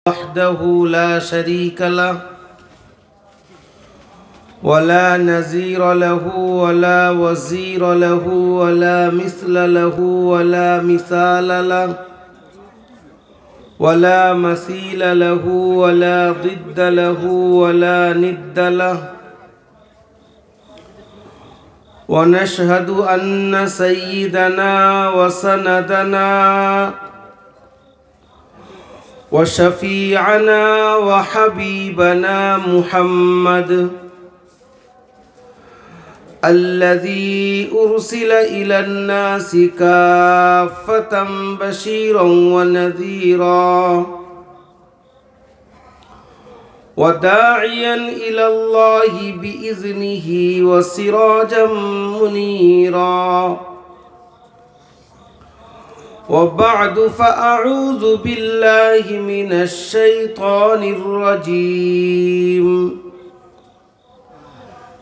وحده لا شريك له ولا نظير له ولا وزير له ولا مثل له ولا مثال له ولا مثيل له ولا ضد له ولا ند له. ونشهد أن سيدنا وسندنا وشفيعنا وحبيبنا محمد الذي أرسل إلى الناس كافة بشيرا ونذيرا وداعيا إلى الله بإذنه وسراجا منيرا. وبعد فأعوذ بالله من الشيطان الرجيم.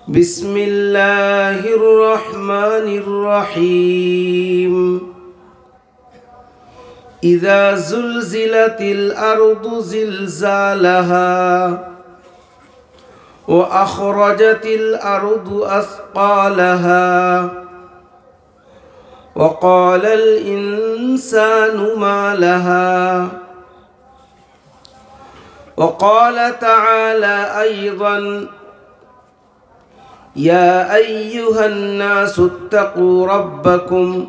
بسم الله الرحمن الرحيم. إذا زلزلت الأرض زلزالها وأخرجت الأرض أثقالها وقال الإنسان ما لها. وقال تعالى أيضا: يا أيها الناس اتقوا ربكم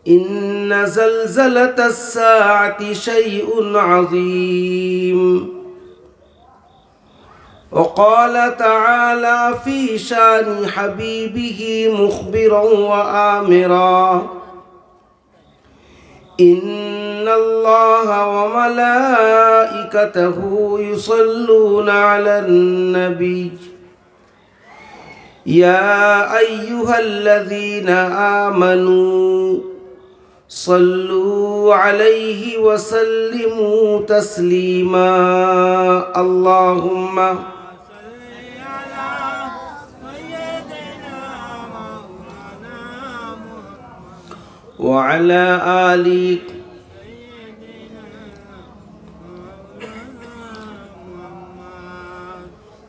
إن زلزلة الساعة شيء عظيم. وقال تعالى في شان حبيبه مخبرا وآمرا: إن الله وملائكته يصلون على النبي يا أيها الذين آمنوا صلوا عليه وسلموا تسليما. اللهم وعلى آله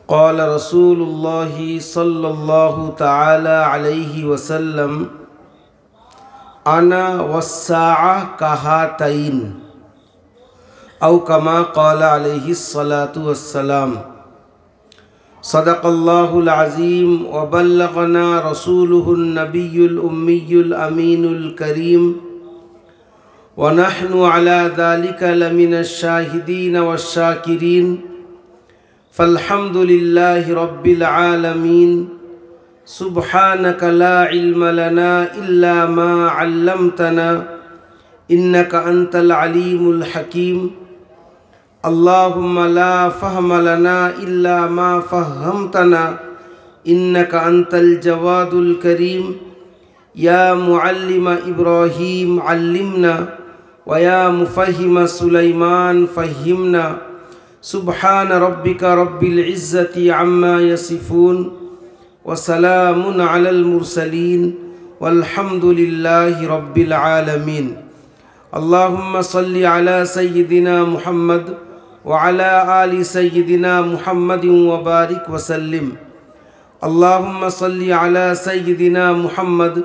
قال رسول الله صلى الله تعالى عليه وسلم: أنا والساعة كهاتين، أو كما قال عليه الصلاة والسلام. صدق الله العظيم وبلغنا رسوله النبي الأمي الأمين الكريم، ونحن على ذلك لمن الشاهدين والشاكرين. فالحمد لله رب العالمين. سبحانك لا علم لنا إلا ما علمتنا إنك أنت العليم الحكيم. اللهم لا فهم لنا إلا ما فهمتنا إنك أنت الجواد الكريم. يا معلم إبراهيم علمنا، ويا مفهم سليمان فهمنا. سبحان ربك رب العزة عما يصفون وسلام على المرسلين والحمد لله رب العالمين. اللهم صل على سيدنا محمد وعلى آل سيدنا محمد وبارك وسلم. اللهم صل على سيدنا محمد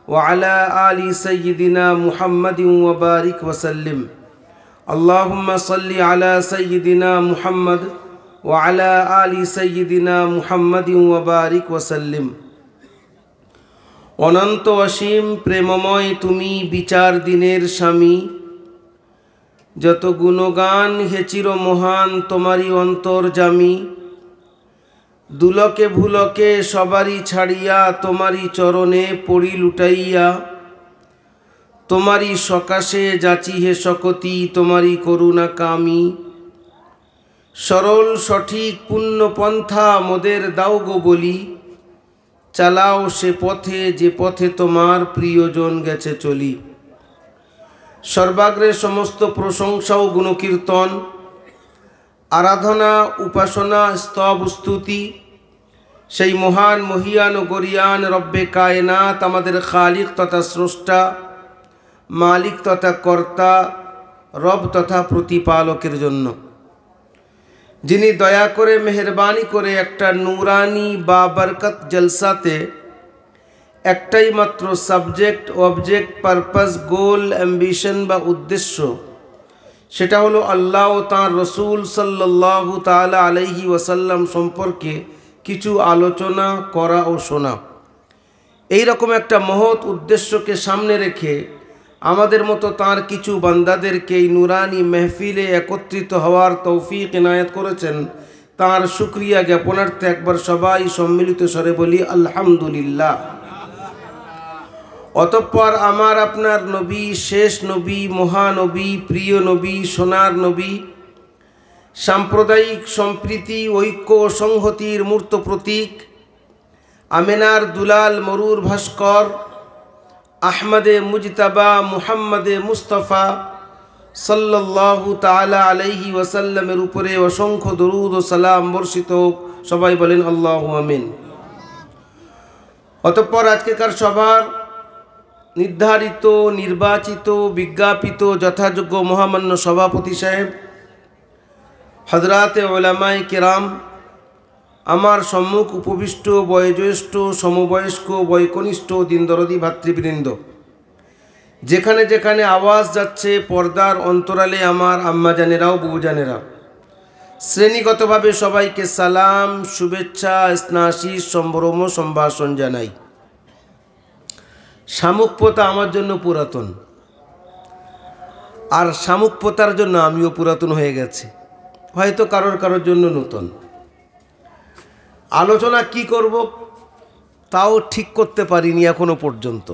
وعلى آل سيدنا محمد وبارك وسلم. اللهم صل على سيدنا محمد وعلى آل سيدنا محمد وبارك وسلم. অনন্ত অসীম প্রেমময় তুমি বিচার দিনের স্বামী, যত গুণগান হে চির মহান তোমারই অন্তর্যামী। দুলকে ভুলকে সবারই ছাড়িয়া তোমারই চরণে পড়ি লুটাইয়া, তোমারই সকাশে যাচি হে সকতি তোমারই করুণা কামি। সরল সঠিক পুণ্য পন্থা মোদের দাও গো বলি, চালাও সে পথে যে পথে তোমার প্রিয়জন গেছে চলি। সর্বাগ্রে সমস্ত প্রশংসা ও গুণকীর্তন, আরাধনা উপাসনা স্তব স্তুতি সেই মহান মহিয়ান ও গরিয়ান রব্বে কায়নাত, আমাদের খালিক তথা স্রষ্টা, মালিক তথা কর্তা, রব তথা প্রতিপালকের জন্য, যিনি দয়া করে মেহেরবানি করে একটা নূরানি বা বরকত জলসাতে একটাই মাত্র সাবজেক্ট, অবজেক্ট, পারপাস, গোল, অ্যাম্বিশন বা উদ্দেশ্য, সেটা হলো আল্লাহ ও তাঁর রসুল সাল্লাল্লাহু তাআলা আলাইহি ওয়াসাল্লাম সম্পর্কে কিছু আলোচনা করা ও শোনা। এই রকম একটা মহৎ উদ্দেশ্যকে সামনে রেখে আমাদের মতো তাঁর কিছু বান্দাদেরকে এই নুরানি মেহফিলে একত্রিত হওয়ার তৌফিক ইনায়াত করেছেন। তাঁর শুকরিয়া জ্ঞাপনার্থে একবার সবাই সম্মিলিত স্বরে বলি আলহামদুলিল্লাহ। অতঃপর আমার আপনার নবী, শেষ নবী, মহানবী, প্রিয় নবী, সোনার নবী, সাম্প্রদায়িক সম্প্রীতি, ঐক্য ও সংহতির মূর্ত প্রতীক, আমেনার দুলাল, মরুর ভাস্কর, আহমদে মুজতাবা, মুহাম্মদে মুস্তফা সাল্লাল্লাহু তাআলা আলাইহি ওয়াসাল্লামের উপরে অসংখ্য দরুদ ও সালাম বর্ষিত হোক। সবাই বলেন আল্লাহুম্মা আমিন। অতঃপর আজকেকার সভার নির্ধারিত, নির্বাচিত, বিজ্ঞাপিত যথাযোগ্য মহামান্য সভাপতি সাহেব, হযরাতে উলামায়ে কেরাম, আমার সম্মুখ উপবিষ্ট বয়োজ্যেষ্ঠ, সমবয়স্ক, বয়কনিষ্ঠ, দিনদরদি ভাতৃবৃন্দ, যেখানে যেখানে আওয়াজ যাচ্ছে পর্দার অন্তরালে আমার আম্মাজানেরাও বউজানেরা, শ্রেণীগতভাবে সবাইকে সালাম, শুভেচ্ছা, স্নেহাশিস, সম্ভ্রম, সম্ভাষণ জানাই। শামুকপোতা আমার জন্য পুরাতন, আর শামুকপোতার জন্য আমিও পুরাতন হয়ে গেছি, হয়তো কারোর জন্য নতুন। আলোচনা কি করব তাও ঠিক করতে পারিনি এখনো পর্যন্ত।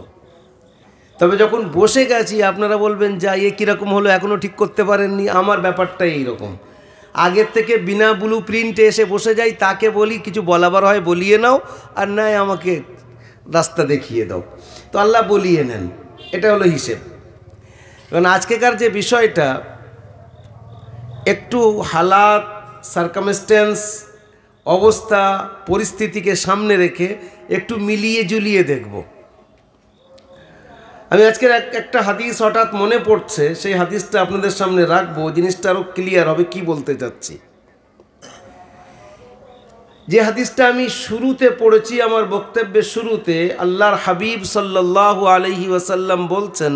তবে যখন বসে গেছি আপনারা বলবেন যা এ কীরকম হলো, এখনও ঠিক করতে পারেননি। আমার ব্যাপারটা এইরকম, আগের থেকে বিনা ব্লু প্রিন্টে এসে বসে যাই, তাকে বলি কিছু বলাবার হয় বলিয়ে নাও, আর নয় আমাকে রাস্তা দেখিয়ে দাও, তো আল্লাহ বলিয়ে নেন। এটা হলো হিসেব। কারণ আজকেকার যে বিষয়টা একটু হালাত, সার্কামস্টেন্স, অবস্থা, পরিস্থিতিকে সামনে রেখে একটু মিলিয়ে জুলিয়ে দেখব। আমি আজকের একটা হাদিস হঠাৎ মনে পড়ছে, সেই হাদিসটা আপনাদের সামনে রাখবো, জিনিসটা আরও ক্লিয়ার হবে কি বলতে চাচ্ছি। যে হাদিসটা আমি শুরুতে পড়েছি, আমার বক্তব্যের শুরুতে, আল্লাহর হাবিব সাল্লাল্লাহু আলাইহি ওয়াসাল্লাম বলছেন,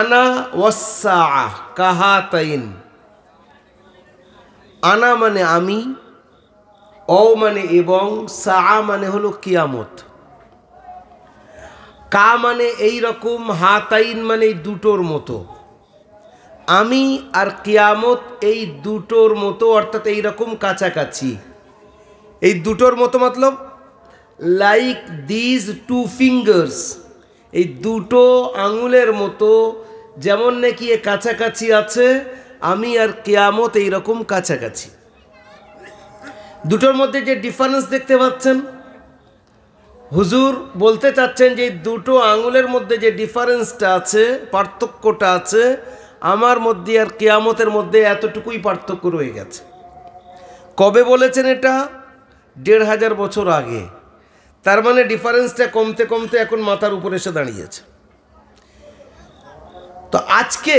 আনা ওয়াসসাআ কাহাতাইন। আনা মানে আমি, ও মানে এবং, সাআ মানে হলো কিয়ামত, কা মানে এই রকম, হাতাইন মানে এই দুটোর মতো। আমি আর কিয়ামত এই দুটোর মতো, অর্থাৎ এই রকম কাছাকাছি। এই দুটোর মতো মতলব লাইক দিজ টু ফিঙ্গার্স, এই দুটো আঙুলের মতো যেমন নাকি এ কাছাকাছি আছে, আমি আর কিয়ামত এই রকম কাছাকাছি। দুটোর মধ্যে যে ডিফারেন্স দেখতে পাচ্ছেন, হুজুর বলতে চাচ্ছেন যে দুটো আঙুলের মধ্যে যে ডিফারেন্সটা আছে, পার্থক্যটা আছে, আমার মধ্যে আর কিয়ামতের মধ্যে এতটুকুই পার্থক্য রয়ে গেছে। কবে বলেছেন এটা? ১৫০০ বছর আগে। তার মানে ডিফারেন্সটা কমতে কমতে এখন মাথার উপরে এসে দাঁড়িয়েছে। তো আজকে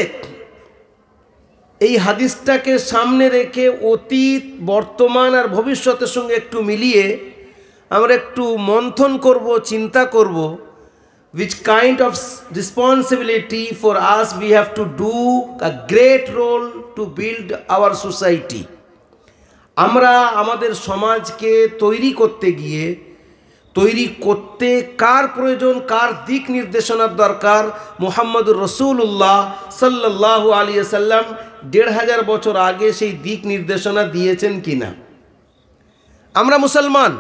এই হাদিসটাকে সামনে রেখে অতীত, বর্তমান আর ভবিষ্যতের সঙ্গে একটু মিলিয়ে আমরা একটু মন্থন করব, চিন্তা করব, which kind of responsibility for us we have to do a great role to build our society. আমরা আমাদের সমাজকে তৈরি করতে গিয়ে, তৈরি করতে কার প্রয়োজন, কার দিক নির্দেশনার দরকার, মুহাম্মদুর রাসূলুল্লাহ সাল্লাল্লাহু আলাইহি ওয়াসাল্লাম ১৫০০ বছর আগে সেই দিক নির্দেশনা দিয়েছেন কিনা। আমরা মুসলমান,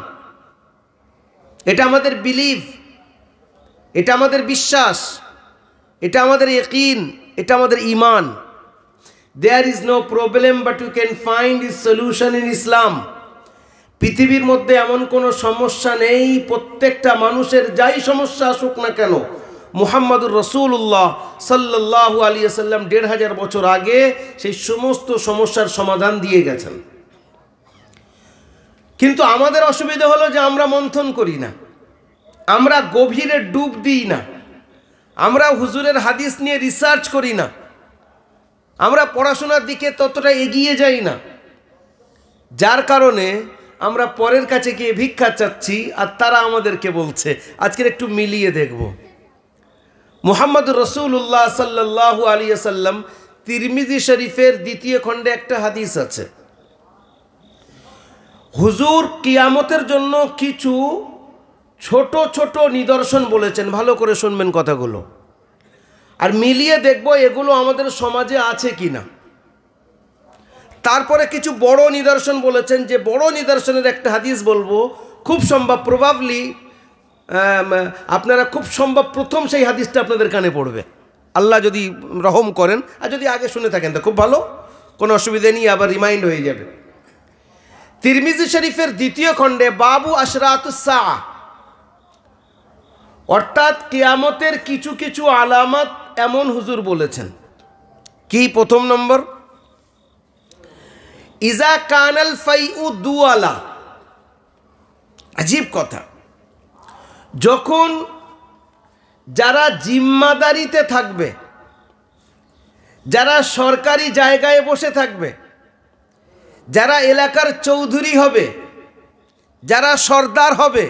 এটা আমাদের বিলিভ, এটা আমাদের বিশ্বাস, এটা আমাদের ইয়াকিন, এটা আমাদের ঈমান। There is no problem but you can find its solution in Islam. পৃথিবীর মধ্যে এমন কোনো সমস্যা নেই, প্রত্যেকটা মানুষের যাই সমস্যা আসুক না কেন, মুহাম্মদুর রাসূলুল্লাহ সাল্লাল্লাহু আলাইহি ওয়াসাল্লাম ১৫০০ বছর আগে সেই সমস্ত সমস্যার সমাধান দিয়ে গেছেন। কিন্তু আমাদের অসুবিধা হলো যে আমরা মন্থন করি না, আমরা গভীরে ডুব দিই না, আমরা হুজুরের হাদিস নিয়ে রিসার্চ করি না, আমরা পড়াশোনার দিকে ততটা এগিয়ে যাই না, যার কারণে আমরা পরের কাছে গিয়ে ভিক্ষা চাচ্ছি আর তারা আমাদেরকে বলছে। আজকের একটু মিলিয়ে দেখব। মুহাম্মদ রাসূলুল্লাহ সাল্লাল্লাহু আলাইহি ওয়াসাল্লাম তিরমিজি শরীফের 2য় খণ্ডে একটা হাদিস আছে। হুজুর কিয়ামতের জন্য কিছু ছোট ছোট নিদর্শন বলেছেন, ভালো করে শুনবেন কথাগুলো, আর মিলিয়ে দেখব এগুলো আমাদের সমাজে আছে কি না। তারপরে কিছু বড় নিদর্শন বলেছেন, যে বড় নিদর্শনের একটা হাদিস বলবো, খুব সম্ভব প্রবাবলি আপনারা খুব সম্ভব প্রথম সেই হাদিসটা আপনাদের কানে পড়বে, আল্লাহ যদি রহম করেন। আর যদি আগে শুনে থাকেন তো খুব ভালো, কোনো অসুবিধা নেই, আবার রিমাইন্ড হয়ে যাবে। তিরমিজি শরীফের 2য় খণ্ডে বাবু আশরাতুস সাআ, অর্থাৎ কিয়ামতের কিছু কিছু আলামত এমন হুজুর বলেছেন। কি? প্রথম নম্বর, ইজা কানাল ফাইউ দুয়ালা। আজীব কথা, যখন যারা জিম্মাদারিতে থাকবে, যারা সরকারি জায়গায় বসে থাকবে, যারা এলাকার চৌধুরী হবে, যারা সর্দার হবে,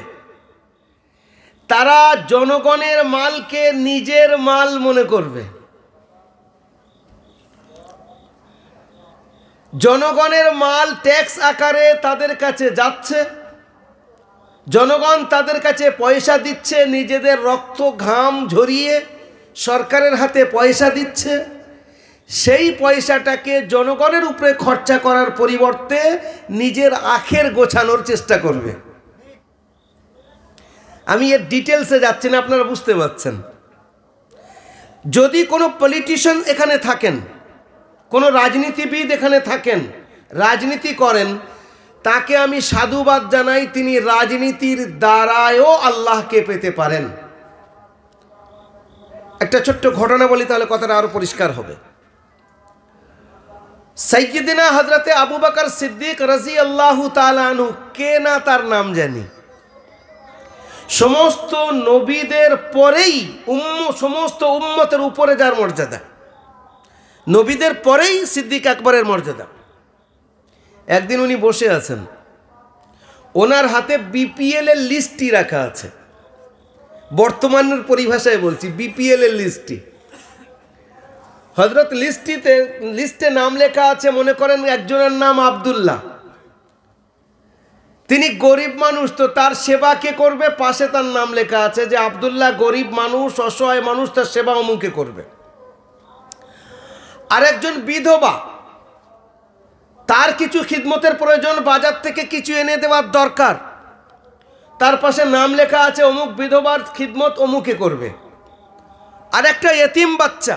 তারা জনগণের মালকে নিজের মাল মনে করবে। জনগণের মাল ট্যাক্স আকারে তাদের কাছে যাচ্ছে, জনগণ তাদের কাছে পয়সা দিচ্ছে, নিজেদের রক্ত ঘাম ঝরিয়ে সরকারের হাতে পয়সা দিচ্ছে। সেই পয়সাটাকে জনগণের উপরে খরচা করার পরিবর্তে নিজের আখের গোছানোর চেষ্টা করবে। আমি এর ডিটেলসে যাচ্ছি না, আপনারা বুঝতে পারছেন। যদি কোনো পলিটিশিয়ান এখানে থাকেন, কোনো রাজনীতিবিদ এখানে থাকেন, রাজনীতি করেন, তাকে আমি সাধুবাদ জানাই, তিনি রাজনীতির দ্বারায়ও আল্লাহকে পেতে পারেন। একটা ছোট্ট ঘটনা বলি, তাহলে কথাটা আরো পরিষ্কার হবে। সাইয়্যিদিনা হযরতে আবু বকর সিদ্দিক রাদিয়াল্লাহু তাআলা আনহু, কে না তার নাম জানি, সমস্ত নবীদের পরেই সমস্ত উম্মতের উপরে যার মর্যাদা, নবীদের পরেই সিদ্দিক আকবরের মর্যাদা। একদিন উনি বসে আছেন, ওনার হাতে বিপিএল এর লিস্টটি রাখা আছে। বর্তমানের পরিভাষায় বলছি, বিপিএল এর লিস্টটি। হযরত লিস্টে নাম লেখা আছে, মনে করেন একজনের নাম আব্দুল্লাহ, তিনি গরিব মানুষ, তো তার সেবা কে করবে? পাশে তার নাম লেখা আছে যে আব্দুল্লাহ গরিব মানুষ, অসহায় মানুষ, তার সেবা অমুকে করবে। আরেকজন বিধবা, তার কিছু খিদমতের প্রয়োজন, বাজার থেকে কিছু এনে দেওয়ার দরকার, তার পাশে নাম লেখা আছে অমুক বিধবার খিদমত অমুকে করবে। আর একটা এতিম বাচ্চা,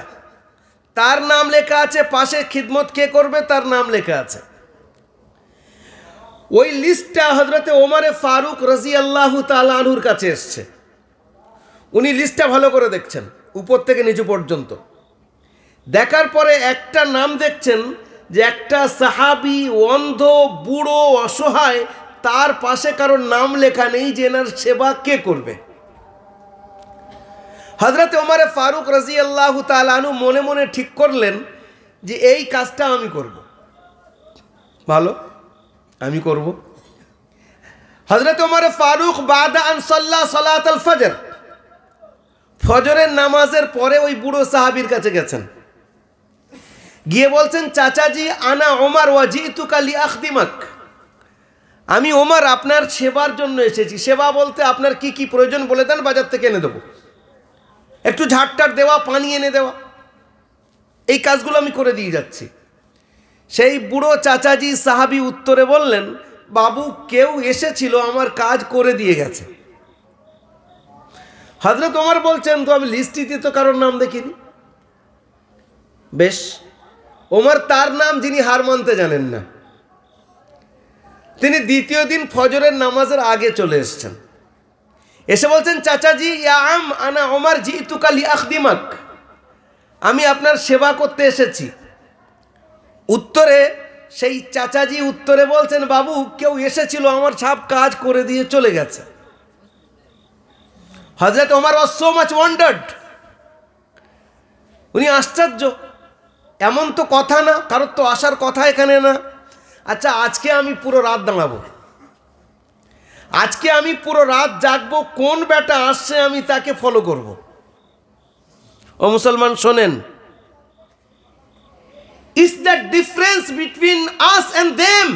তার নাম লেখা আছে, পাশে খিদমত কে করবে তার নাম লেখা আছে। ওই লিস্টটা হযরতে ওমরে ফারুক রাদিয়াল্লাহু তাআলা আনহুর কাছে এসছে। উনি লিস্টটা ভালো করে দেখছেন, উপর থেকে নিচু পর্যন্ত। দেখার পরে একটা নাম দেখছেন যে একটা সাহাবী, অন্ধ, বুড়ো, অসহায়, তার পাশে কারোর নাম লেখা নেই যে এনার সেবা কে করবে। হযরতে ওমরে ফারুক রাদিয়াল্লাহু তাআলা আনহু মনে মনে ঠিক করলেন যে এই কাজটা আমি করব, ভালো আমি করব। হযরতে ওমরে ফারুক বাদা আন সাল্লা সালাতুল ফজর, ফজরের নামাজের পরে ওই বুড়ো সাহাবীর কাছে গেছেন, গিয়ে বলছেন, চাচাজি আনা ওমর ওয়াজিতুকা লিআখদিমাক, আমি ওমর আপনার সেবার জন্য এসেছি। সেবা বলতে আপনার কি কি প্রয়োজন বলে দেন, বাজার থেকে এনে দেবো, একটু ঝাড়টার দেওয়া, পানি এনে দেওয়া, এই কাজগুলো আমি করে দিয়ে যাচ্ছি। সেই বুড়ো চাচাজি সাহাবী উত্তরে বললেন, বাবু কেউ এসেছিল, আমার কাজ করে দিয়ে গেছে। হযরত ওমর বলছেন, তো আমি লিস্টিতে তো কারোর নাম দেখিনি। বেশ, ওমর তার নাম যিনি হার মানতে জানেন না, তিনি দ্বিতীয় দিন ফজরের নামাজের আগে চলে এসেছেন। এসে বলছেন, চাচাজি ইয়া আম আনা ওমর জিতুকা লিআখদিমাক, আমি আপনার সেবা করতে এসেছি। উত্তরে সেই চাচাজি উত্তরে বলছেন, বাবু কেউ এসেছিল, আমার সব কাজ করে দিয়ে চলে গেছে। হযরত Omar was so much wandered, উনি আশ্চর্য এমন তো কথা না, কারোর তো আসার কথা এখানে না। আচ্ছা, আজকে আমি পুরো রাত দাঁড়াবো, আজকে আমি পুরো রাত জাগবো, কোন বেটা আসছে আমি তাকে ফলো করব। ও মুসলমান শোনেন, is the difference between us and them.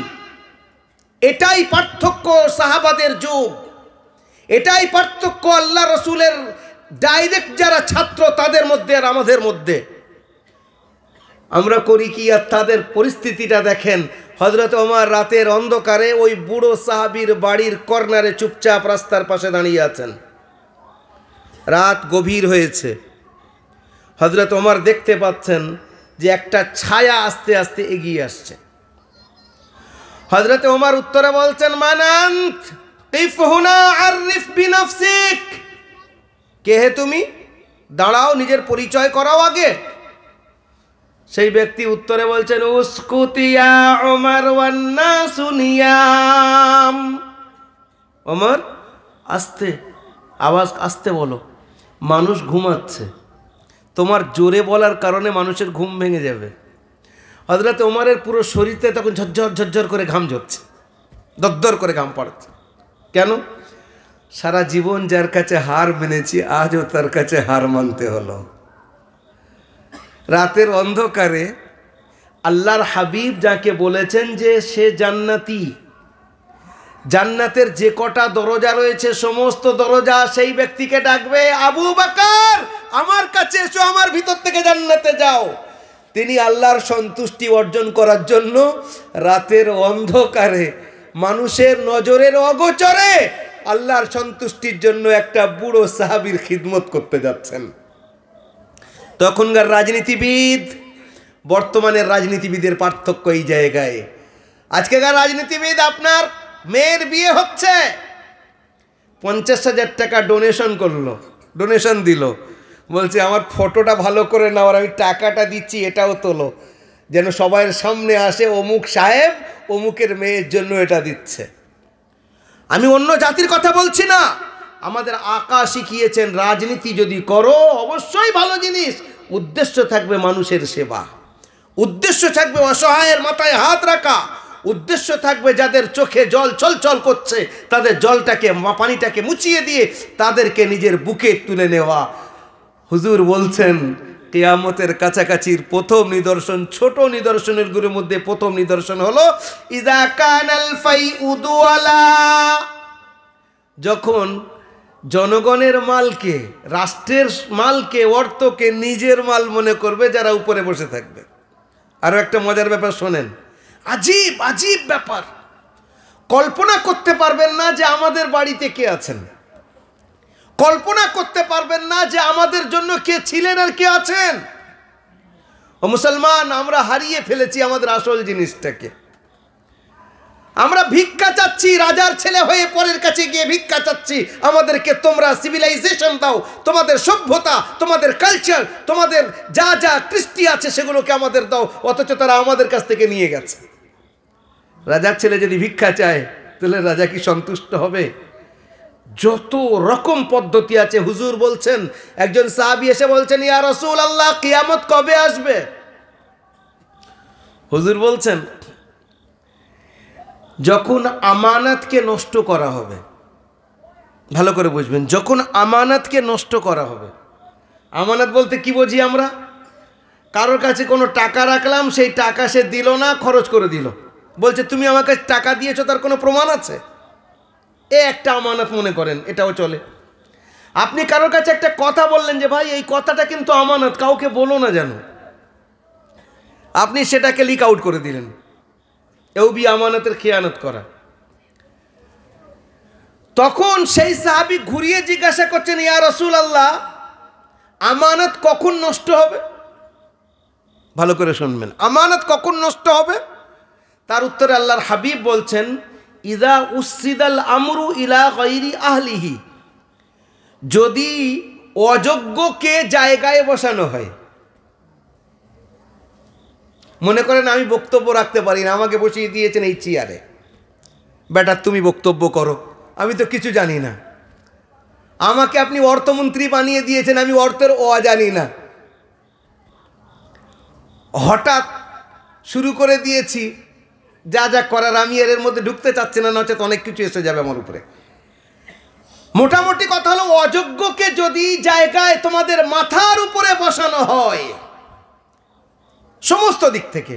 এটাই পার্থক্য সাহাবাদের যুগ, এটাই পার্থক্য আল্লাহ রসুলের ডাইরেক্ট যারা ছাত্র তাদের মধ্যে আর আমাদের মধ্যে। আমরা করি কি আর তাদের পরিস্থিতিটা দেখেন। হযরত ওমর রাতের অন্ধকারে ওই বুড়ো সাহাবীর বাড়ির কর্নারে চুপচাপ রাস্তার পাশে দাঁড়িয়ে আছেন। রাত গভীর হয়েছে, হযরত ওমর দেখতে পাচ্ছেন যে একটা ছায়া আস্তে আস্তে এগিয়ে আসছে। হযরত ওমর উত্তরে বলছেন, মান আনত কিফ হুনা আরিফ বিনফসিক। কে হে তুমি, দাঁড়াও, নিজের পরিচয় করাও আগে। সেই ব্যক্তি উত্তরে বলছেন, উসকুতিয়া ওমর ওয়ান নাসু নিয়াম। ওমর, আস্তে, আওয়াজ আস্তে বলো, মানুষ ঘুমাচ্ছে। তোমার জোরে বলার কারণে মানুষের ঘুম ভেঙে যাবে। হযরত ওমরের পুরো শরীরে তখন ঝরঝর ঝরঝর করে ঘাম ঝরছে, দরদর করে ঘাম পড়ছে। কেন? সারা জীবন যার কাছে হার মেনেছি, আজও তার কাছে হার মানতে হলো। রাতের অন্ধকারে আল্লাহর হাবিব যাকে বলেছেন যে সে জান্নাতি, জান্নাতের যে কটা দরজা রয়েছে সমস্ত দরজা সেই ব্যক্তিকে ডাকবে, আবু বকর আমার কাছে এসো, আমার ভিতর থেকে জান্নাতে যাও। তিনি আল্লাহর সন্তুষ্টি অর্জন করার জন্য রাতের অন্ধকারে মানুষের নজরের অগোচরে আল্লাহর সন্তুষ্টির জন্য একটা বুড়ো সাহাবীর খিদমত করতে যাচ্ছেন। তখনকার রাজনীতিবিদ বর্তমানের রাজনীতিবিদের পার্থক্য এই জায়গায়। আজকেকার রাজনীতিবিদ, আপনার মেয়ের বিয়ে হচ্ছে, 50,000 টাকা ডোনেশন করলো, ডোনেশন দিল, বলছে আমার ফটোটা ভালো করে নাও, আর আমি টাকাটা দিচ্ছি এটাও তোলো, যেন সবার সামনে আসে অমুক সাহেব অমুকের মেয়ের জন্য এটা দিচ্ছে। আমি অন্য জাতির কথা বলছি না, আমাদের আকা শিখিয়েছেন রাজনীতি যদি করো অবশ্যই ভালো জিনিস, উদ্দেশ্য থাকবে মানুষের সেবা, উদ্দেশ্য থাকবে অসহায়ের মাথায় হাত রাখা, উদ্দেশ্য থাকবে যাদের চোখে জল ছলছল করছে তাদের জলটাকে, পানিটাকে মুছিয়ে দিয়ে তাদেরকে নিজের বুকে তুলে নেওয়া। হুজুর বলছেন কিয়ামতের কাছাকাছির প্রথম নিদর্শন, ছোট নিদর্শনের গুলোর মধ্যে প্রথম নিদর্শন হলো ইযা কানাল ফাইউ দুআলা। যখন জনগণের মালকে, রাষ্ট্রের মালকে, অর্থকে নিজের মাল মনে করবে যারা উপরে বসে থাকবে। আরো একটা মজার ব্যাপার শোনেন, আজীব আজীব ব্যাপার, কল্পনা করতে পারবেন না যে আমাদের বাড়িতে কে আছেন, কল্পনা করতে পারবেন না যে আমাদের জন্য কে ছিলেন আর কে আছেন। ও মুসলমান, আমরা হারিয়ে ফেলেছি আমাদের আসল জিনিসটাকে। আমরা ভিক্ষা চাচ্ছি, রাজার ছেলে হয়ে পরের কাছে গিয়ে ভিক্ষা চাচ্ছি, আমাদেরকে তোমরা সিভিলাইজেশন দাও, তোমাদের সভ্যতা, তোমাদের কালচার, তোমাদের যা যা কৃষ্টি আছে সেগুলোকে আমাদের দাও, অথচ তারা আমাদের কাছ থেকে নিয়ে গেছে। রাজার ছেলে যদি ভিক্ষা চায় তাহলে রাজা কি সন্তুষ্ট হবে? যত রকম পদ্ধতি আছে। হুজুর বলছেন, একজন সাহাবী এসে বলছেন, ইয়া রাসূলুল্লাহ কিয়ামত কবে আসবে? হুজুর বলছেন, যখন আমানতকে নষ্ট করা হবে। ভালো করে বুঝবেন, যখন আমানতকে নষ্ট করা হবে। আমানত বলতে কি বুঝি আমরা? কারোর কাছে কোনো টাকা রাখলাম, সেই টাকা সে দিল না, খরচ করে দিল, বলছে তুমি আমার কাছে টাকা দিয়েছো, তার কোনো প্রমাণ আছে? এ একটা আমানত মনে করেন, এটাও চলে। আপনি কারোর কাছে একটা কথা বললেন যে ভাই এই কথাটা কিন্তু আমানত, কাউকে বলো না যেন, আপনি সেটাকে লিক আউট করে দিলেন, এও বি আমানতের খেয়ানত করা। তখন সেই সাহাবী ঘুরিয়ে জিজ্ঞাসা করছেন, ইয়া রাসূলুল্লাহ আমানত কখন নষ্ট হবে? ভালো করে শুনবেন, আমানত কখন নষ্ট হবে? তার উত্তরে আল্লাহর হাবিব বলছেন, ইযা উসিদাল আমরু ইলা গায়রি আহলিহি, যদি অযোগ্যকে জায়গায় বসানো হয়। মনে করেন আমি বক্তব্য রাখতে পারি না, আমাকে বসিয়ে দিয়েছেন এই চেয়ারে, বেটা তুমি বক্তব্য করো, আমি তো কিছু জানি না। আমাকে আপনি অর্থমন্ত্রী বানিয়ে দিয়েছেন, আমি অর্থের জানি না। হঠাৎ শুরু করে দিয়েছি, যা যা করার আমি এর মধ্যে ঢুকতে চাচ্ছি না, নচেত অনেক কিছু এসে যাবে আমার উপরে। মোটামুটি কথা হলো, অযোগ্যকে যদি জায়গায় তোমাদের মাথার উপরে বসানো হয় সমস্ত দিক থেকে,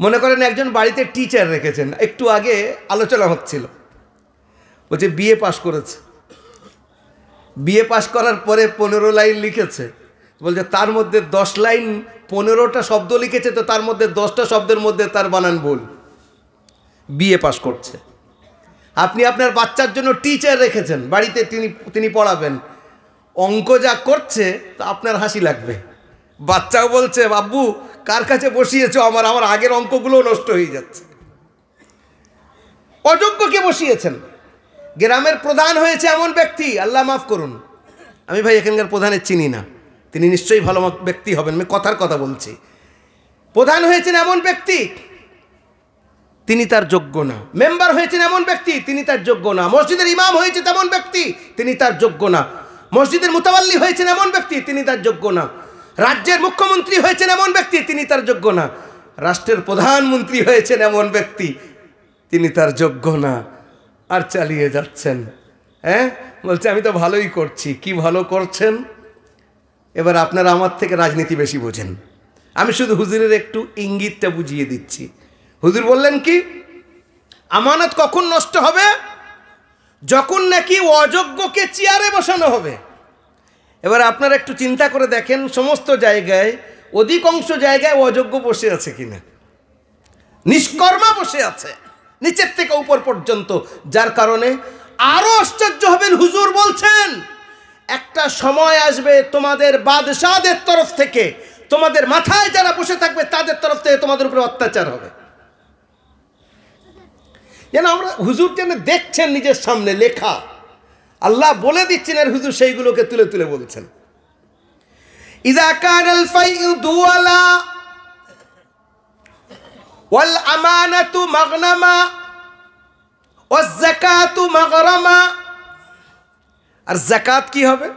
মনে করেন একজন বাড়িতে টিচার রেখেছেন, একটু আগে আলোচনা হচ্ছিল, বলছে বিএ পাশ করেছে, বিএ পাশ করার পরে 15 লাইন লিখেছে, বলছে তার মধ্যে 10 লাইন 15টা শব্দ লিখেছে, তো তার মধ্যে 10টা শব্দের মধ্যে তার বানান ভুল। বিএ পাশ করছে। আপনি আপনার বাচ্চার জন্য টিচার রেখেছেন বাড়িতে, তিনি পড়াবেন, অঙ্ক যা করছে তা আপনার হাসি লাগবে। বাচ্চাও বলছে বাবু কার কাছে বসিয়েছো, আমার আগের অঙ্কগুলো নষ্ট হয়ে যাচ্ছে। অযোগ্যকে বসিয়েছেন। গ্রামের প্রধান হয়েছে এমন ব্যক্তি, আল্লাহ মাফ করুন, আমি ভাই এখানকার প্রধানের চিনি না, তিনি নিশ্চয়ই ভালো ব্যক্তি হবেন, আমি কথার কথা বলছি। প্রধান হয়েছেন এমন ব্যক্তি, তিনি তার যোগ্য না। মেম্বার হয়েছেন এমন ব্যক্তি, তিনি তার যোগ্য না। মসজিদের ইমাম হয়েছে তেমন ব্যক্তি, তিনি তার যোগ্য না। মসজিদের মুতাওয়াল্লি হয়েছেন এমন ব্যক্তি, তিনি তার যোগ্য না। রাজ্যের মুখ্যমন্ত্রী হয়েছেন এমন ব্যক্তি, তিনি তার যোগ্য না। রাষ্ট্রের প্রধানমন্ত্রী হয়েছেন এমন ব্যক্তি, তিনি তার যোগ্য না। আর চালিয়ে যাচ্ছেন। বলছে আমি তো ভালোই করছি। কি ভালো করছেন? এবার আপনারা আমার থেকে রাজনীতি বেশি বোঝেন, আমি শুধু হুজুরের একটু ইঙ্গিতটা বুঝিয়ে দিচ্ছি। হুজুর বললেন কি, আমানত কখন নষ্ট হবে? যখন নাকি অযোগ্যকে চেয়ারে বসানো হবে। এবার আপনারা একটু চিন্তা করে দেখেন, সমস্ত জায়গায়, অধিকাংশ জায়গায় অযোগ্য বসে আছে কিনা, নিষ্কর্মা বসে আছে নিচের থেকে উপর পর্যন্ত। যার কারণে আরো আশ্চর্য হবেন, হুজুর বলছেন একটা সময় আসবে তোমাদের বাদশাহদের তরফ থেকে, তোমাদের মাথায় যারা বসে থাকবে তাদের তরফ থেকে তোমাদের উপরে অত্যাচার হবে। যেন আমরা হুজুর যেন দেখছেন নিজের সামনে লেখা, আল্লাহ বলে দিচ্ছেন আর হুজুর সেইগুলোকে তুলে তুলে বলছেন। ইযা কানাল ফাইউ দুওয়ালা ওয়াল আমানাতু মাগনামা ওয়াজ যাকাতু মাগরামা। আর যাকাত কি হবে?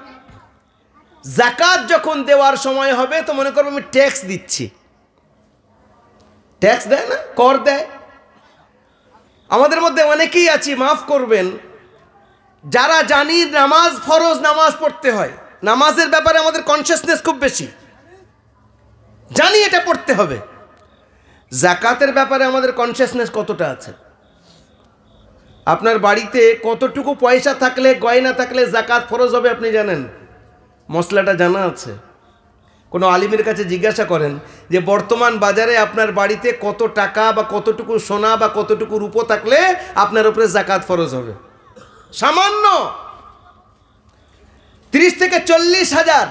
যাকাত যখন দেওয়ার সময় হবে তো মনে করবো আমি ট্যাক্স দিচ্ছি, ট্যাক্স দেয় না, কর দেয়। আমাদের মধ্যে অনেকেই আছি, মাফ করবেন, যারা জানি নামাজ ফরজ, নামাজ পড়তে হয়, নামাজের ব্যাপারে আমাদের কনসিয়াসনেস খুব বেশি, জানি এটা পড়তে হবে। যাকাতের ব্যাপারে আমাদের কনসিয়াসনেস কতটা আছে? আপনার বাড়িতে কতটুকু পয়সা থাকলে, গয়না থাকলে যাকাত ফরজ হবে আপনি জানেন? মশলাটা জানা আছে? কোনো আলিমের কাছে জিজ্ঞাসা করেন যে বর্তমান বাজারে আপনার বাড়িতে কত টাকা বা কতটুকু সোনা বা কতটুকু রূপো থাকলে আপনার উপরে যাকাত ফরজ হবে? সামান্য 30 থেকে 40 হাজার,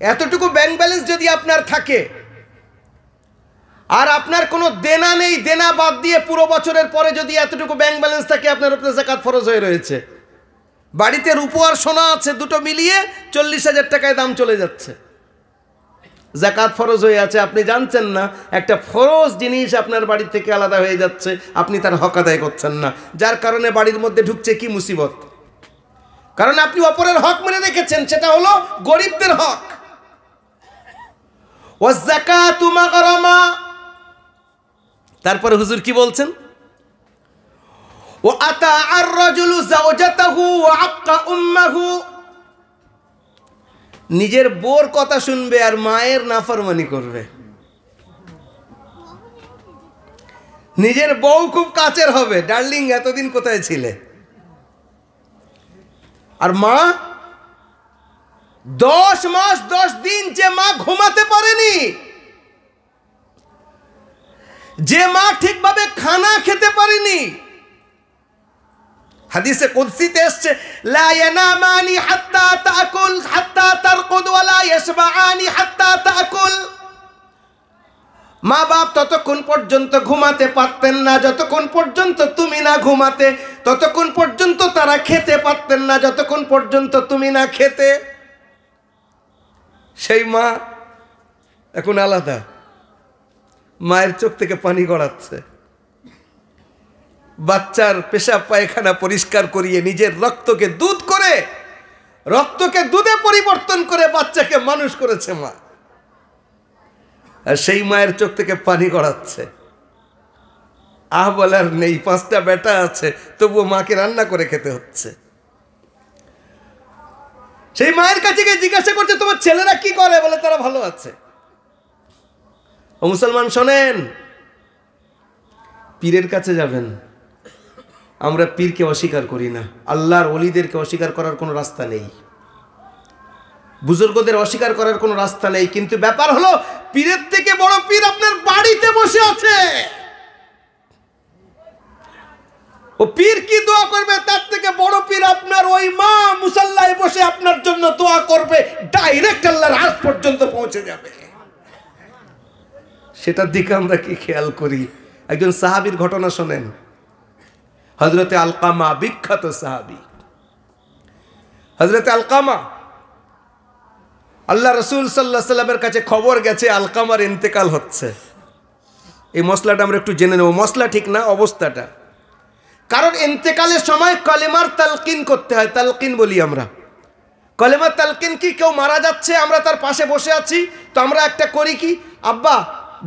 এতটুকু ব্যাংক ব্যালেন্স যদি আপনার থাকে, আর আপনার কোনো দেনা নেই, দেনা বাদ দিয়ে পুরো বছরের পরে যদি এতটুকু ব্যাংক ব্যালেন্স থাকে, আপনার উপরে যাকাত ফরজ হয়ে রয়েছে। বাড়িতে রূপো আর সোনা আছে, দুটো মিলিয়ে 40,000 টাকায় দাম চলে যাচ্ছে, যাকাত ফরজ হয়ে আছে, আপনি জানছেন না। একটা ফরজ জিনিস আপনার বাড়ি থেকে আলাদা হয়ে যাচ্ছে, আপনি তার হক আদায় করছেন না, যার কারণে বাড়ির মধ্যে ঢুকছে কি মুসিবত। কারণ আপনি অপরের হক মেনে রেখেছেন, সেটা হলো গরিবদের হক। ওয়াজ যাকাতু মাগরামা। তারপরে হুজুর কি বলছেন? ওয়া আতা আর রাজুলু যাওজাতাহু ওয়া আক্কা উম্মাহু। নিজের বউর কথা শুনবে আর মায়ের নাফরমানি করবে। নিজের বউ খুব কাছের হবে, ডার্লিং এতদিন কোথায় ছিলে? আর মা 10 মাস 10 দিন যে মা ঘুমাতে পারেনি, যে মা ঠিকভাবে খানা খেতে পারেনি, হাদিসে কুদসিতে এসেছে লা ইয়ানামানি হাত্তা তাকুল হাত্তা তারকুদ ওয়া লা ইয়াশবাআনি হাত্তা তাকুল। মা বাপ ততক্ষণ পর্যন্ত ঘুমাতে পারতেন না যতক্ষণ পর্যন্ত তুমি না ঘুমাতে, ততক্ষণ পর্যন্ত তারা খেতে পারতেন না যতক্ষণ পর্যন্ত তুমি না খেতে। সেই মা এখন আলাদা, মায়ের চোখ থেকে পানি গড়াচ্ছে, বাচ্চার পেশাব পায়খানা পরিষ্কার করিয়ে নিজের রক্তকে দুধ করে, রক্তকে দুধে পরিবর্তন করে বাচ্চাকে মানুষ করেছে মা। আর সেই মায়ের চোখ থেকে পানি গড়াচ্ছে। আহ বলার নেই, 5টা বেটা আছে, তবুও মাকে রান্না করে খেতে হচ্ছে। সেই মায়ের কাছে গিয়ে জিজ্ঞাসা করছে তোমার ছেলেরা কি করে? বলে তারা ভালো আছে। ও মুসলমান শোনেন, পীরের কাছে যাবেন, আমরা পীরকে অস্বীকার করি না, আল্লাহর ওলিদেরকে অস্বীকার করার কোনো রাস্তা নেই, বুজুর্গদের অস্বীকার করার কোনো রাস্তা নেই। কিন্তু ব্যাপার হলো পীরের থেকে বড় পীর আপনার বাড়িতে বসে আছে। ও পীর কি দোয়া করবে, তার থেকে বড় পীর আপনার ওই মা মুসাল্লায় বসে আপনার জন্য দোয়া করবে, ডাইরেক্ট আল্লাহর আরশ পর্যন্ত পৌঁছে যাবে। সেটার দিকে আমরা কি খেয়াল করি? একজন সাহাবীর ঘটনা শোনেন, হযরতে আলকামা, বিখ্যাত সাহাবী হযরতে আলকামা। আল্লাহ রাসূল সাল্লাল্লাহু আলাইহি সাল্লামের কাছে খবর গেছে আলকামার ইন্তেকাল হচ্ছে। এই মশলাটা আমরা একটু জেনে নেব, মশলা ঠিক না, অবস্থাটা। কারণ ইন্তেকালের সময় কলেমার তালকিন করতে হয়, তালকিন বলি আমরা। কলেমার তালকিন কি, কেউ মারা যাচ্ছে, আমরা তার পাশে বসে আছি, তো আমরা একটা করি কি, আব্বা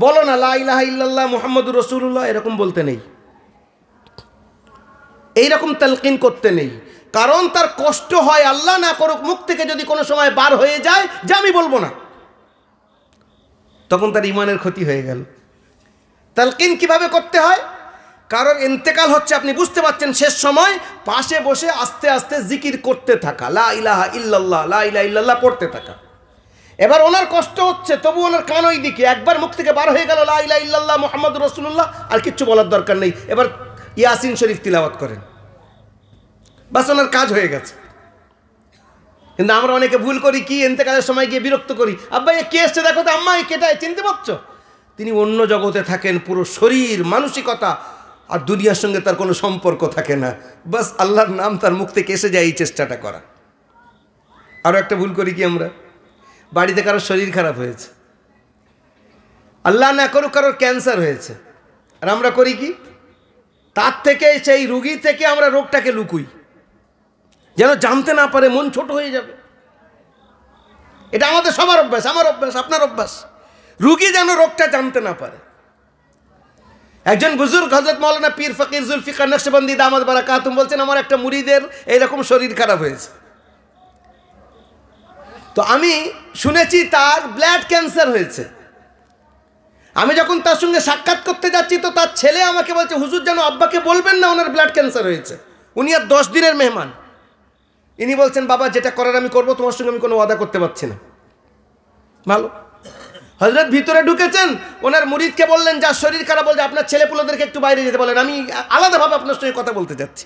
বলো না লা ইলাহা ইল্লাল্লাহ মুহাম্মাদুর রাসূলুল্লাহ, এরকম বলতে নেই, এইরকম তালকিন করতে নেই। কারণ তার কষ্ট হয়, আল্লাহ না করুক মুখ থেকে যদি কোনো সময় বার হয়ে যায় যে আমি বলবো না, তখন তার ইমানের ক্ষতি হয়ে গেল। তালকিন কিভাবে করতে হয়? কারণ ইন্তেকাল হচ্ছে, আপনি বুঝতে পারছেন, শেষ সময় পাশে বসে আস্তে আস্তে জিকির করতে থাকা, লা ইলাহা ইল্লাল্লাহ, লা ইলাহা ইল্লাল্লাহ পড়তে থাকা। এবার ওনার কষ্ট হচ্ছে, তবু ওনার কান ওই দিকে, একবার মুখ থেকে বার হয়ে গেল লা ইলাহা ইল্লাল্লাহ মুহাম্মাদুর রাসূলুল্লাহ, আর কিচ্ছু বলার দরকার নেই, এবার ইয়াসিন শরীফ তিলাওয়াত করেন, বাস ওনার কাজ হয়ে গেছে। কিন্তু আমরা অনেকে ভুল করি কি, ইন্তেকালের সময় গিয়ে বিরক্ত করি, আব্বা এ কে এসছে দেখো তো, আম্মা এ কেটায়, চিনতে পারছো? তিনি অন্য জগতে থাকেন, পুরো শরীর মানসিকতা আর দুনিয়ার সঙ্গে তার কোনো সম্পর্ক থাকে না, বাস আল্লাহর নাম তার মুখ থেকে এসে যায়, এই চেষ্টাটা করা। আরও একটা ভুল করি কি আমরা, বাড়িতে কারোর শরীর খারাপ হয়েছে, আল্লাহ না করুক কারোর ক্যান্সার হয়েছে, আর আমরা করি কি, তার থেকে, সেই রুগী থেকে আমরা রোগটাকে লুকুই, যেন জানতে না পারে, মন ছোট হয়ে যাবে। এটা আমাদের সবার অভ্যাস, আমার অভ্যাস, আপনার অভ্যাস, রুগী যেন রোগটা জানতে না পারে। একজন বুজুর্গ হযরত মাওলানা পীর ফকির জুলফিকার নকশবন্দি দামাত বারাকাতুম বলছেন, আমার একটা মুরিদের এইরকম শরীর খারাপ হয়েছে, তো আমি শুনেছি তার ব্লাড ক্যান্সার হয়েছে। আমি যখন তার সঙ্গে সাক্ষাৎ করতে যাচ্ছি, তো তার ছেলে আমাকে বলছে, হুজুর যেন আব্বাকে বলবেন না ওনার ব্লাড ক্যান্সার হয়েছে, উনি আর 10 দিনের মেহমান। ইনি বলছেন, বাবা যেটা করার আমি করবো, তোমার সঙ্গে আমি কোনো ওয়াদা করতে পারছি না। ভালো। হযরত ভিতরে ঢুকেছেন, ওনার মুরিদকে বললেন, যার শরীর খারাপ, বলছে আপনার ছেলেপুলেদেরকে একটু বাইরে যেতে বলেন, আমি আলাদাভাবে আপনার সঙ্গে কথা বলতে যাচ্ছি।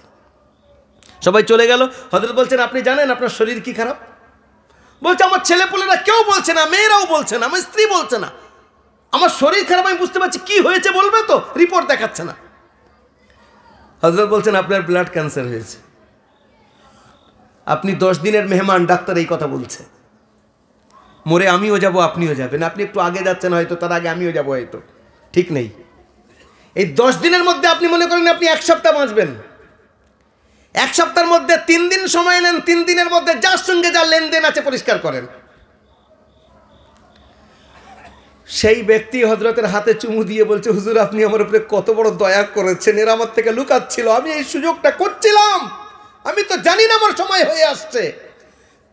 সবাই চলে গেল। হযরত বলছেন, আপনি জানেন আপনার শরীর কি খারাপ? বলছে, আমার ছেলেপুলেরা কেউ বলছে না, মেয়েরাও বলছে না, আমার স্ত্রী বলছে না, আমার শরীর খারাপ, আমি বুঝতে পারছি কি হয়েছে, বলবে তো, রিপোর্ট দেখাচ্ছে না। হযরত বলছেন, আপনার ব্লাড ক্যান্সার হয়েছে, আপনি 10 দিনের মেহমান, ডাক্তার এই কথা বলছে, মরে আমিও যাব, আপনিও যাবেন, আপনি একটু আগে যাচ্ছেন হয়তো, তার আগে আমিও যাব হয়তো, ঠিক নেই। এই 10 দিনের মধ্যে আপনি মনে করেন আপনি 1 সপ্তাহ বাঁচবেন, 1 সপ্তাহের মধ্যে 3 দিন সময় নেন, 3 দিনের মধ্যে যার সঙ্গে যা লেনদেন আছে পরিষ্কার করেন। সেই ব্যক্তি হযরতের হাতে চুমু দিয়ে বলছে, হুজুর আপনি আমার উপরে কত বড় দয়া করেছেন, এরা আমার থেকে লুকাচ্ছিল, আমি এই সুযোগটা করছিলাম, আমি তো জানি না আমার সময় হয়ে আসছে।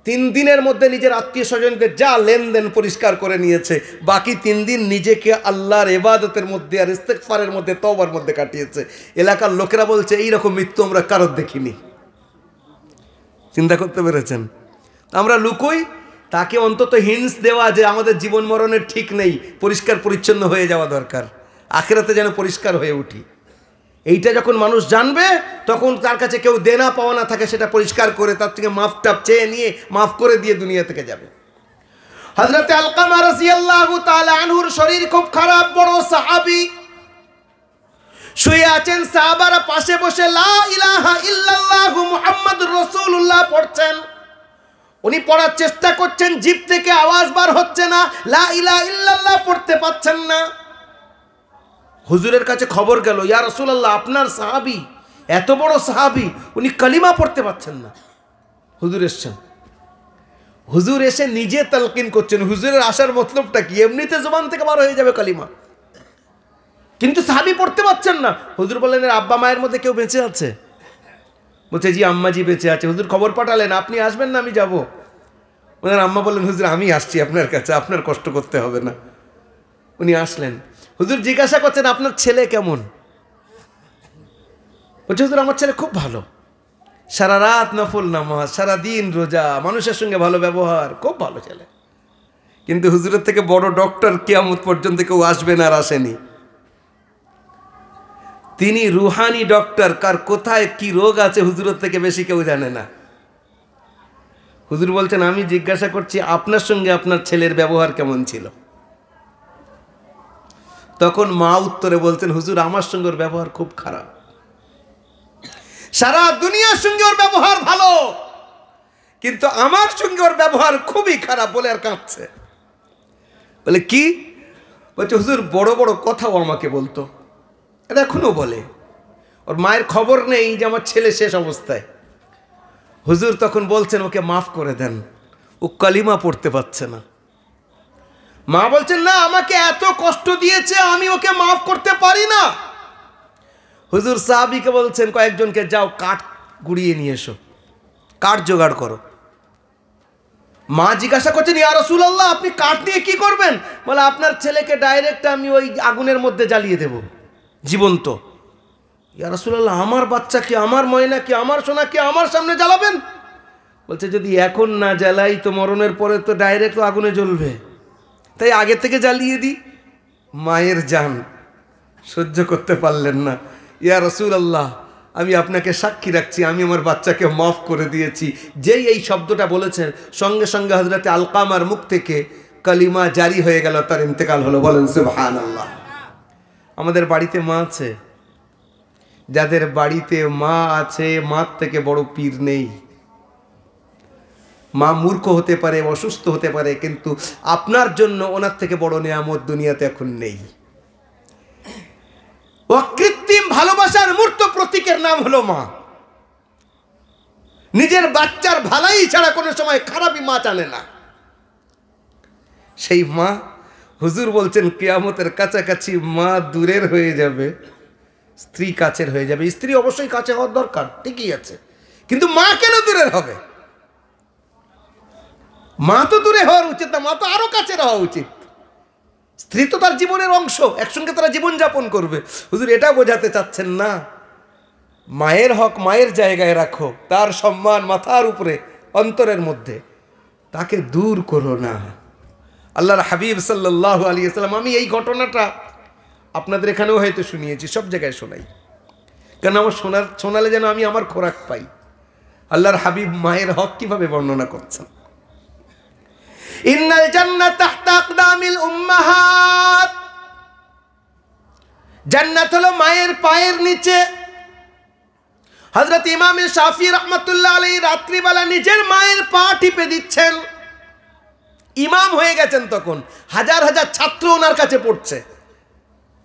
3 দিনের মধ্যে নিজের আত্মীয় স্বজনকে যা লেনদেন পরিষ্কার করে নিয়েছে, বাকি 3 দিন নিজেকে আল্লাহর ইবাদতের মধ্যে আর ইস্তেগফারের মধ্যে, তওবার মধ্যে কাটিয়েছে। এলাকার লোকেরা বলছে, এইরকম মৃত্যু আমরা কারোর দেখিনি। চিন্তা করতে পেরেছেন? আমরা লুকোই, তাকে অন্তত হিন্টস দেওয়া যে আমাদের জীবন মরণের ঠিক নেই, পরিষ্কার পরিচ্ছন্ন হয়ে যাওয়া দরকার, আখিরাতে যেন পরিষ্কার হয়ে উঠি। এইটা যখন মানুষ জানবে, তখন তার কাছে কেউ দেনা পাওয়া না থাকে, সেটা পরিষ্কার করে তার থেকে মাফ টাপ চেয়ে নিয়ে মাফ করে দিয়ে দুনিয়া থেকে যাবে। হযরতে আলকামা রাদিয়াল্লাহু তাআলা আনহুর শরীর খুব খারাপ, বড় সাহাবী, শুয়ে আছেন, সাহাবারা পাশে বসে লা ইলাহা ইল্লাল্লাহ মুহাম্মাদুর রাসূলুল্লাহ পড়ছেন। উনি পড়ার চেষ্টা করছেন, জিভ থেকে আওয়াজ বার হচ্ছে না, লা ইলাহা ইল্লাল্লাহ পড়তে পাচ্ছেন না। হুজুরের কাছে খবর গেল, ইয়া রাসূলুল্লাহ, আপনার সাহাবী, এত বড় সাহাবী, উনি কালিমা পড়তে পাচ্ছেন না। হুজুর এসছেন, হুজুর এসে নিজে তালকিন করছেন। হুজুরের আসার মতলবটা কি? এমনিতে জবান থেকে বার হয়ে যাবে কালিমা, কিন্তু সাহাবী পড়তে পারছেন না। হুজুর বললেন, এর আব্বা মায়ের মধ্যে কেউ বেঁচে আছে? বলছে, জি আম্মাজি বেঁচে আছে। হুজুর খবর পাঠালেন, আপনি আসবেন না আমি যাব? ওনার আম্মা বললেন, হুজুর আমি আসছি আপনার কাছে, আপনার কষ্ট করতে হবে না। উনি আসলেন। হুজুর জিজ্ঞাসা করছেন, আপনার ছেলে কেমন? বলছে, হুজুর আমার ছেলে খুব ভালো, সারা রাত নফল নামাজ, সারাদিন রোজা, মানুষের সঙ্গে ভালো ব্যবহার, খুব ভালো ছেলে। কিন্তু হুজুরের থেকে বড় ডক্টর কিয়ামত পর্যন্ত কেউ আসবে না, আর আসেনি। তিনি রুহানি ডক্টর, কার কোথায় কি রোগ আছে হুজুরের থেকে বেশি কেউ জানে না। হুজুর বলছেন, আমি জিজ্ঞাসা করছি আপনার সঙ্গে আপনার ছেলের ব্যবহার কেমন ছিল? তখন মা উত্তরে বলছেন, হুজুর আমার সঙ্গে ওর ব্যবহার খুব খারাপ, সারা দুনিয়ার সঙ্গে ওর ব্যবহার ভালো, কিন্তু আমার সঙ্গে ওর ব্যবহার খুবই খারাপ। বলে আর কাঁদছে। বলে কি? বলছে, হুজুর বড় বড় কথাও আমাকে বলতো, এটা এখনো বলে। ওর মায়ের খবর নেই যে আমার ছেলে শেষ অবস্থায়। হুজুর তখন বলছেন, ওকে মাফ করে দেন, ও কালিমা পড়তে পারছে না। মা বলছেন, না, আমাকে এত কষ্ট দিয়েছে, আমি ওকে মাফ করতে পারি না। হুজুর সাহাবীকে বলছেন, কয়েকজনকে যাও কাঠ গুড়িয়ে নিয়ে এসো, কাঠ জোগাড় করো। মা জিজ্ঞাসা করছেন, ইয়া রাসূলুল্লাহ আপনি কাঠ নিয়ে কি করবেন? বলে, আপনার ছেলেকে ডাইরেক্ট আমি ওই আগুনের মধ্যে জ্বালিয়ে দেব, জীবন্ত। ইয়া রাসূলুল্লাহ আমার বাচ্চাকে, আমার ময়নাকে, আমার সোনাকে আমার সামনে জ্বালাবেন? বলছে, যদি এখন না জ্বালাই তো মরণের পরে তো ডাইরেক্ট আগুনে জ্বলবে, তাই আগে থেকে জ্বালিয়ে দিই। মায়ের জান সহ্য করতে পারলেন না। ইয়া রাসূলুল্লাহ আমি আপনাকে সাক্ষী রাখছি, আমি আমার বাচ্চাকে মাফ করে দিয়েছি। যেই এই শব্দটা বলেছেন, সঙ্গে সঙ্গে হযরতে আলকামার মুখ থেকে কালিমা জারি হয়ে গেল, তার ইন্তেকাল হলো। বলেন সুবহানাল্লাহ। আমাদের বাড়িতে মা আছে, যাদের বাড়িতে মা আছে, মার থেকে বড় পীর নেই। মা মূর্খ হতে পারে, অসুস্থ হতে পারে, কিন্তু আপনার জন্য ওনার থেকে বড় নিয়ামত দুনিয়াতে এখন নেই। অকৃত্রিম ভালোবাসার মূর্ত প্রতীকের নাম হলো মা। নিজের বাচ্চার ভালাই ছাড়া কোনো সময় খারাপই মা জানে না। সেই মা, হুজুর বলছেন কিয়ামতের কাছাকাছি মা দূরের হয়ে যাবে, স্ত্রী কাছের হয়ে যাবে। স্ত্রী অবশ্যই কাছে হওয়ার দরকার, ঠিকই আছে, কিন্তু মা কেন দূরের হবে? মা তো দূরে হওয়ার উচিত না, মা তো আরো কাছের হওয়া উচিত। স্ত্রী তো তার জীবনের অংশ, একসঙ্গে তারা জীবনযাপন করবে। হুজুর এটা বোঝাতে চাচ্ছেন না, মায়ের হক মায়ের জায়গায় রাখো, তার সম্মান মাথার উপরে, অন্তরের মধ্যে, তাকে দূর করো না। আল্লাহর হাবিব সাল্লাল্লাহু আলাইহি ওয়াসাল্লাম, আমি এই ঘটনাটা আপনাদের এখানেও হয়তো শুনিয়েছি, সব জায়গায় শোনাই, কেন আমার শোনালে যেন আমি আমার খোরাক পাই। আল্লাহর হাবিব মায়ের হক কিভাবে বর্ণনা করছেন। ইন্নাল জান্নাত তাহতা আকদামিল উম্মাহাত, জান্নাত হলো মায়ের পায়ের নিচে। হযরত ইমাম শাফি রাহমাতুল্লাহ আলাইহি রাত্রিবেলা নিজের মায়ের পা টিপে দিচ্ছেন। ইমাম হয়ে গেছেন তখন, হাজার হাজার ছাত্র ওনার কাছে পড়ছে,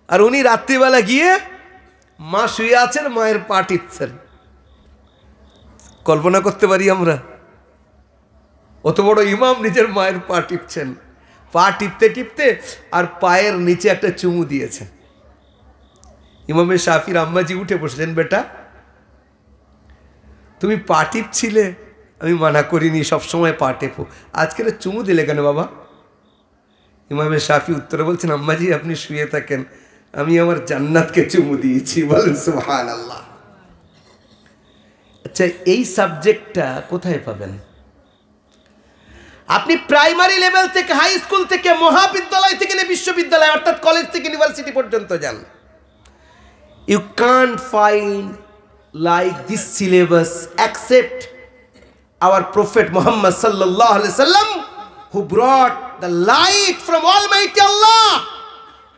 আর উনি রাত্রিবেলা গিয়ে মা শুয়ে আছেন, মায়ের পা টিপছেন। কল্পনা করতে পারি আমরা, অত বড় ইমাম নিজের মায়ের পা টিপছেন, পা টিপতে টিপতে আর পায়ের নিচে একটা চুমু দিয়েছেন। ইমামে শাফির আম্মাজি উঠে বসেছেন, বেটা তুমি পা টিপছিলে, আমি মানা করিনি, সবসময় পা টেপো, আজকের চুমু দিলে কেন বাবা? ইমামে শাফি উত্তরে বলছেন, আম্মাজি আপনি শুয়ে থাকেন, আমি আমার জান্নাতকে চুমু দিয়েছি। বলেন সুবহানাল্লাহ। আচ্ছা, এই সাবজেক্টটা কোথায় পাবেন? আপনি প্রাইমারি লেভেল থেকে, হাই স্কুল থেকে, মহাবিদ্যালয় থেকে বিশ্ববিদ্যালয়, অর্থাৎ কলেজ থেকে ইউনিভার্সিটি পর্যন্ত যান, you can't find like this syllabus except our Prophet Muhammad sallallahu alaihi wasallam, who brought the light from Almighty Allah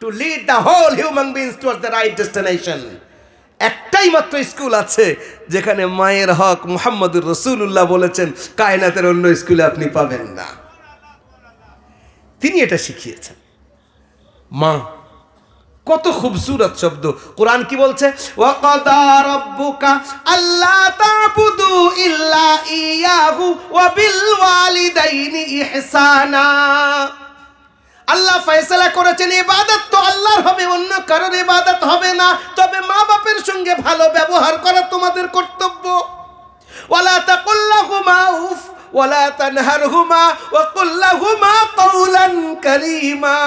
to lead the whole human beings towards the right destination. একটাই মাত্র school আছে যেখানে মায়ের হক মুহাম্মদুর রাসূলুল্লাহ বলেছেন, কায়নাতের অন্য স্কুলে আপনি পাবেন না। তিনি এটা শিখিয়েছেন। মা কত খুবসুরত শব্দ। কোরআন কি বলছে? ওয়াকাদা রাব্বুকা আল্লা তা'বুদু ইল্লা ইয়াহু ওয়া বিল ওয়ালিদাইনি ইহসানা। আল্লাহ ফয়সালা করেছেন ইবাদত তো আল্লাহর হবে, অন্য কারোর ইবাদত হবে না। তবে মা বাপের সঙ্গে ভালো ব্যবহার করা তোমাদের কর্তব্য। ওয়ালা তাকুল লাহুমা উফ ওয়ালা তানহারহুমা ওয়া কুল লাহুমা কাওলান কারীমা।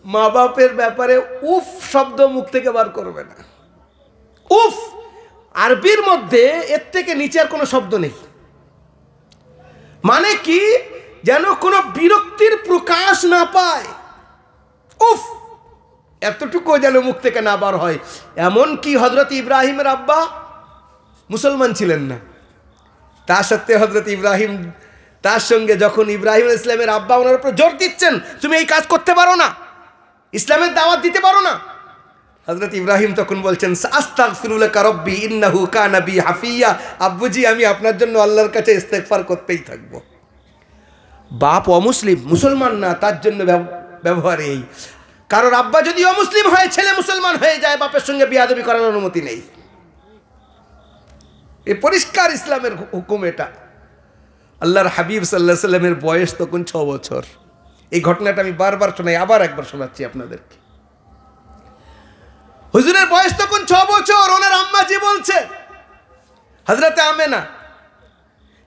মা বাপের ব্যাপারে উফ শব্দ মুখ থেকে বার করবে না। উফ আরবির মধ্যে এর থেকে নিচে আর কোনো শব্দ নেই। মানে কি? যেন কোনো বিরক্তির প্রকাশ না পায়। উফ এতটুকু যেন মুখ থেকে না বার হয়। এমন কি হযরত ইব্রাহিমের আব্বা মুসলমান ছিলেন না, তা সত্ত্বেও হযরত ইব্রাহিম তার সঙ্গে যখন ইব্রাহিম ইসলামের আব্বা ওনার উপর জোর দিচ্ছেন, তুমি এই কাজ করতে পারো না, ইসলামের দাওয়াত দিতে পারো না, হযরত ইব্রাহিম তখন বলছেন আস্তাগফিরু লাকা রাব্বি ইন্নাহু কানা বি হাফিয়া। আব্বুজি আমি আপনার জন্য আল্লাহর কাছে ইস্তেগফার করতেই থাকবো। বাপ অমুসলিম, মুসলমান না, তার জন্য ব্যবহার এই। কারোর আব্বা যদি অমুসলিম হয়, ছেলে মুসলমান হয়ে যায়, বাপের সঙ্গে বিয়াদবি করার অনুমতি নেই। এই পরিষ্কার ইসলামের হুকুম এটা। আল্লাহর হাবিব সাল্লাল্লাহু আলাইহি সাল্লামের বয়স তখন 6 বছর। এই ঘটনাটা আমি বারবার শোনাই, আবার একবার শোনাচ্ছি আপনাদেরকে। হুজুরের বয়স তখন 6 বছর। ওনার আম্মাজি বলছে, হযরতে আমেনা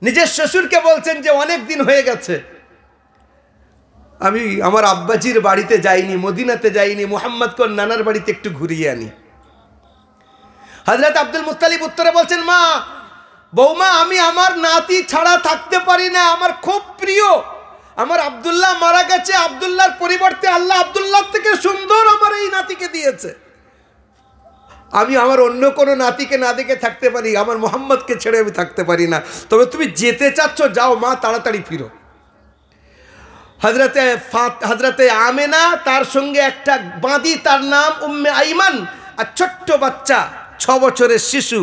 নিজের শ্বশুরকে বলছেন যে অনেক দিন হয়ে গেছে আমি আমার আব্বাজির বাড়িতে যাইনি, মদিনাতে যাইনি, মুহাম্মদকে নানার বাড়িতে একটু ঘুরিয়ে আনি। হযরত আব্দুল মুত্তালিব উত্তরে বলছেন, মা বৌমা আমি আমার নাতি ছাড়া থাকতে পারি না, আমার খুব প্রিয়। আমার আব্দুল্লাহ মারা গেছে, আব্দুল্লাহর পরিবর্তে আল্লাহ আব্দুল্লাহ থেকে সুন্দর আমার এই নাতিকে দিয়েছে। আমি আমার অন্য কোনো নাতিকে না দেখে থাকতে পারি, আমার মোহাম্মদকে ছেড়ে আমি থাকতে পারি না। তবে তুমি যেতে চাচ্ছ যাও মা, তাড়াতাড়ি ফিরো। হযরতে আমেনা তার সঙ্গে একটা বাঁদি, তার নাম উম্মে আইমান, আর ছোট্ট বাচ্চা 6 বছরের শিশু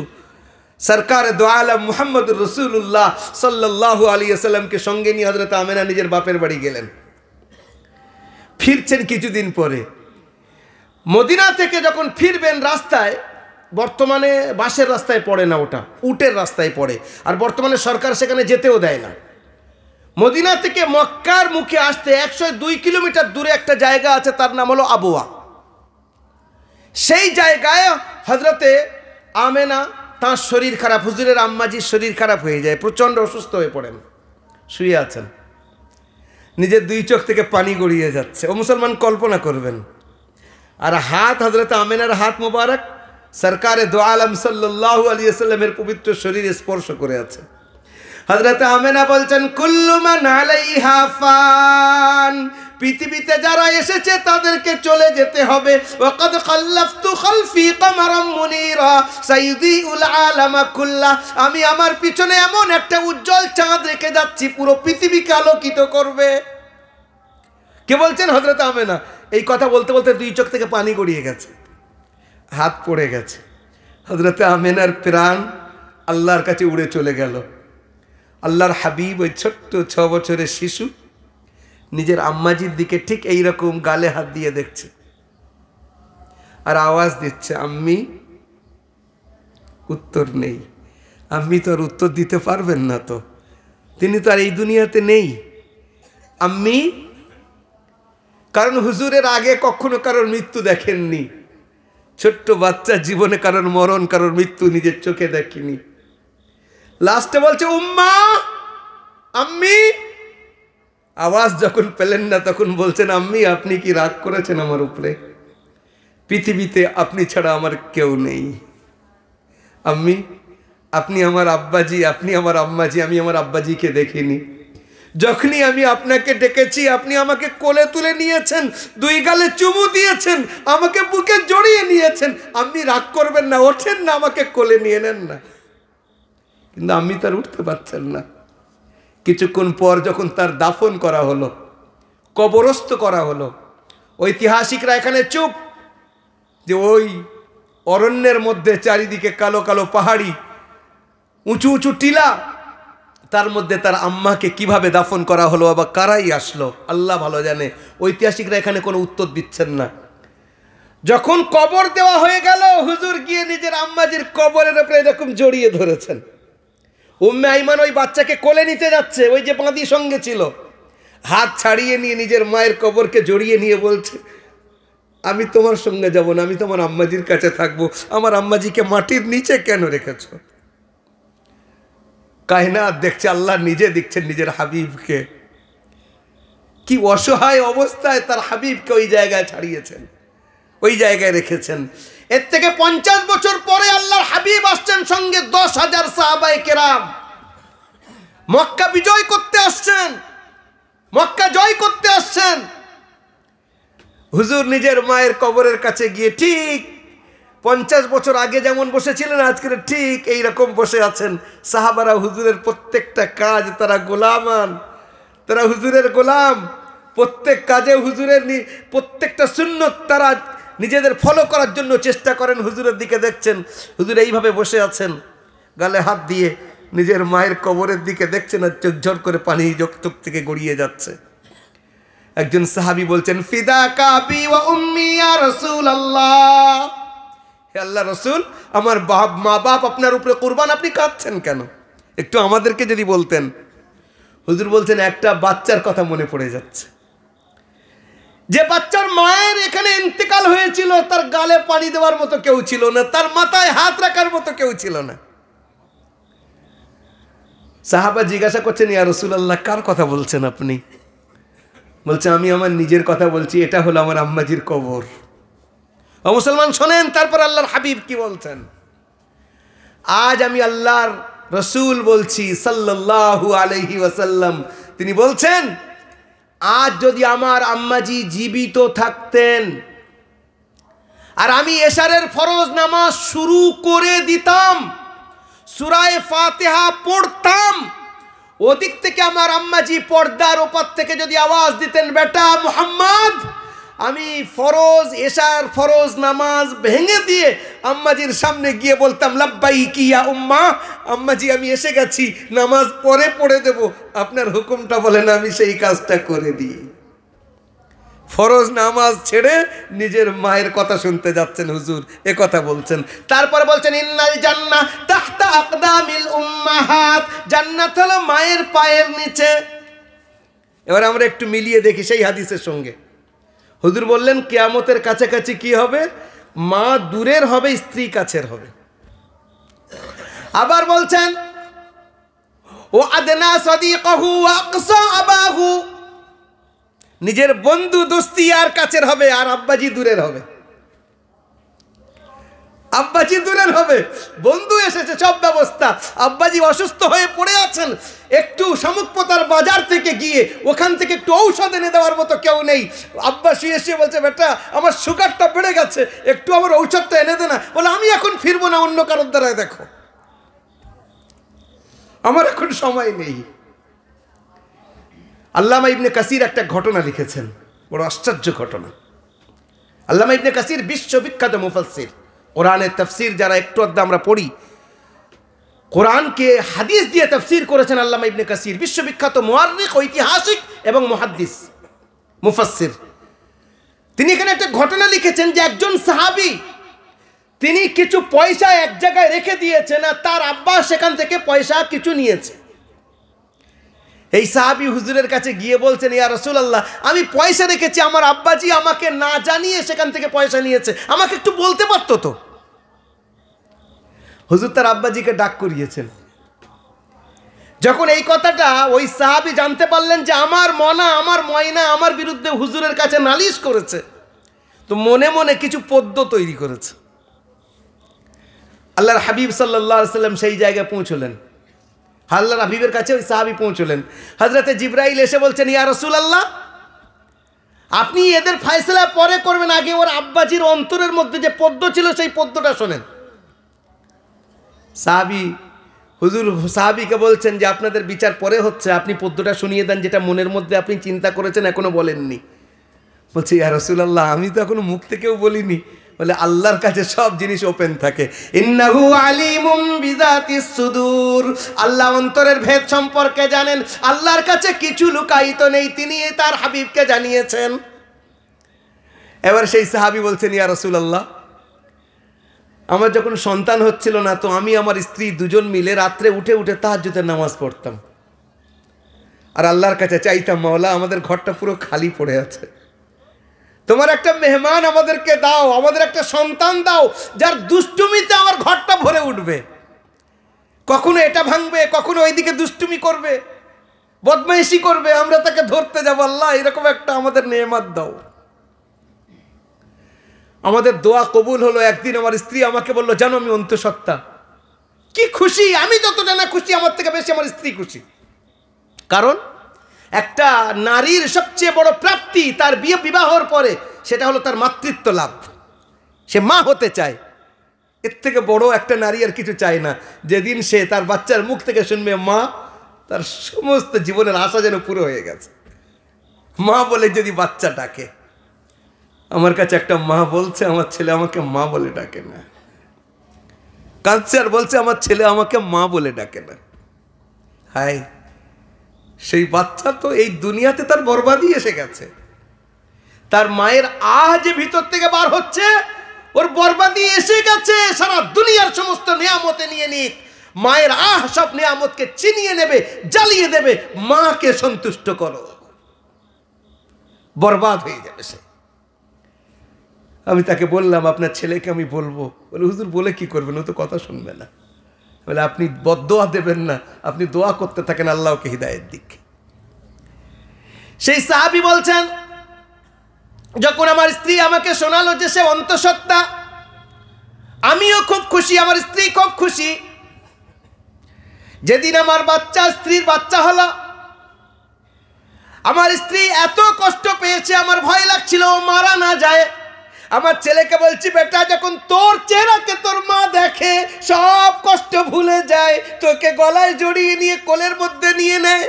সরকার দো আলম মুহাম্মদুর রাসূলুল্লাহ সাল্লাল্লাহু আলাইহি ওয়াসাল্লামকে সঙ্গে নিয়ে হযরত আমেনা নিজের বাপের বাড়ি গেলেন। ফিরছেন কিছুদিন পরে। মদিনা থেকে যখন ফিরবেন রাস্তায়, বর্তমানে বাসের রাস্তায় পড়ে না, ওটা উটের রাস্তায় পড়ে, আর বর্তমানে সরকার সেখানে যেতেও দেয় না। মদিনা থেকে মক্কার মুখে আসতে 102 কিলোমিটার দূরে একটা জায়গা আছে, তার নাম হলো আবওয়া। সেই জায়গায় হযরতে আমেনা তাঁর শরীর খারাপ, হুজুরের আম্মাজির শরীর খারাপ হয়ে যায়, প্রচণ্ড অসুস্থ হয়ে পড়েন, শুয়ে আছেন, নিজের 2 চোখ থেকে পানি গড়িয়ে যাচ্ছে। ও মুসলমান কল্পনা করবেন। আর হাত, হযরত আমেনার হাত মুবারক সরকারে দো আলম সাল্লাল্লাহু আলাইহি ওয়াসাল্লামের পবিত্র শরীরে স্পর্শ করে আছে। হযরত আমেনা বলছেন, কুল্লু মান আলাইহা ফান, পৃথিবীতে যারা এসেছে তাদেরকে চলে যেতে হবে। ওয়াকাদ খাল্লাফতু খালফি কামারাম মুনীরা সাইয়্যিদুল আলামা কুল্লা, আমি আমার পিছনে এমন একটা উজ্জ্বল চাঁদ রেখে যাচ্ছি, পুরো পৃথিবীকে আলোকিত করবে। কে বলছেন? হযরত আমেনা। এই কথা বলতে বলতে 2 চোখ থেকে পানি গড়িয়ে গেছে, হাত পড়ে গেছে। হযরত আমেনার প্রাণ আল্লাহর কাছে উড়ে চলে গেল। আল্লাহর হাবিব ওই ছোট্ট 6 বছরের শিশু নিজের আম্মাজির দিকে ঠিক এইরকম গালে হাত দিয়ে দেখছে আর আওয়াজ দিচ্ছে, আম্মি। উত্তর নেই। আম্মি তো আর উত্তর দিতে পারবেন না, তো তিনি তো আর এই দুনিয়াতে নেই। আম্মি, কারণ হুজুরের আগে কখনো কারোর মৃত্যু দেখেননি। ছোট্ট বাচ্চা জীবনে কারোর মরণ, কারোর মৃত্যু নিজের চোখে দেখেনি। লাস্টে বলছে উম্মা, আম্মি। আওয়াজ যখন পেলেন না তখন বলছেন, আম্মি আপনি কি রাগ করেছেন আমার উপরে? পৃথিবীতে আপনি ছাড়া আমার কেউ নেই। আম্মি আপনি আমার আব্বাজি, আপনি আমার আম্মাজি, আমি আমার আব্বাজিকে দেখিনি। যখনই আমি আপনাকে ডেকেছি আপনি আমাকে কোলে তুলে নিয়েছেন, 2 গালে চুমু দিয়েছেন, আমাকে বুকে জড়িয়ে নিয়েছেন। আপনি রাগ করবেন না, ওঠেন না, আমাকে কোলে নিয়ে নেন না। কিন্তু আমি তার উঠতে পারছেন না। কিছুক্ষণ পর যখন তার দাফন করা হলো, কবরস্থ করা হলো, ঐতিহাসিকরা এখানে চুপ যে ওই অরণ্যের মধ্যে চারিদিকে কালো কালো পাহাড়ি, উঁচু উঁচু টিলা, তার মধ্যে তার আম্মাকে কিভাবে দাফন করা হলো বা কারাই আসলো আল্লাহ ভালো জানে। ঐতিহাসিকরা এখানে কোনো উত্তর দিচ্ছেন না। যখন কবর দেওয়া হয়ে গেল, হুজুর গিয়ে নিজের আম্মাজির কবরের উপরে এরকম জড়িয়ে ধরেছেন। উম্মে আইমান ওই বাচ্চাকে কোলে নিতে যাচ্ছে, ওই যে বাঁধি সঙ্গে ছিল, হাত ছাড়িয়ে নিয়ে নিজের মায়ের কবরকে জড়িয়ে নিয়ে বলছে, আমি তোমার সঙ্গে যাব না, আমি তোমার আম্মাজির কাছে থাকবো। আমার আম্মাজিকে মাটির নিচে কেন রেখেছ? কায়নাত দেখছে, আল্লাহ নিজে দেখছেন নিজের হাবিবকে, কি অসহায় অবস্থায় তার হাবিবকে ওই জায়গায় ছাড়িয়েছেন, ওই জায়গায় রেখেছেন। এর থেকে 50 বছর পরে আল্লাহর হাবিব আসছেন, সঙ্গে 10,000 সাহাবায়ে কেরাম। মক্কা বিজয় করতে আসছেন, মক্কা জয় করতে আসছেন। হুজুর নিজের মায়ের কবরের কাছে গিয়ে ঠিক 50 বছর আগে যেমন বসেছিলেন, আজকের ঠিক এই রকম বসে আছেন। সাহাবারা হুজুরের প্রত্যেকটা কাজ, তারা গোলামান, তারা হুজুরের গোলাম। প্রত্যেক কাজে হুজুরের প্রত্যেকটা সুন্নত তারা নিজেদের ফলো করার জন্য চেষ্টা করেন। হুজুরের দিকে দেখছেন, হুজুর এইভাবে বসে আছেন, গালে হাত দিয়ে নিজের মায়ের কবরের দিকে দেখছেন, আর চোখ ঝর করে পানি চোখ থেকে গড়িয়ে যাচ্ছে। একজন সাহাবী বলছেন, ফিদাকা আবি ওয়া উম্মি ইয়া রাসূলুল্লাহ, হে আল্লাহর রাসূল, আমার মা বাপ আপনার উপরে কুরবান, আপনি কাঁদছেন কেন? একটু আমাদেরকে যদি বলতেন। হুজুর বলছেন, একটা বাচ্চার কথা মনে পড়ে যাচ্ছে, যে বাচ্চার মায়ের এখানে ইন্তেকাল হয়েছিল, তার গালে পানি দেওয়ার মতো কেউ ছিল না, তার মাথায় হাত রাখার মতো কেউ ছিল না। সাহাবা জিজ্ঞাসা করছেন, ইয়া রাসূলুল্লাহ, কার কথা বলছেন আপনি? বলছে, আমি আমার নিজের কথা বলছি, এটা হলো আমার আম্মাজির কবর। ও মুসলমান শোনেন, তারপর আল্লাহর হাবিব কি বলছেন। আজ আমি আল্লাহর রসুল বলছি সাল্লাল্লাহু আলাইহি ওয়াসাল্লাম, তিনি বলছেন, আজ যদি আমার আম্মাজি জীবিত থাকতেন আর আমি এশারের ফরজ নামাজ শুরু করে দিতাম, সূরা ফাতিহা পড়তাম, ওদিক থেকে আমার আম্মাজি পর্দার ওপর থেকে যদি আওয়াজ দিতেন, বেটা মুহাম্মদ, আমি ফরজ এশার ফরজ নামাজ ভেঙে দিয়ে আম্মাজির সামনে গিয়ে বলতাম, লাব্বাইকি ইয়া উম্মা, আম্মাজি আমি এসে গেছি, নামাজ পরে পড়ে দেব, আপনার হুকুমটা বলেন, আমি সেই কাজটা করে দিই। ফরজ নামাজ ছেড়ে নিজের মায়ের কথা শুনতে যাচ্ছেন হুজুর, এ কথা বলছেন। তারপর বলছেন, ইন্নাল জান্নাহ তাহতা আকদামিল উম্মাহাত, জান্নাত হলো মায়ের পায়ের নিচে। এবার আমরা একটু মিলিয়ে দেখি সেই হাদিসের সঙ্গে। হুজুর বললেন, কিয়ামতের কাছাকাছি কি হবে? মা দূরের হবে, স্ত্রী কাছের হবে। আবার বলছেন, ও আদনা সাদিকাহু ওয়া আকসা আবাহু, নিজের বন্ধু দোস্তি আর কাছের হবে, আর আব্বাজি দূরের হবে। আব্বাজি দূরের হবে, বন্ধু এসেছে, সব ব্যবস্থা, আব্বাজি অসুস্থ হয়ে পড়ে আছেন, একটু শামুকপোতার বাজার থেকে গিয়ে ওখান থেকে একটু ঔষধ এনে দেওয়ার মতো কেউ নেই। আব্বা শুয়ে শুয়ে বলছে, বেটা আমার সুগারটা বেড়ে গেছে, একটু আমার ঔষধটা এনে দে না। বলে, আমি এখন ফিরবো না, অন্য কারোর দ্বারায় দেখো, আমার এখন সময় নেই। আল্লামা ইবনে কাসির একটা ঘটনা লিখেছেন, বড় আশ্চর্য ঘটনা। আল্লামা ইবনে কাসির বিশ্ববিখ্যাত মুফাসসির, কোরআনের তাফসীর যারা একটু আধটু আমরা পড়ি, কোরআনকে হাদিস দিয়ে তাফসীর করেছেন আল্লামা ইবনে কাসির, বিশ্ববিখ্যাত মুআররিখ, ঐতিহাসিক এবং মুহাদ্দিস, মুফাসসির। তিনি এখানে একটা ঘটনা লিখেছেন যে একজন সাহাবী, তিনি কিছু পয়সা এক জায়গায় রেখে দিয়েছেন, আর তার আব্বা সেখান থেকে পয়সা কিছু নিয়েছে। এই সাহাবী হুজুরের কাছে গিয়ে বলছেন, ইয়া রাসূলুল্লাহ, আমি পয়সা রেখেছি, আমার আব্বাজি আমাকে না জানিয়ে সেখান থেকে পয়সা নিয়েছে, আমাকে একটু বলতে পারতো তো। হুজুর তার আব্বাজিকে ডাক করিয়েছেন। যখন এই কথাটা ওই সাহাবী জানতে পারলেন যে আমার মনা, আমার ময়না আমার বিরুদ্ধে হুজুরের কাছে নালিশ করেছে, তো মনে মনে কিছু পদ্য তৈরি করেছে। আল্লাহর হাবিব সাল্লাল্লাহু আলাইহি সাল্লাম সেই জায়গায় পৌঁছলেন, আল্লাহর হাবিবের কাছে ওই সাহাবী পৌঁছলেন। হযরতে জিবরাইল এসে বলছেন, ইয়া রাসূলুল্লাহ, আপনি এদের ফয়সালা পরে করবেন, আগে ওর আব্বাজির অন্তরের মধ্যে যে পদ্য ছিল সেই পদ্যটা শোনেন। সাহাবী হুজুর সাহাবীকে বলছেন যে আপনাদের বিচার পরে হচ্ছে, আপনি পদ্যটা শুনিয়ে দেন, যেটা মনের মধ্যে আপনি চিন্তা করেছেন এখনো বলেননি। বলছে, ইয়া রাসূলুল্লাহ, আমি তো এখনো মুখ থেকেও বলিনি। বলে, আল্লাহর কাছে সব জিনিস ওপেন থাকে, ইন্নাহু আলিমুম বিযাতিস সুদূর, আল্লাহ অন্তরের ভেদ সম্পর্কে জানেন, আল্লাহর কাছে কিছু লুকায়িত নেই, তিনি তার হাবিবকে জানিয়েছেন। এবার সেই সাহাবী বলছেন, ইয়া রাসূলুল্লাহ, আমার যখন সন্তান হচ্ছিল না, তো আমি আমার স্ত্রী দুজন মিলে রাত্রে উঠে উঠে তাহাজ্জুদের নামাজ পড়তাম, আর আল্লাহর কাছে চাইতাম, মাওলা আমাদের ঘরটা পুরো খালি পড়ে আছে, তোমার একটা মেহমান আমাদেরকে দাও, আমাদের একটা সন্তান দাও যার দুষ্টুমিতে আমার ঘরটা ভরে উঠবে, কখনো এটা ভাঙবে, কখনো ওইদিকে দুষ্টুমি করবে, বদমাইশি করবে, আমরা তাকে ধরতে যাবো, আল্লাহ এরকম একটা আমাদের নেয়ামত দাও। আমাদের দোয়া কবুল হলো। একদিন আমার স্ত্রী আমাকে বললো, জানো আমি অন্তঃসত্ত্বা, কি খুশি, আমি যতটা না খুশি আমার থেকে বেশি আমার স্ত্রী খুশি। কারণ একটা নারীর সবচেয়ে বড় প্রাপ্তি তার বিবাহর পরে সেটা হলো তার মাতৃত্ব লাভ। সে মা হতে চায়, এর থেকে বড় একটা নারী আর কিছু চায় না। যেদিন সে তার বাচ্চার মুখ থেকে শুনবে মা, তার সমস্ত জীবনের আশা যেন পুরো হয়ে গেছে। মা বলে যদি বাচ্চা ডাকে, আমার কাছে একটা মা বলছে আমার ছেলে আমাকে মা বলে ডাকে না, কাঁদছে আর বলছে আমার ছেলে আমাকে মা বলে ডাকে না। হায়, সেই বাচ্চা তো এই দুনিয়াতে তার বরবাদি এসে গেছে। তার মায়ের আহ যে ভিতর থেকে বার হচ্ছে, ওর বরবাদি এসে গেছে। সারা দুনিয়ার সমস্ত নিয়ামতে নিয়ে নিক, মায়ের আহ সব নিয়ামতকে চিনিয়ে নেবে, জ্বালিয়ে দেবে। মাকে সন্তুষ্ট করো, বরবাদ হয়ে যাবে সে। আমি তাকে বললাম, আপনার ছেলেকে আমি বলবো। বলে, হুজুর বলে কি করবেন, ও তো কথা শুনবে না। বলে, আপনি বদদোয়া দেবেন না, আপনি দোয়া করতে থাকেন আল্লাহকে হিদায়েত দিক। সেই সাহাবী বলছেন, যখন আমার স্ত্রী আমাকে শোনালো যে সে অন্তঃসত্ত্বা, আমিও খুব খুশি, আমার স্ত্রী খুব খুশি। যেদিন আমার বাচ্চা, স্ত্রীর বাচ্চা হলো, আমার স্ত্রী এত কষ্ট পেয়েছে, আমার ভয় লাগছিল ও মারা না যায়। আমার ছেলেকে বলছি, বেটা যখন তোর চেহারাকে তোর মা দেখে সব কষ্ট ভুলে যায়, তোকে গলায় জড়িয়ে নিয়ে কোলের মধ্যে নিয়ে নেয়।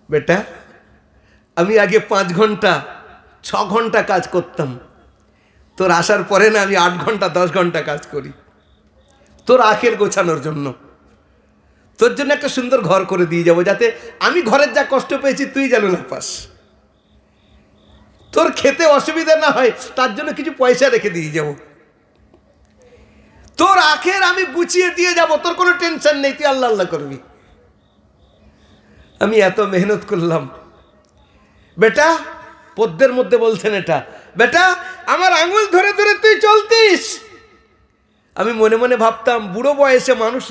বেটা, আমি আগে 5 ঘন্টা 6 ঘন্টা কাজ করতাম, তোর আসার পরে না আমি 8 ঘন্টা 10 ঘন্টা কাজ করি, তোর আখের গোছানোর জন্য, তোর জন্য একটা সুন্দর ঘর করে দিয়ে যাবো, যাতে আমি ঘরের যা কষ্ট পেয়েছি তুই যেন না পাস, তোর খেতে অসুবিধা না হয় তার জন্য কিছু পয়সা রেখে দিয়ে যাব, তোর আখের আমি গুছিয়ে দিয়ে যাব, তোর কোনো টেনশন নেই, তুই আল্লাহ আল্লাহ করবি। আমি এত মেহনত করলাম। বেটা, পদ্মের মধ্যে বলছেন এটা, বেটা আমার আঙুল ধরে ধরে তুই চলতিস। আমি মনে মনে ভাবতাম, বুড়ো বয়সে মানুষ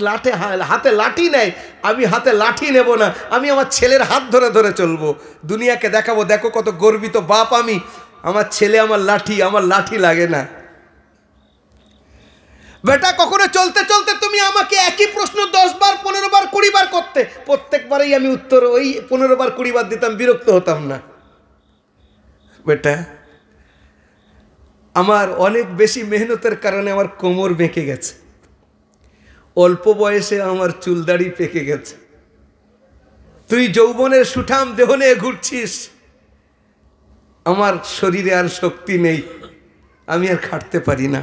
হাতে লাঠি নেয়, আমি হাতে লাঠি নেব না, আমি আমার ছেলের হাত ধরে ধরে চলবো, দুনিয়াকে দেখাবো, দেখো কত গর্বিত বাপ আমি, আমার ছেলে আমার লাঠি লাগে না। বেটা, কখনো চলতে চলতে তুমি আমাকে একই প্রশ্ন 10 বার 15 বার 20 বার করতে, প্রত্যেকবারেই আমি উত্তর ওই 15 বার 20 বার দিতাম, বিরক্ত হতাম না। বেটা, আমার অনেক বেশি মেহনতের কারণে আমার কোমর বেঁকে গেছে, অল্প বয়সে আমার চুলদাড়ি পেকে গেছে, তুই যৌবনের সুঠাম দেহ নিয়ে ঘুরছিস, আমার শরীরে আর শক্তি নেই, আমি আর খাটতে পারি না।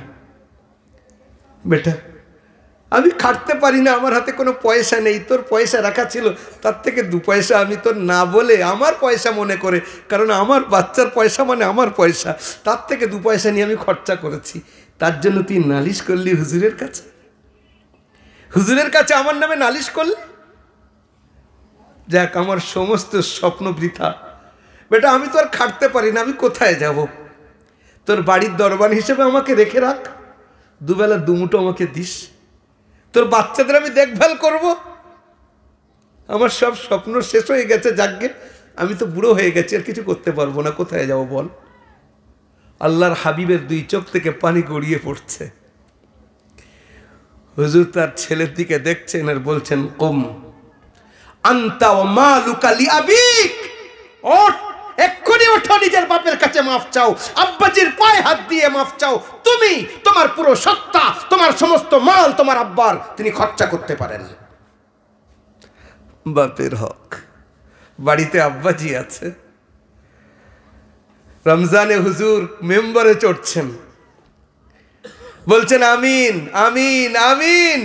বেটা, আমি খাটতে পারি না, আমার হাতে কোনো পয়সা নেই, তোর পয়সা রাখা ছিল, তার থেকে 2 পয়সা আমি তোর না বলে আমার পয়সা মনে করে, কারণ আমার বাচ্চার পয়সা মানে আমার পয়সা, তার থেকে 2 পয়সা নিয়ে আমি খরচা করেছি, তার জন্য তুই নালিশ করলি হুজুরের কাছে, হুজুরের কাছে আমার নামে নালিশ করলি। যাক, আমার সমস্ত স্বপ্ন বৃথা। বেটা, আমি তো আর খাটতে পারি না, আমি কোথায় যাব? তোর বাড়ির দরবান হিসেবে আমাকে রেখে রাখ, 2 বেলা 2 মুঠো আমাকে দিস, তোর বাচ্চাদের আমি দেখভাল করব। আমার সব স্বপ্ন শেষ হয়ে গেছে, যাকগে, আমি তো বুড়ো হয়ে গেছি, আর কিছু করতে পারবো না, কোথায় যাব বল? আল্লাহর হাবিবের 2 চোখ থেকে পানি গড়িয়ে পড়ছে। হুজুর তার ছেলের দিকে দেখছেন আর বলছেন, কুম আনতা ওয়া মালুকা লিআবিক, ওঠ, এক্ষুনি ওঠো, নিজের বাপের কাছে মাফ চাও, আব্বাজির পায়ে হাত দিয়ে মাফ চাও। তুমি, তোমার পুরো সত্তা, তোমার সমস্ত মাল তোমার আব্বার, তিনি খরচা করতে পারেন। বাপের হক, বাড়িতে আব্বাজি আছে, রমজানে হুজুর মেম্বারে চড়ছেন, বলছেন আমিন আমিন আমিন,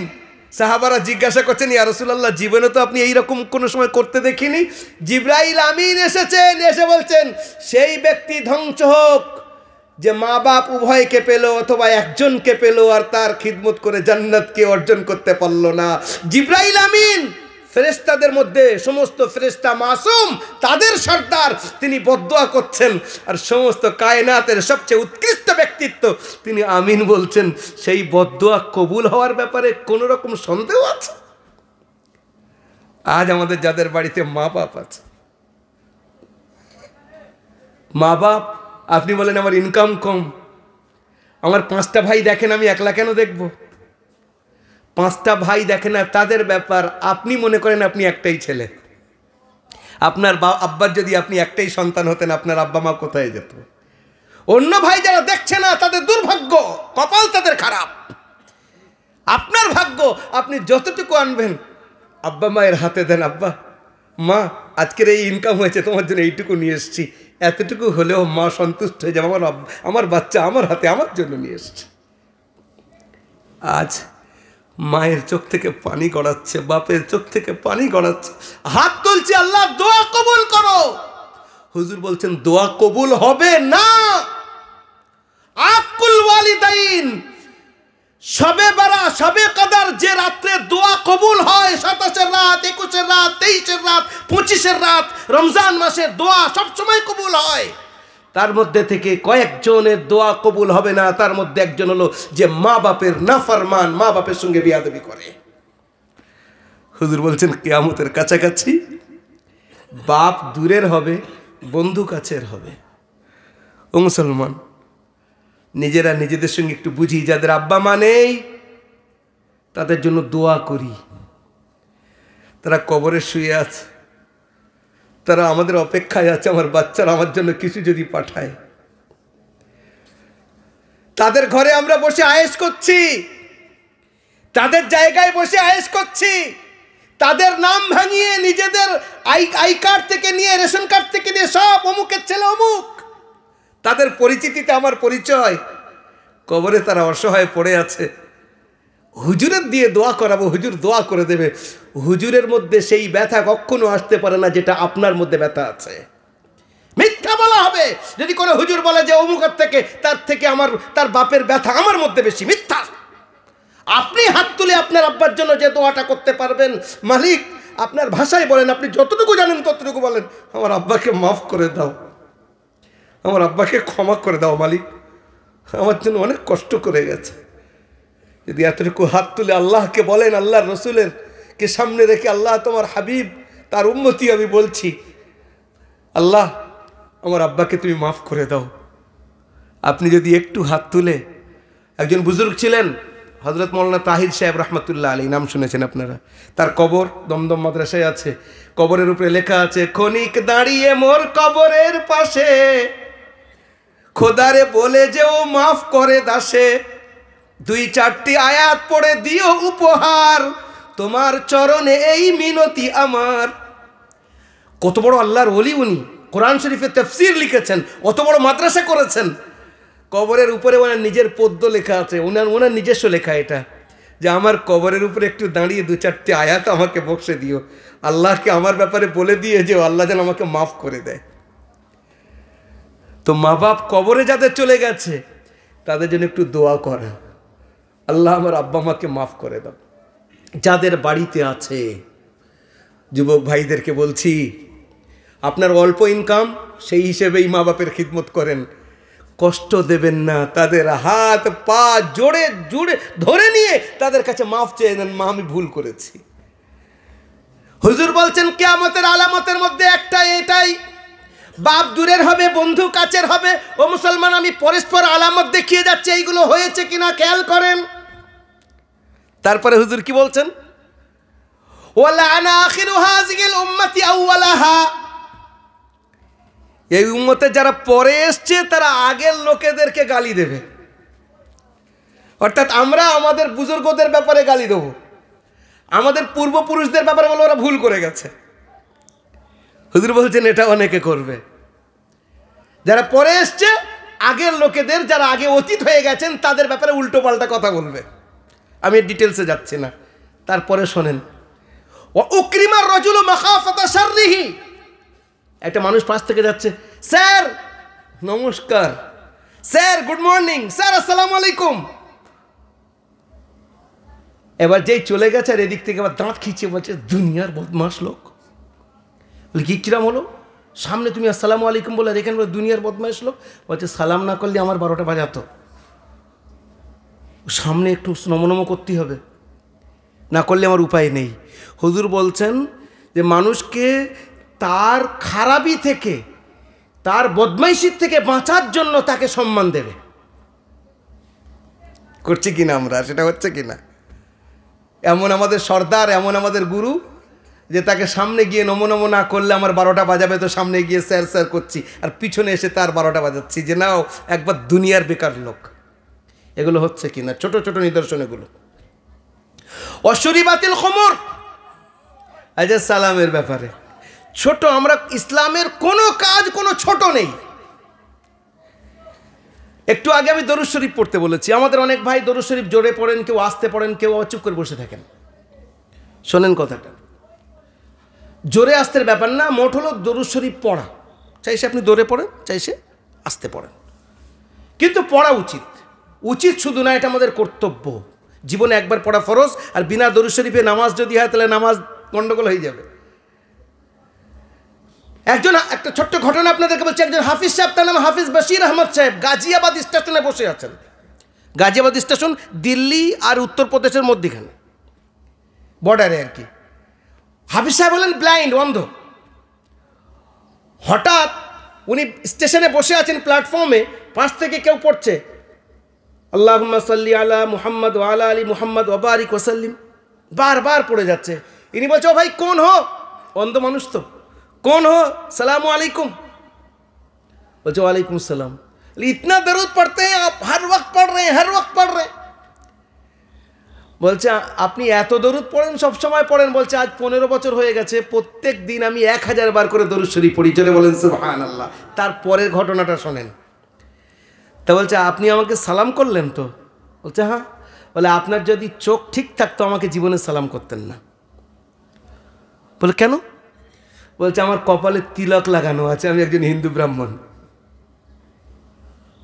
সাহাবারা জিজ্ঞাসা করছেন, ইয়া রাসূলুল্লাহ, জীবনে তো আপনি এইরকম কোনো সময় করতে দেখিনি। জিবরাইল আমিন এসেছেন, এসে বলছেন সেই ব্যক্তি ধ্বংস হোক যে মা বাপ উভয়কে পেল অথবা একজনকে পেল আর তার খিদমত করে জান্নাতকে অর্জন করতে পারল না। জিবরাইল আমিন ফেরেশতাদের মধ্যে সমস্ত ফেরেশতা মাসুম, তাদের সর্দার, তিনি বদদুয়া করছেন। আর সমস্ত কায়নাতের সবচেয়ে উৎকৃষ্ট ব্যক্তিত্ব, তিনি আমিন বলছেন। সেই বদদুয়া কবুল হওয়ার ব্যাপারে কোনো রকম সন্দেহ আছে? আজ আমাদের যাদের বাড়িতে মা বাপ আছে, মা বাপ, আপনি বলেন আমার ইনকাম কম, আমার 5টা ভাই দেখেন, আমি একলা কেন দেখব? 5টা ভাই দেখে না, তাদের ব্যাপার। আপনি মনে করেন আপনি একটাই ছেলে, আপনার আব্বার যদি আপনি একটাই সন্তান হতেন, আপনার আব্বা মা কোথায় যেত? অন্য ভাই যারা দেখছে না তাদের দুর্ভাগ্য, কপাল তাদের খারাপ। আপনার ভাগ্য, আপনি যতটুকু আনবেন আব্বা মায়ের হাতে দেন। আব্বা মা, আজকের এই ইনকাম হয়েছে, তোমার জন্য এইটুকু নিয়ে এসেছি। এতটুকু হলেও মা সন্তুষ্ট হয়ে যাবে, আমার বাচ্চা আমার হাতে আমার জন্য নিয়ে এসছে। আজ মায়ের চোখ থেকে পানি গড়াচ্ছে, বাপের চোখ থেকে পানি গড়াচ্ছে, হাত তুলছে, আল্লাহ দোয়া কবুল করো। হুজুর বলছেন দোয়া কবুল হবে না। আকুল ওয়ালিদাইন, শবে বারা, শবে কদর, যে রাত্রে দোয়া কবুল হয়, 27-এর রাত, 21-এর রাত, 23-এর রাত, 25-এর রাত, রমজান মাসে দোয়া সবসময় কবুল হয়। তার মধ্যে থেকে কয়েকজনের দোয়া কবুল হবে না। তার মধ্যে একজন হলো যে মা বাপের নাফরমান, মা বাপের সঙ্গে বিয়াদবি করে। হুজুর বলছেন কিয়ামতের কাছাকাছি বাপ দূরের হবে, বন্ধু কাছের হবে। ও মুসলমান, নিজেরা নিজেদের সঙ্গে একটু বুঝি, যাদের আব্বা মা নেই তাদের জন্য দোয়া করি। তারা কবরে শুয়ে আছে, তারা আমাদের অপেক্ষায় আছে, আমার বাচ্চারা আমার জন্য কিছু যদি পাঠায়। তাদের ঘরে আমরা বসে আয়েশ করছি, তাদের জায়গায় বসে আয়েশ করছি, তাদের নাম ভাঙিয়ে নিজেদের আই কার্ড থেকে নিয়ে, রেশন কার্ড থেকে নিয়ে সব অমুকের ছেলে অমুক, তাদের পরিচিতিতে আমার পরিচয়। কবরে তারা অসহায় পড়ে আছে, হুজুরের দিয়ে দোয়া করাবো, হুজুর দোয়া করে দেবে। হুজুরের মধ্যে সেই ব্যথা কখনো আসতে পারে না যেটা আপনার মধ্যে ব্যথা আছে। মিথ্যা বলা হবে যদি কোনো হুজুর বলে যে অমুকের থেকে, তার থেকে তার বাপের ব্যথা আমার মধ্যে বেশি। মিথ্যা। আপনি হাত তুলে আপনার আব্বার জন্য যে দোয়াটা করতে পারবেন, মালিক আপনার ভাষায় বলেন, আপনি যতটুকু জানেন ততটুকু বলেন, আমার আব্বাকে মাফ করে দাও, আমার আব্বাকে ক্ষমা করে দাও মালিক, আমার জন্য অনেক কষ্ট করে গেছে। যদি এতটুকু হাত তুলে আল্লাহকে বলেন, আল্লাহর রসুলের কে সামনে রেখে, আল্লাহ তোমার হাবিব, তার উম্মতি আমি বলছি, আল্লাহ আমার আব্বাকে তুমি মাফ করে দাও। আপনি যদি একটু হাত তুলে, একজন বুজুর্গ ছিলেন হযরত মাওলানা তাহির সাহেব রহমতুল্লাহ আলী, নাম শুনেছেন আপনারা, তার কবর দমদম মাদ্রাসায় আছে। কবরের উপরে লেখা আছে, ক্ষণিক দাঁড়িয়ে মোর কবরের পাশে, খোদারে বলে যে ও মাফ করে দাসে, 2-4টি আয়াত পড়ে দিও উপহার, তোমার চরণে এই মিনতি আমার। কত বড় আল্লাহর ওলি উনি, কোরআন শরীফে তাফসীর লিখেছেন, অত বড় মাদ্রাসা করেছেন। কবরের উপরে ওনার নিজের পদ্য লেখা আছে, ওনার নিজস্ব লেখা এটা, যে আমার কবরের উপরে একটু দাঁড়িয়ে 2-4টি আয়াত আমাকে বক্সে দিও, আল্লাহকে আমার ব্যাপারে বলে দিয়ে যে আল্লাহ যেন আমাকে মাফ করে দেয়। তো মা বাপ কবরে যাদের চলে গেছে তাদের জন্য একটু দোয়া করা, আল্লাহ আমার আব্বা মাকে মাফ করে দাও। যাদের বাড়িতে আছে যুবক ভাইদেরকে বলছি, আপনার অল্প ইনকাম, সেই হিসেবেই মা বাপের খিদমত করেন, কষ্ট দেবেন না। তাদের হাত পা জোড়ে ধরে নিয়ে তাদের কাছে মাফ চেয়ে নেন, মা আমি ভুল করেছি। হুজুর বলছেন কিয়ামতের আলামতের মধ্যে একটা এটাই, বাপ দূরের হবে, বন্ধু কাছের হবে। ও মুসলমান, আমি পরস্পর আলামত দেখিয়ে যাচ্ছি, এইগুলো হয়েছে কিনা খেয়াল করেন। তারপরে হুজুর কি বলছেন, ওয়ালা আনা আখিরু হাযিহিল উম্মতি আউওয়ালাহা, এই উম্মতে যারা পরে এসছে তারা আগের লোকেদেরকে গালি দেবে। অর্থাৎ আমরা আমাদের বুজুর্গদের ব্যাপারে গালি দেবো, আমাদের পূর্বপুরুষদের ব্যাপারে বলে ওরা ভুল করে গেছে। হুজুর বলছেন এটা অনেকে করবে, যারা পরে এসছে আগের লোকেদের, যারা আগে অতীত হয়ে গেছেন তাদের ব্যাপারে উল্টো পাল্টা কথা বলবে। আমি ডিটেলসে যাচ্ছি না, তারপরে শোনেন, ওয়া উকরিমা রাজুলু মাখাফাতা শাররিহি। একটা মানুষ পাশ থেকে যাচ্ছে, স্যার নমস্কার, স্যার গুড মর্নিং, স্যার আসসালামু আলাইকুম। এবার যেই চলে গেছে আর এদিক থেকে আবার দাঁত খিচিয়ে বলছে, দুনিয়ার বদমাশ লোক। বলে কি কিরাম হলো? সামনে তুমি আসসালামু আলাইকুম বলে, আর এখানে বলে দুনিয়ার বদমাশ লোক। বলছে সালাম না করলে আমার 12টা বাজাতো, সামনে একটু নমনম করতেই হবে, না করলে আমার উপায় নেই। হুজুর বলছেন যে মানুষকে তার খারাপি থেকে, তার বদমাইশির থেকে বাঁচার জন্য তাকে সম্মান দেবে। করছি কিনা আমরা? সেটা হচ্ছে কিনা? এমন আমাদের সর্দার, এমন আমাদের গুরু যে তাকে সামনে গিয়ে নমনম না করলে আমার 12টা বাজাবে, তো সামনে গিয়ে স্যার স্যার করছি, আর পিছনে এসে তার 12টা বাজাচ্ছি, যে নাও একবার দুনিয়ার বেকার লোক। এগুলো হচ্ছে কিনা? ছোট ছোট নিদর্শন এগুলো। অশরিবাতিল খমর, আজ সালামের ব্যাপারে ছোট, আমরা ইসলামের কোনো কাজ কোনো ছোট নেই। একটু আগে আমি দরুদ শরীফ পড়তে বলেছি, আমাদের অনেক ভাই দরুদ শরীফ জোরে পড়েন, কেউ আস্তে পড়েন, কেউ চুপ করে বসে থাকেন। শোনেন কথাটা, জোরে আস্তের ব্যাপার না, মোট হলো দরুদ শরীফ পড়া, চাইছে আপনি জোরে পড়েন, চাইছে আস্তে পড়েন, কিন্তু পড়া উচিত। উচিত শুধু না, এটা আমাদের কর্তব্য। জীবনে একবার পড়া ফরজ, আর বিনা দরুদ শরীফে নামাজ যদি হয় তাহলে নামাজ গন্ডগোল হয়ে যাবে। একটা ছোট্ট ঘটনা আপনাদেরকে বলছি। একজন হাফিজ সাহেব, তার নাম হাফিজ বশির আহমদ সাহেব, গাজিয়াবাদ স্টেশনে বসে আছেন। গাজিয়াবাদ স্টেশন দিল্লি আর উত্তরপ্রদেশের মধ্যখানে, বর্ডারে আর কি। হাফিজ সাহেব হলেন ব্লাইন্ড, অন্ধ। হঠাৎ উনি স্টেশনে বসে আছেন, প্ল্যাটফর্মে পাশ থেকে কেউ পড়ছে আল্লাহুম্মা সাল্লি আলা মুহাম্মদ ওয়া আলা আলি মুহাম্মদ ওয়া বারিক ওয়া সাল্লিম, বারবার পড়ে যাচ্ছে। ইনি বলছে, ও ভাই কোন হো? অন্ধ মানুষ তো। কোন হো? সালামু আলাইকুম। বলছে ওয়ালাইকুম সালাম। ইতনা দরুদ পড়তে हैं आप, हर वक्त पढ़ रहे हैं, हर वक्त पढ़ रहे हैं। বলছে আপনি এত দরুদ পড়েন, সব সময় পড়েন? বলছে আজ 15 বছর হয়ে গেছে, প্রত্যেক দিন আমি 1000 বার করে দরুদ শরীফ পড়ি। চলে বলেন সুবহানাল্লাহ। তারপরের ঘটনাটা শোনেন। তা বলছে আপনি আমাকে সালাম করলেন তো? বলছে হ্যাঁ। বলে আপনার যদি চোখ ঠিক থাকতো আমাকে জীবনে সালাম করতেন না। বলে কেন? বলছে আমার কপালে তিলক লাগানো আছে, আমি একজন হিন্দু ব্রাহ্মণ।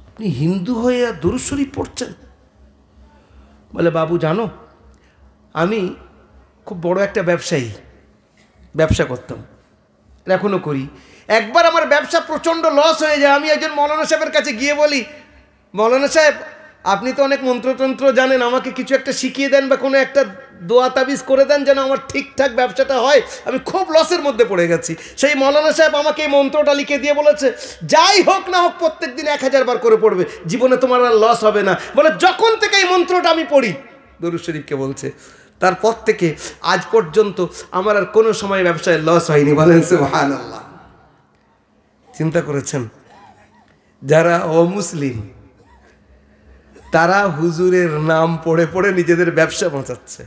আপনি হিন্দু হয়ে আর দরুদ শরীফ পড়ছেন? বলে বাবু জানো, আমি খুব বড় একটা ব্যবসা করতাম, এখনও করি। একবার আমার ব্যবসা প্রচণ্ড লস হয়ে যায়। আমি একজন মৌলানা সাহেবের কাছে গিয়ে বলি, মৌলানা সাহেব আপনি তো অনেক মন্ত্রতন্ত্র জানেন, আমাকে কিছু একটা শিখিয়ে দেন বা কোনো একটা দোয়া তাবিজ করে দেন যেন আমার ঠিকঠাক ব্যবসাটা হয়, আমি খুব লসের মধ্যে পড়ে গেছি। সেই মৌলানা সাহেব আমাকে এই মন্ত্রটা লিখে দিয়ে বলেছে, যাই হোক না হোক প্রত্যেক দিন 1000 বার করে পড়বে, জীবনে তোমার আর লস হবে না। বলে যখন থেকে এই মন্ত্রটা আমি পড়ি, দরুদ শরীফকে বলছে, তারপর থেকে আজ পর্যন্ত আমার আর কোনো সময় ব্যবসায় লস হয়নি। বলেন সুবহানাল্লাহ। চিন্তা করেছেন, যারা অমুসলিম তারা হুজুরের নাম পড়ে পড়ে নিজেদের ব্যবসা বাঁচাচ্ছে।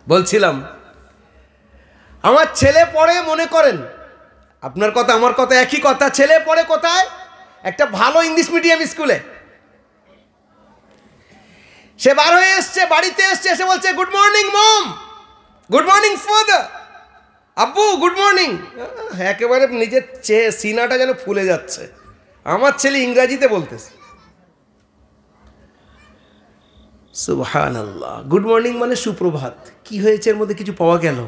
বলছিলাম আমার ছেলে পড়ে, মনে করেন আপনার কথা আমার কথা একই কথা, ছেলে পড়ে কোথায়? একটা ভালো ইংলিশ মিডিয়াম স্কুলে। সে বার হয়ে এসছে, বাড়িতে এসছে, এসে বলছে good morning mom, good morning father, আব্বু গুড মর্নিং। একেবারে নিজের সিনাটা যেন ফুলে যাচ্ছে। আমার ছেলে ইংরাজিতে বলতেছে। সুবহানাল্লাহ। গুড মর্নিং মানে সুপ্রভাত। কি হয়েছে এর মধ্যে? কিছু পাওয়া গেল?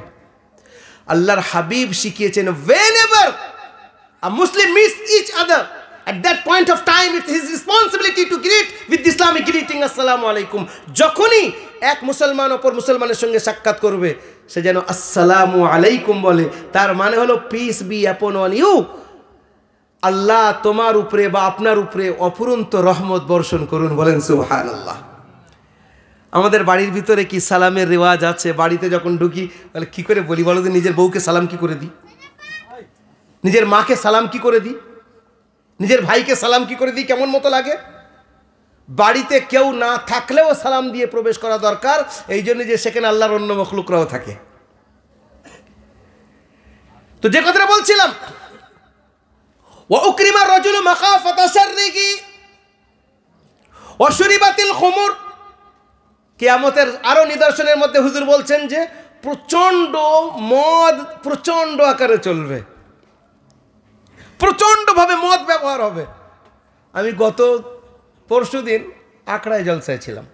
আল্লাহর হাবিব শিখিয়েছেন, whenever a Muslim meets each other, at that point of time it's his responsibility to greet with the Islamic greeting, assalamu alaikum. যখনই এক মুসলমান অপর মুসলমানের সঙ্গে সাক্ষাৎ করবে, সে যেন আসসালামু আলাইকুম বলে। তার মানে হলো peace be upon you Allah, আল্লাহ তোমার উপরে বা আপনার উপরে অফুরন্ত রহমত বর্ষণ করুন। বলেন সুবহানাল্লাহ। আমাদের বাড়ির ভিতরে কি সালামের রেওয়াজ আছে? বাড়িতে যখন ঢুকি তাহলে কী করে বলি বলো তো? নিজের বউকে সালাম কি করে দিই? নিজের মাকে সালাম কি করে দিই? নিজের ভাইকে সালাম কি করে দিই? কেমন মতো লাগে? বাড়িতে কেউ না থাকলেও সালাম দিয়ে প্রবেশ করা দরকার, এই জন্য যে সেখানে আল্লাহর অন্য মখলুকরাও থাকে। তো যে কথাটা বলছিলাম, ওয়া উকরিমা রাজুলু মাখাফাতা শাররিহি ওয়া শুরিবাতিল খুমুর, কিয়ামতের আরো নিদর্শনের মধ্যে হুজুর বলছেন যে প্রচন্ড মদ প্রচন্ড আকারে চলবে, প্রচন্ডভাবে মদ ব্যবহার হবে। আমি গত পরশুদিন আখড়ায় জলসায় ছিলাম,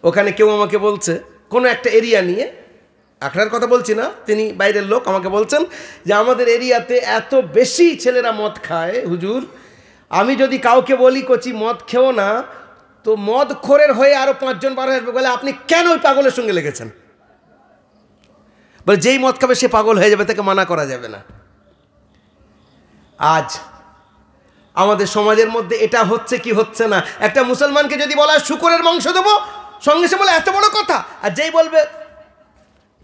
ওখানে কেউ আমাকে বলছে কোনো একটা এরিয়া নিয়ে, আখড়ার কথা বলছি না, তিনি বাইরের লোক, আমাকে বলছেন যে আমাদের এরিয়াতে এত বেশি ছেলেরা মদ খায় হুজুর, আমি যদি কাউকে বলি কচি মদ খেও না, তো মদ খোরের হয়ে আরো 5 জন 12 আসবে, বলে আপনি কেন ওই পাগলের সঙ্গে লেগেছেন? বলে যেই মদ খাবে সে পাগল হয়ে যাবে, তাকে মানা করা যাবে না। আজ আমাদের সমাজের মধ্যে এটা হচ্ছে কি হচ্ছে না? একটা মুসলমানকে যদি বলা হয় শুকরের মাংস দেবো, সঙ্গে সে বলে এত বড় কথা, আর যেই বলবে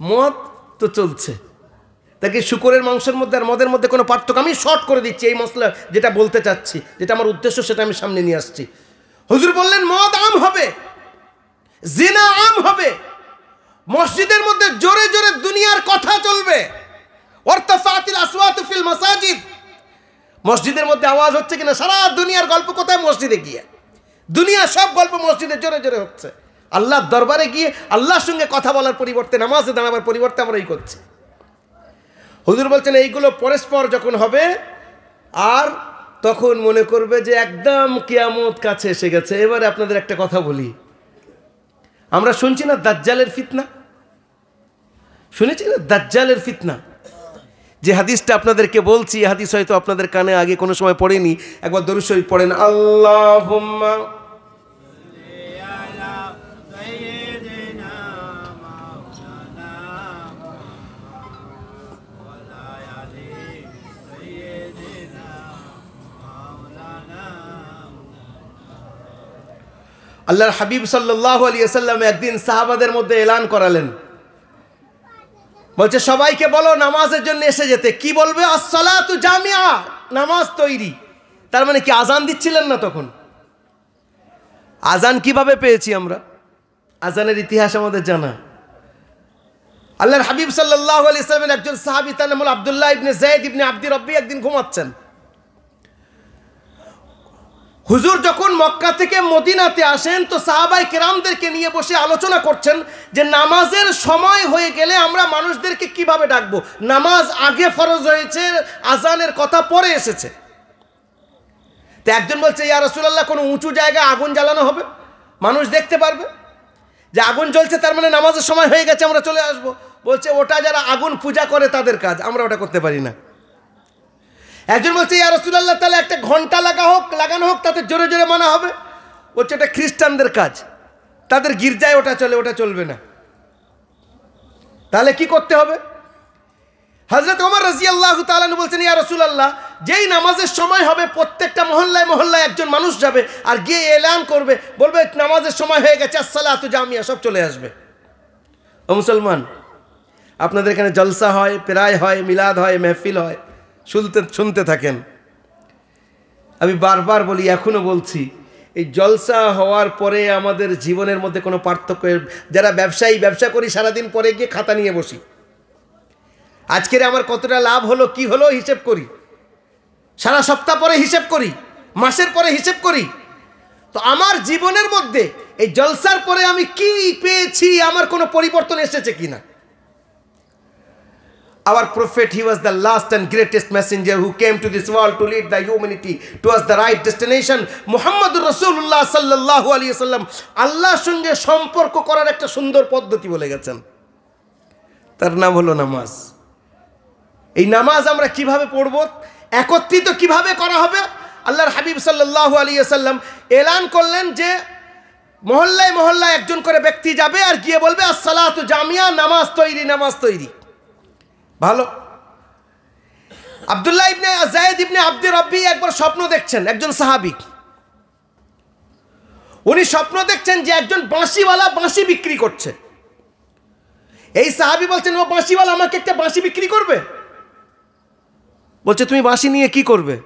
মদ, তো চলছে। তাকে শুকরের মাংসের মধ্যে আর মদের মধ্যে কোনো পার্থক্য? আমি শর্ট করে দিচ্ছি এই মশলা, যেটা বলতে চাচ্ছি, যেটা আমার উদ্দেশ্য, সেটা আমি সামনে নিয়ে আসছি। হুজুর বললেন মদ আম হবে, জিনা আম হবে, মসজিদের মধ্যে জোরে জোরে দুনিয়ার কথা চলবে, ওয়ারতাফাতিল আসওয়াতু ফিল মাসাজিদ, মসজিদের মধ্যে আওয়াজ হচ্ছে কিনা, সারা দুনিয়ার গল্প কোথায়? মসজিদে গিয়ে। দুনিয়া সব গল্প মসজিদে জোরে জোরে হচ্ছে। আল্লাহর দরবারে গিয়ে আল্লাহর সঙ্গে কথা বলার পরিবর্তে, নামাজে দাঁড়াবার পরিবর্তে আমরা এই করছি। হুজুর বলছেন এইগুলো পরস্পর যখন হবে, আর তখন মনে করবে যে একদম কিয়ামত কাছে এসে গেছে। এবারে আপনাদের একটা কথা বলি, আমরা শুনছি না দাজ্জালের ফিতনা, শুনেছি না দাজ্জালের ফিতনা? যে হাদিসটা আপনাদেরকে বলছি, হাদিস হয়তো আপনাদের কানে আগে কোনো সময় পড়েনি, একবার দরুদ শরীফ পড়েন, আল্লাহুম্মা আল্লাহর হাবিব সাল্লাল্লাহু আলাইহি ওয়াসাল্লাম একদিন সাহাবাদের মধ্যে এলান করালেন, বলছে সবাইকে বলো নামাজের জন্য এসে যেতে। কি বলবে? আসসালাতু জামিয়া, নামাজ তৈরি। তার মানে কি আজান দিচ্ছিলেন না তখন? আজান কিভাবে পেয়েছি আমরা? আজানের ইতিহাস আমাদের জানা। আল্লাহর হাবিব সাল্লাল্লাহু আলাইহি ওয়াসাল্লামের একজন সাহাবী, তার নাম হলো আব্দুল্লাহ ইবনে যায়েদ ইবনে আব্দি রব্বি, একদিন ঘুমাচ্ছেন। হুজুর যখন মক্কা থেকে মদিনাতে আসেন, তো সাহাবায়ে কেরামদেরকে নিয়ে বসে আলোচনা করছেন যে নামাজের সময় হয়ে গেলে আমরা মানুষদেরকে কিভাবে ডাকবো। নামাজ আগে ফরজ হয়েছে, আজানের কথা পরে এসেছে। তো একজন বলছে, ইয়া রাসূলুল্লাহ, কোনো উঁচু জায়গায় আগুন জ্বালানো হবে, মানুষ দেখতে পারবে যে আগুন জ্বলছে, তার মানে নামাজের সময় হয়ে গেছে, আমরা চলে আসব। বলছে ওটা যারা আগুন পূজা করে তাদের কাজ, আমরা ওটা করতে পারি না। একজন বলছে, ইয়া রাসূলুল্লাহ, তাহলে একটা ঘন্টা লাগানো হোক, তাতে জোরে জোরে মানা হবে। বলছে এটা খ্রিস্টানদের কাজ, তাদের গির্জায় ওটা চলে, ওটা চলবে না। তাহলে কি করতে হবে? হযরত ওমর রাদিয়াল্লাহু তাআলা আনহু বলছেন, ইয়া রাসূলুল্লাহ, যেই নামাজের সময় হবে প্রত্যেকটা মহল্লায় মহল্লায় একজন মানুষ যাবে আর গিয়ে এলান করবে, বলবে নামাজের সময় হয়ে গেছে, আসসালাতু জামিয়া, সব চলে আসবে। ও মুসলমান, আপনাদের এখানে জলসা হয়, প্রায় হয়, মিলাদ হয়, মেহফিল হয়, শুনতে থাকেন। আমি বারবার বলি, এখনো বলছি, এই জলসা হওয়ার পরে আমাদের জীবনের মধ্যে কোনো পার্থক্য, যারা ব্যবসায়ী, ব্যবসা করি সারাদিন, পরে গিয়ে খাতা নিয়ে বসি, আজকের আমার কতটা লাভ হলো কি হলো হিসেব করি, সারা সপ্তাহ পরে হিসেব করি, মাসের পরে হিসেব করি। তো আমার জীবনের মধ্যে এই জলসার পরে আমি কি পেয়েছি, আমার কোনো পরিবর্তন এসেছে কিনা? Our prophet, he was the last and greatest messenger who came to this world to lead the humanity towards the right destination. Muhammadur Rasulullah sallallahu alaihi wasallam আল্লাহর সঙ্গে সম্পর্ক করার একটা সুন্দর পদ্ধতি বলে গেছেন, তার নাম হলো নামাজ। এই নামাজ আমরা কিভাবে পড়ব, একত্রিত কিভাবে করা হবে? আল্লাহর হাবিব সাল্লাল্লাহু আলাইহি ওয়াসাল্লাম এলান করলেন যে মহল্লায় মহল্লায় একজন করে ব্যক্তি যাবে আর গিয়ে বলবে, আসসালাতু জামিয়া, নামাজ তৈরি, নামাজ তৈরি। ভালো। আব্দুল্লাহ ইবনে যায়েদ ইবনে আব্দি রব্বি একবার স্বপ্ন দেখছেন, একজন সাহাবী। উনি স্বপ্ন দেখছেন যে একজন বাঁশিওয়ালা বাঁশি বিক্রি করছে। এই সাহাবী বলছেন, ও বাঁশিওয়ালা আমাকে একটা বাঁশি বিক্রি করবে। বলছে, তুমি বাঁশি নিয়ে কি করবে?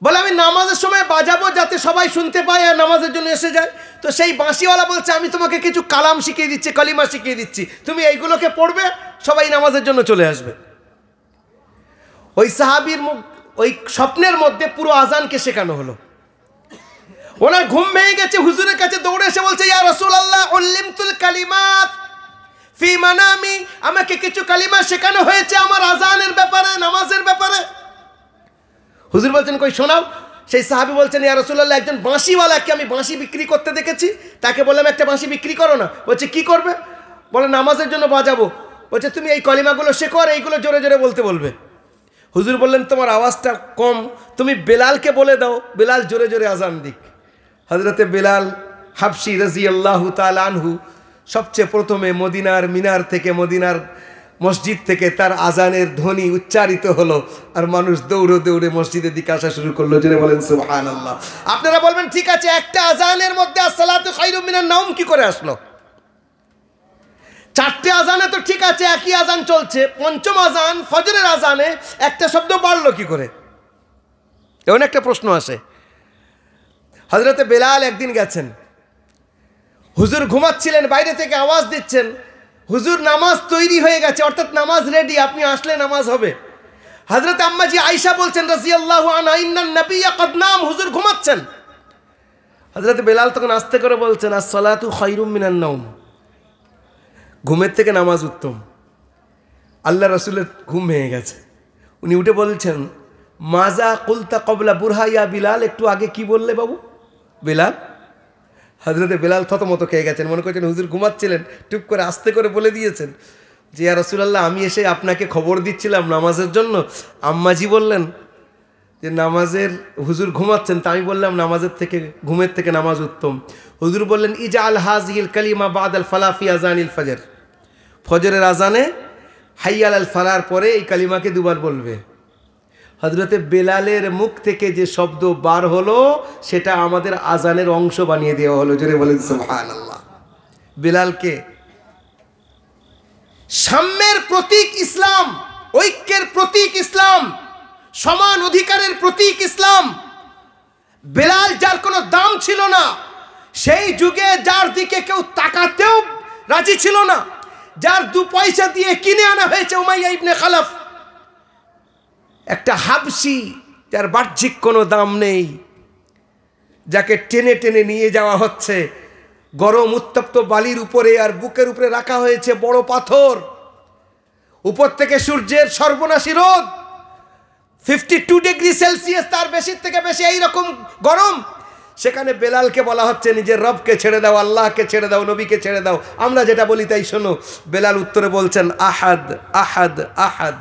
বলে, আমি নামাজের সময় বাজাবো যাতে সবাই শুনতে পায় আর নামাজের জন্য এসে যায়। তো সেই বাঁশিওয়ালা বলছে, আমি তোমাকে কিছু কালাম শিখিয়ে দিচ্ছি, কালিমা শিখিয়ে দিচ্ছি, তুমি এইগুলোকে পড়বে, সবাই নামাজের জন্য চলে আসবে। ওই সাহাবীর ওই স্বপ্নের মধ্যে পুরো আজানকে শেখানো হলো। ওনার ঘুম ভেঙে গেছে, হুজুরের কাছে দৌড়ে এসে বলছে, ইয়া রাসূলুল্লাহ উল্লিমতুল কালিমাত ফি মানামি, আমাকে কিছু কালিমা শেখানো হয়েছে আমার আজানের ব্যাপারে, নামাজের ব্যাপারে। হুজুর বলছেন কই শোনাও। সেই সাহাবী বলছেন, ইয়া রাসূলুল্লাহ একজন বাঁশিওয়ালাকে আমি বাঁশি বিক্রি করতে দেখেছি, তাকে বললাম একটা বাঁশি বিক্রি করো না। বলছে কি করবে? বলে নামাজের জন্য বাজাবো। বলছে তুমি এই কলিমাগুলো শেখো আর এইগুলো জোরে জোরে বলতে বলবে। হুজুর বললেন তোমার আওয়াজটা কম, তুমি বেলালকে বলে দাও বেলাল জোরে জোরে আজান দিক। হযরতে বেলাল হাবশি রাদিয়াল্লাহু তাআলা আনহু সবচেয়ে প্রথমে মদিনার মিনার থেকে, মদিনার মসজিদ থেকে তার আজানের ধ্বনি উচ্চারিত হলো, আর মানুষ দৌড়ে দৌড়ে মসজিদের দিকে আসা শুরু করলো। জোরে বলেন সুবহানাল্লাহ। আপনারা বলবেন ঠিক আছে, একটা আজানের মধ্যে আসসালাতু খায়রুম মিনান নাওম কি করে আসলো? চারটে আজানে তো ঠিক আছে, একই আজান চলছে, পঞ্চম আজান ফজরের আজানে একটা শব্দ বাড়লো কি করে? এমন একটা প্রশ্ন আসে। হযরতে বেলাল একদিন গেছেন, হুজুর ঘুমাচ্ছিলেন, বাইরে থেকে আওয়াজ দিচ্ছেন, হুজুর নামাজ তৈরি হয়ে গেছে, অর্থাৎ নামাজ রেডি, আপনি আসলে নামাজ হবে। হযরত আম্মাজি আয়েশা বলছেন রাদিয়াল্লাহু আনহা, ইন্নান নাবিয়্যা ক্বাদ নাম, হুজুর ঘুমাচ্ছেন। হযরত বেলাল তখন আস্তে করে বলছেন, আস-সালাতু খায়রুম মিনান নাওম, ঘুমের থেকে নামাজ উত্তম। আল্লাহ রাসূলের ঘুম ভেঙে গেছে, উনি উঠে বলছেন, মাজা কুলতা কবলা বুরহা ইয়া বিলাল, একটু আগে কি বললে বাবু বেলাল? হযরতে বেলাল থতমত খেয়ে গেছেন, মনে করছেন হুজুর ঘুমাচ্ছিলেন, টুপ করে আস্তে করে বলে দিয়েছেন যে ইয়া রাসূলুল্লাহ আমি এসে আপনাকে খবর দিচ্ছিলাম নামাজের জন্য, আম্মাজি বললেন যে নামাজের, হুজুর ঘুমাচ্ছেন, তা আমি বললাম নামাজের থেকে, ঘুমের থেকে নামাজ উত্তম। হুজুর বললেন ইজআল হাযিহিল কালিমা বাদাল ফালা ফি আযানিল ফজর, ফজরের আজানে হাইয়া আলাল ফালার পরে এই কালিমাকে দুবার বলবে। হযরতে বেলালের মুখ থেকে যে শব্দ বার হলো সেটা আমাদের আজানের অংশ বানিয়ে দেওয়া হলো। জোরে বলেন সুবহানাল্লাহ। বেলালকে সাম্যের প্রতীক ইসলাম, ঐক্যের প্রতীক ইসলাম, সমান অধিকারের প্রতীক ইসলাম। বেলাল যার কোনো দাম ছিল না, সেই যুগে যার দিকে কেউ তাকাতেও রাজি ছিল না, যার 2 পয়সা দিয়ে কিনে আনা হয়েছে উমাইয়া ইবনে খালাফ, একটা হাবশি যার বাহ্যিক কোনো দাম নেই, যাকে টেনে টেনে নিয়ে যাওয়া হচ্ছে গরম উত্তপ্ত বালির উপরে, আর বুকের উপরে রাখা হয়েছে বড় পাথর, উপর থেকে সূর্যের সর্বনাশী রোদ, 52 ডিগ্রি সেলসিয়াস, তার বেশির থেকে বেশি এইরকম গরম। সেখানে বেলালকে বলা হচ্ছে নিজের রবকে ছেড়ে দাও, আল্লাহকে ছেড়ে দাও, নবীকে ছেড়ে দাও, আমরা যেটা বলি তাই শোনো। বেলাল উত্তরে বলছেন আহাদ আহাদ আহাদ।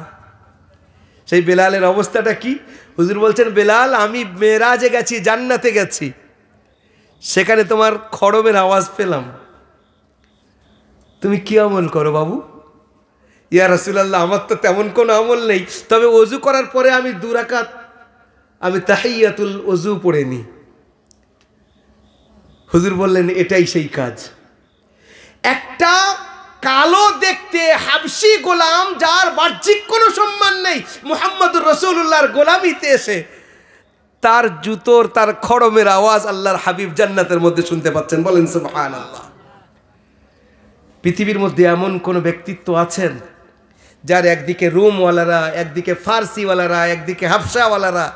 সেই বেলালের অবস্থাটা কি? হুজুর বলছেন বেলাল আমি মেরাজে গেছি, জান্নাতে গেছি, সেখানে তোমার খড়মের আওয়াজ পেলাম, তুমি কি আমল করো বাবু? ইয়া রাসূলুল্লাহ আমার তো তেমন কোনো আমল নেই, তবে ওযু করার পরে আমি 2 রাকাত আমি তাহিয়াতুল ওযু পড়ে নিই। হুজুর বললেন এটাই সেই কাজ। একটা কালো দেখতে হাবশি গোলাম, যার বাহ্যিক কোনো সম্মান নেই, মুহাম্মদুর রাসূলুল্লাহর গোলামিতে এসে তার জুতোর, তার খড়মের আওয়াজ আল্লাহর হাবিব জান্নাতের মধ্যে শুনতে পাচ্ছেন। বলেন সুবহানাল্লাহ। পৃথিবীর মধ্যে এমন কোন ব্যক্তিত্ব আছেন যার একদিকে রোমওয়ালারা, একদিকে ফার্সিওয়ালারা, একদিকে হাবশাওয়ালারা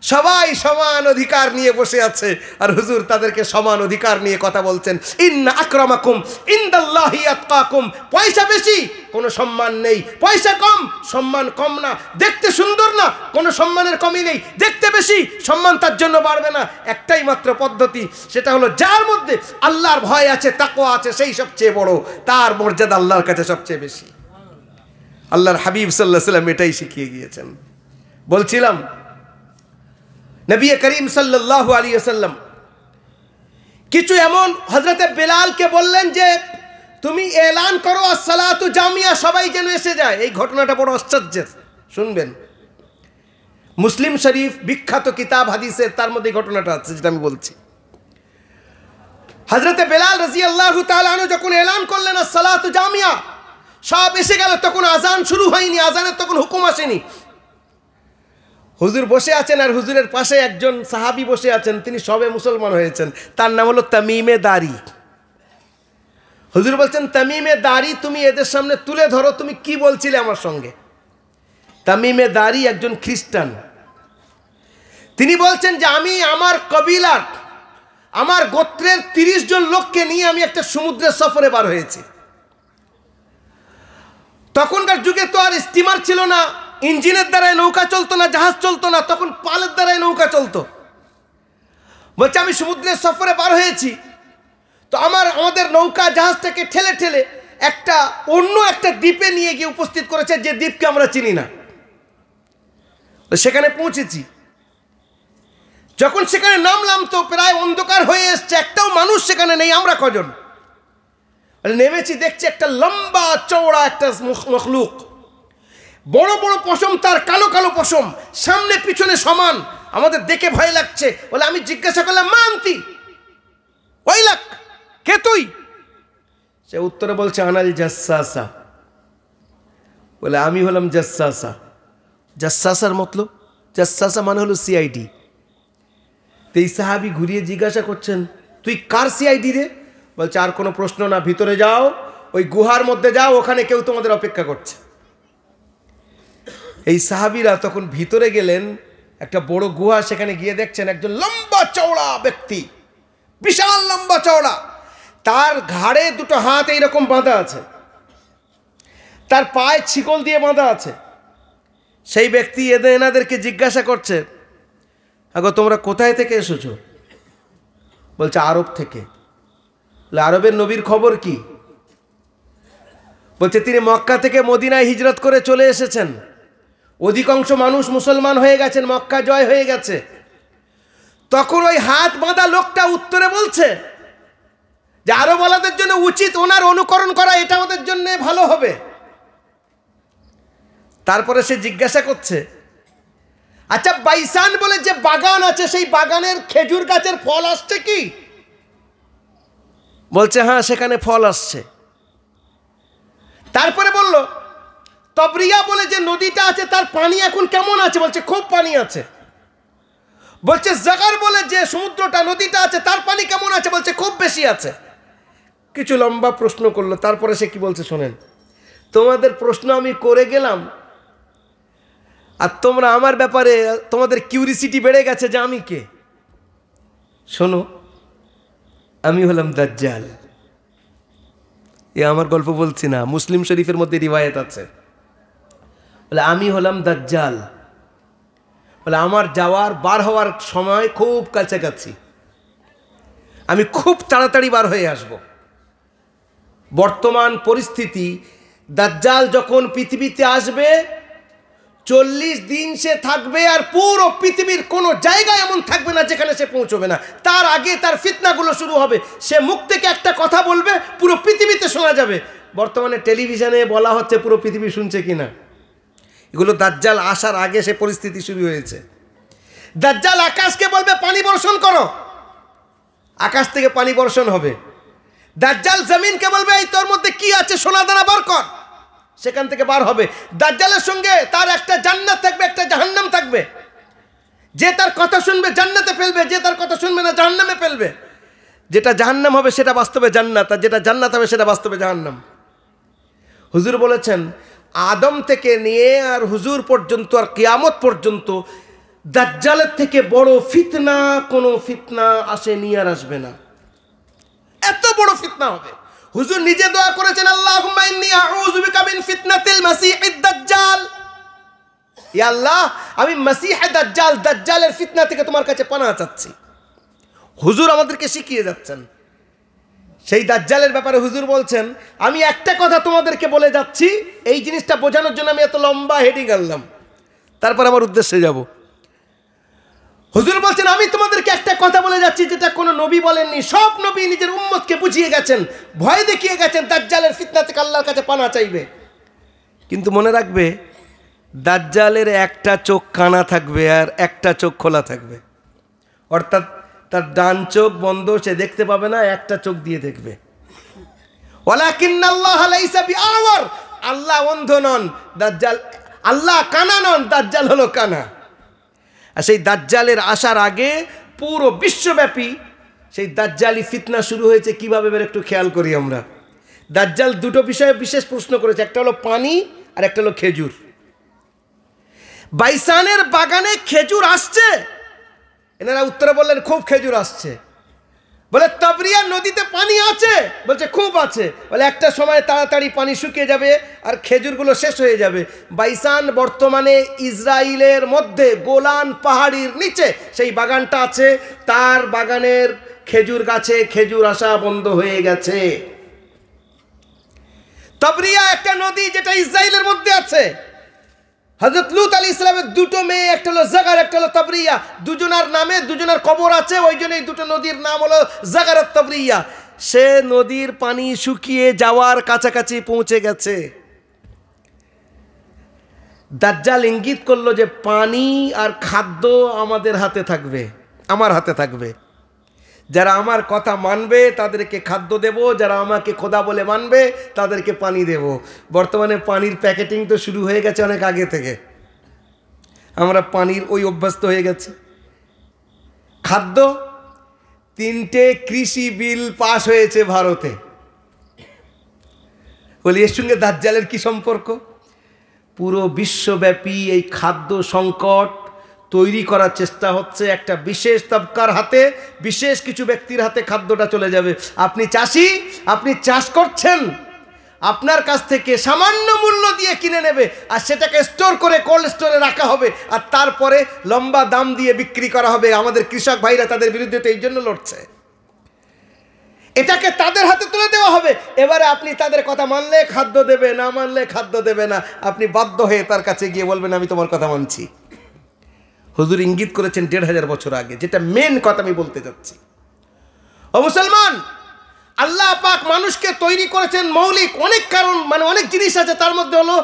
সবাই সমান অধিকার নিয়ে বসে আছে, আর হুজুর তাদেরকে সমান অধিকার নিয়ে কথা বলছেন। ইন্না আকরামাকুম ইনদাল্লাহি আতকাকুম। পয়সা বেশি কোনো সম্মান নেই, পয়সা কম সম্মান কম না, দেখতে সুন্দর না কোনো সম্মানের কমি নেই, দেখতে বেশি সম্মান তার জন্য বাড়বে না। একটাই মাত্র পদ্ধতি, সেটা হলো যার মধ্যে আল্লাহর ভয় আছে, তাকওয়া আছে, সেই সবচেয়ে বড়, তার মর্যাদা আল্লাহর কাছে সবচেয়ে বেশি। আল্লাহর হাবিব সাল্লাল্লাহু আলাইহি ওয়াসাল্লাম এটাই শিখিয়ে গিয়েছেন। বলছিলাম নবী করিম সাল্লাল্লাহু আলাইহি ওয়াসাল্লাম কিছু এমন হযরতে বেলালকে বললেন যে তুমি এলান করো আসসালাতু জামিয়া, সবাই যেন এসে যায়। এই ঘটনাটা বড় আশ্চর্যের, শুনবেন। মুসলিম শরীফ বিখ্যাত কিতাব হাদিসের, তার মধ্যে ঘটনাটা আছে যেটা আমি বলছি। হযরতে বেলাল রাদিয়াল্লাহু তাআলা আনহু যখন এলান করলেন আসসালাতু জামিয়া, সব এসে গেল, তখন আজান শুরু হয়নি, আজানের তখন হুকুম আসেনি। হুজুর বসে আছেন, আর হুজুরের পাশে একজন সাহাবী বসে আছেন, তিনি সবে মুসলমান হয়েছেন, তার নাম হলো তামিমে দারি। হুজুর বলছেন তামিমে দারি তুমি এদের সামনে তুলে ধরো, তুমি কি বলছিলে আমার সঙ্গে। তামিমে দারি একজন খ্রিস্টান, তিনি বলছেন যে আমি আমার কবিলার আমার গোত্রের 30 জন লোককে নিয়ে আমি একটা সমুদ্রের সফরে বার হয়েছি। তখনকার যুগে তো আর স্টিমার ছিল না, ইঞ্জিনের দ্বারাই নৌকা চলতো না, জাহাজ চলতো না, তখন পালের দ্বারাই নৌকা চলতো। বলছে আমি সমুদ্রের সফরে বার হয়েছি, তো আমাদের নৌকা জাহাজটাকে ঠেলে ঠেলে অন্য একটা দ্বীপে নিয়ে গিয়ে উপস্থিত করেছে, যে দ্বীপকে আমরা চিনি না। সেখানে পৌঁছেছি, যখন সেখানে নামলাম তো প্রায় অন্ধকার হয়ে এসছে, একটাও মানুষ সেখানে নেই। আমরা কজন নেমেছি, দেখছি একটা লম্বা চওড়া একটা মখলুক, বড় বড় পশম, তার কালো কালো পশম, সামনে পিছনে সমান। আমাদের দেখে ভয় লাগছে। বলে আমি জিজ্ঞাসা করলাম, মা আনতি ওই লাখ, কে তুই? সে উত্তরে বলছে আনাল জাসসাসা। বলে আমি হলাম জাসসাসা। জাসসাসার মতলব, জাসসাসা মানে হলো সিআইডি। তো এই সাহাবি ঘুরিয়ে জিজ্ঞাসা করছেন, তুই কার সিআইডি রে? বলছে আর কোনো প্রশ্ন না, ভিতরে যাও, ওই গুহার মধ্যে যাও, ওখানে কেউ তোমাদের অপেক্ষা করছে। এই সাহাবিরা তখন ভিতরে গেলেন, একটা বড় গুহা, সেখানে গিয়ে দেখছেন একজন লম্বা চওড়া ব্যক্তি, বিশাল লম্বা চওড়া, তার ঘাড়ে দুটো হাত এইরকম বাঁধা আছে, তার পায়ে ছিকল দিয়ে বাঁধা আছে। সেই ব্যক্তি এনাদেরকে জিজ্ঞাসা করছে, আগো তোমরা কোথায় থেকে এসেছো? বলছে আরব থেকে। আরবের নবীর খবর কি? বলছে তিনি মক্কা থেকে মদিনায় হিজরত করে চলে এসেছেন, অধিকাংশ মানুষ মুসলমান হয়ে গেছেন, মক্কা জয় হয়ে গেছে। তখন ওই হাত বাঁধা লোকটা উত্তরে বলছে যে আরবওয়ালাদের জন্য উচিত ওনার অনুকরণ করা, এটা ওদের জন্য ভালো হবে। তারপরে সে জিজ্ঞাসা করছে, আচ্ছা বাইসান বলে যে বাগান আছে, সেই বাগানের খেজুর গাছের ফল আসছে কি? বলছে হ্যাঁ, সেখানে ফল আসছে। তারপরে বলল, তবরিয়া বলে যে নদীটা আছে, তার পানি এখন কেমন আছে? বলছে খুব পানি আছে। বলছে জাগার বলে যে সমুদ্রটা, নদীটা আছে, তার পানি কেমন আছে? বলছে খুব বেশি আছে। কিছু লম্বা প্রশ্ন করলো, তারপরে সে কি বলছে শোনেন। তোমাদের প্রশ্ন আমি করে গেলাম, আর তোমরা আমার ব্যাপারে তোমাদের কিউরিসিটি বেড়ে গেছে যে আমি কে। শোনো, আমি হলাম দাজ্জাল। এ আমার গল্প বলছি না, মুসলিম শরীফের মধ্যে রিওয়ায়াত আছে। বলে আমি হলাম দাজ্জাল। বলে আমার বার হওয়ার সময় খুব কাছাকাছি, আমি খুব তাড়াতাড়ি বার হয়ে আসব। বর্তমান পরিস্থিতি, দাজ্জাল যখন পৃথিবীতে আসবে 40 দিন সে থাকবে, আর পুরো পৃথিবীর কোনো জায়গায় এমন থাকবে না যেখানে সে পৌঁছবে না। তার আগে তার ফিতনাগুলো শুরু হবে। সে মুখ থেকে একটা কথা বলবে, পুরো পৃথিবীতে শোনা যাবে। বর্তমানে টেলিভিশনে বলা হচ্ছে, পুরো পৃথিবী শুনছে কিনা। এগুলো দাজ্জাল আসার আগে সে পরিস্থিতি শুরু হয়েছে। দাজ্জাল আকাশকে বলবে পানি বর্ষণ করো, আকাশ থেকে পানি বর্ষণ হবে। দাজ্জাল জমিনকে বলবে এই তোর মধ্যে কি আছে, সোনা দানা বার কর, সেখান থেকে বার হবে। দাজ্জালের সঙ্গে তার একটা জান্নাত থাকবে, একটা জাহান্নাম থাকবে। যে তার কথা শুনবে জান্নাতে ফেলবে, যে তার কথা শুনবে না জাহান্নামে ফেলবে। যেটা জাহান্নাম হবে সেটা বাস্তবে জান্নাত, আর যেটা জান্নাত হবে সেটা বাস্তবে জাহান্নাম। হুজুর বলেছেন, আদম থেকে নিয়ে আর হুজুর পর্যন্ত, আর কিয়ামত পর্যন্ত দাজ্জালের থেকে বড় ফিতনা কোনো ফিতনা আসেনি আর আসবে না। এত বড় ফিতনা হবে। হুজুর নিজে দোয়া করেছেন, আল্লাহুম্মা ইন্নী আউযু বিকা মিন ফিতনাতিল মাসীহিদ দাজ্জাল। ইয়া আল্লাহ, আমি মাসীহ দাজ্জাল, দাজ্জালের ফিতনা থেকে তোমার কাছে পানাহ চাচ্ছি। হুজুর আমাদেরকে শিখিয়ে যাচ্ছেন। সেই দাজ্জালের ব্যাপারে হুজুর বলছেন, আমি একটা কথা তোমাদেরকে বলে যাচ্ছি, এই জিনিসটা বোঝানোর জন্য আমি এত লম্বা হেডিং আনলাম, তারপর আমার উদ্দেশ্যে যাব। হুজুর বলছেন, আমি তোমাদেরকে একটা কথা বলে যাচ্ছি যেটা কোনো নবী বলেননি। সব নবী নিজের উম্মতকে বুঝিয়ে গেছেন, ভয় দেখিয়ে গেছেন, দাজ্জালের ফিতনা থেকে আল্লাহর কাছে পানাহ চাইবে। কিন্তু মনে রাখবে, দাজ্জালের একটা চোখ কানা থাকবে আর একটা চোখ খোলা থাকবে, অর্থাৎ তার ডান চোখ বন্ধ, সে দেখতে পাবে না, একটা চোখ দিয়ে দেখবে। ওয়ালাকিন্নাল্লাহ লাইসা বিআওয়ার, আল্লাহ অন্ধ নন, দাজ্জাল, আল্লাহ কানা নন, দাজ্জাল হলো কানা। আর সেই দাজ্জালের আসার আগে পুরো বিশ্বব্যাপী সেই দাজ্জালি ফিতনা শুরু হয়েছে। কীভাবে এবার একটু খেয়াল করি আমরা। দাজ্জাল দুটো বিষয়ে বিশেষ প্রশ্ন করেছে, একটা হলো পানি আর একটা হলো খেজুর। বাইসানের বাগানে খেজুর আসছে? এনারা উত্তরে বললেন খুব খেজুর আসছে। বলে তাবরিয়া নদীতে পানি আছে? বলছে খুব আছে। বলে একটা সময় তাড়াতাড়ি পানি শুকিয়ে যাবে আর খেজুরগুলো শেষ হয়ে যাবে। বাইসান বর্তমানে ইসরায়েলের মধ্যে গোলান পাহাড়ির নিচে সেই বাগানটা আছে, তার বাগানের খেজুর গাছে খেজুর আসা বন্ধ হয়ে গেছে। তাবরিয়া একটা নদী যেটা ইসরায়েলের মধ্যে আছে। হযরত লূত আলাইহিস সালামের দুটো মেয়ে, একটা হলো জাগার, একটা হলো তাবরিয়া। দুজনার নামে দুজনার কবর আছে, ওই জন্যই দুটো নদীর নাম হলো জাগার আর তাবরিয়া। সে নদীর পানি শুকিয়ে যাওয়ার কাছাকাছি পৌঁছে গেছে। দাজ্জাল ইঙ্গিত করলো যে পানি আর খাদ্য আমাদের হাতে থাকবে, আমার হাতে থাকবে। যারা আমার কথা মানবে তাদেরকে খাদ্য দেব, যারা আমাকে খোদা বলে মানবে তাদেরকে পানি দেব। বর্তমানে পানির প্যাকেটিং তো শুরু হয়ে গেছে অনেক আগে থেকে, আমরা পানির ওই অভ্যস্ত হয়ে গেছে। খাদ্য, 3টে কৃষি বিল পাস হয়েছে ভারতে। বলি এর সঙ্গে দাজ্জালের কি সম্পর্ক? পুরো বিশ্বব্যাপী এই খাদ্য সংকট তৈরি করার চেষ্টা হচ্ছে। একটা বিশেষ তবকার হাতে, বিশেষ কিছু ব্যক্তির হাতে খাদ্যটা চলে যাবে। আপনি চাষি, আপনি চাষ করছেন, আপনার কাছ থেকে সামান্য মূল্য দিয়ে কিনে নেবে আর সেটাকে স্টোর করে কোল্ড স্টোরে রাখা হবে আর তারপরে লম্বা দাম দিয়ে বিক্রি করা হবে। আমাদের কৃষক ভাইরা তাদের বিরুদ্ধে তো এই জন্য লড়ছে। এটাকে তাদের হাতে তুলে দেওয়া হবে। এবারে আপনি তাদের কথা মানলে খাদ্য দেবে, না মানলে খাদ্য দেবে না। আপনি বাধ্য হয়ে তার কাছে গিয়ে বলবেন আমি তোমার কথা মানছি। হুজুর ইঙ্গিত করেছেন 1500 বছর আগে, যেটা মেন কথা আমি বলতে যাচ্ছি। ও মুসলমান, আল্লাহ পাক মানুষকে তৈরি করেছেন মৌলিক অনেক কারণ, মানে অনেক জিনিস আছে। তার মধ্যে হলো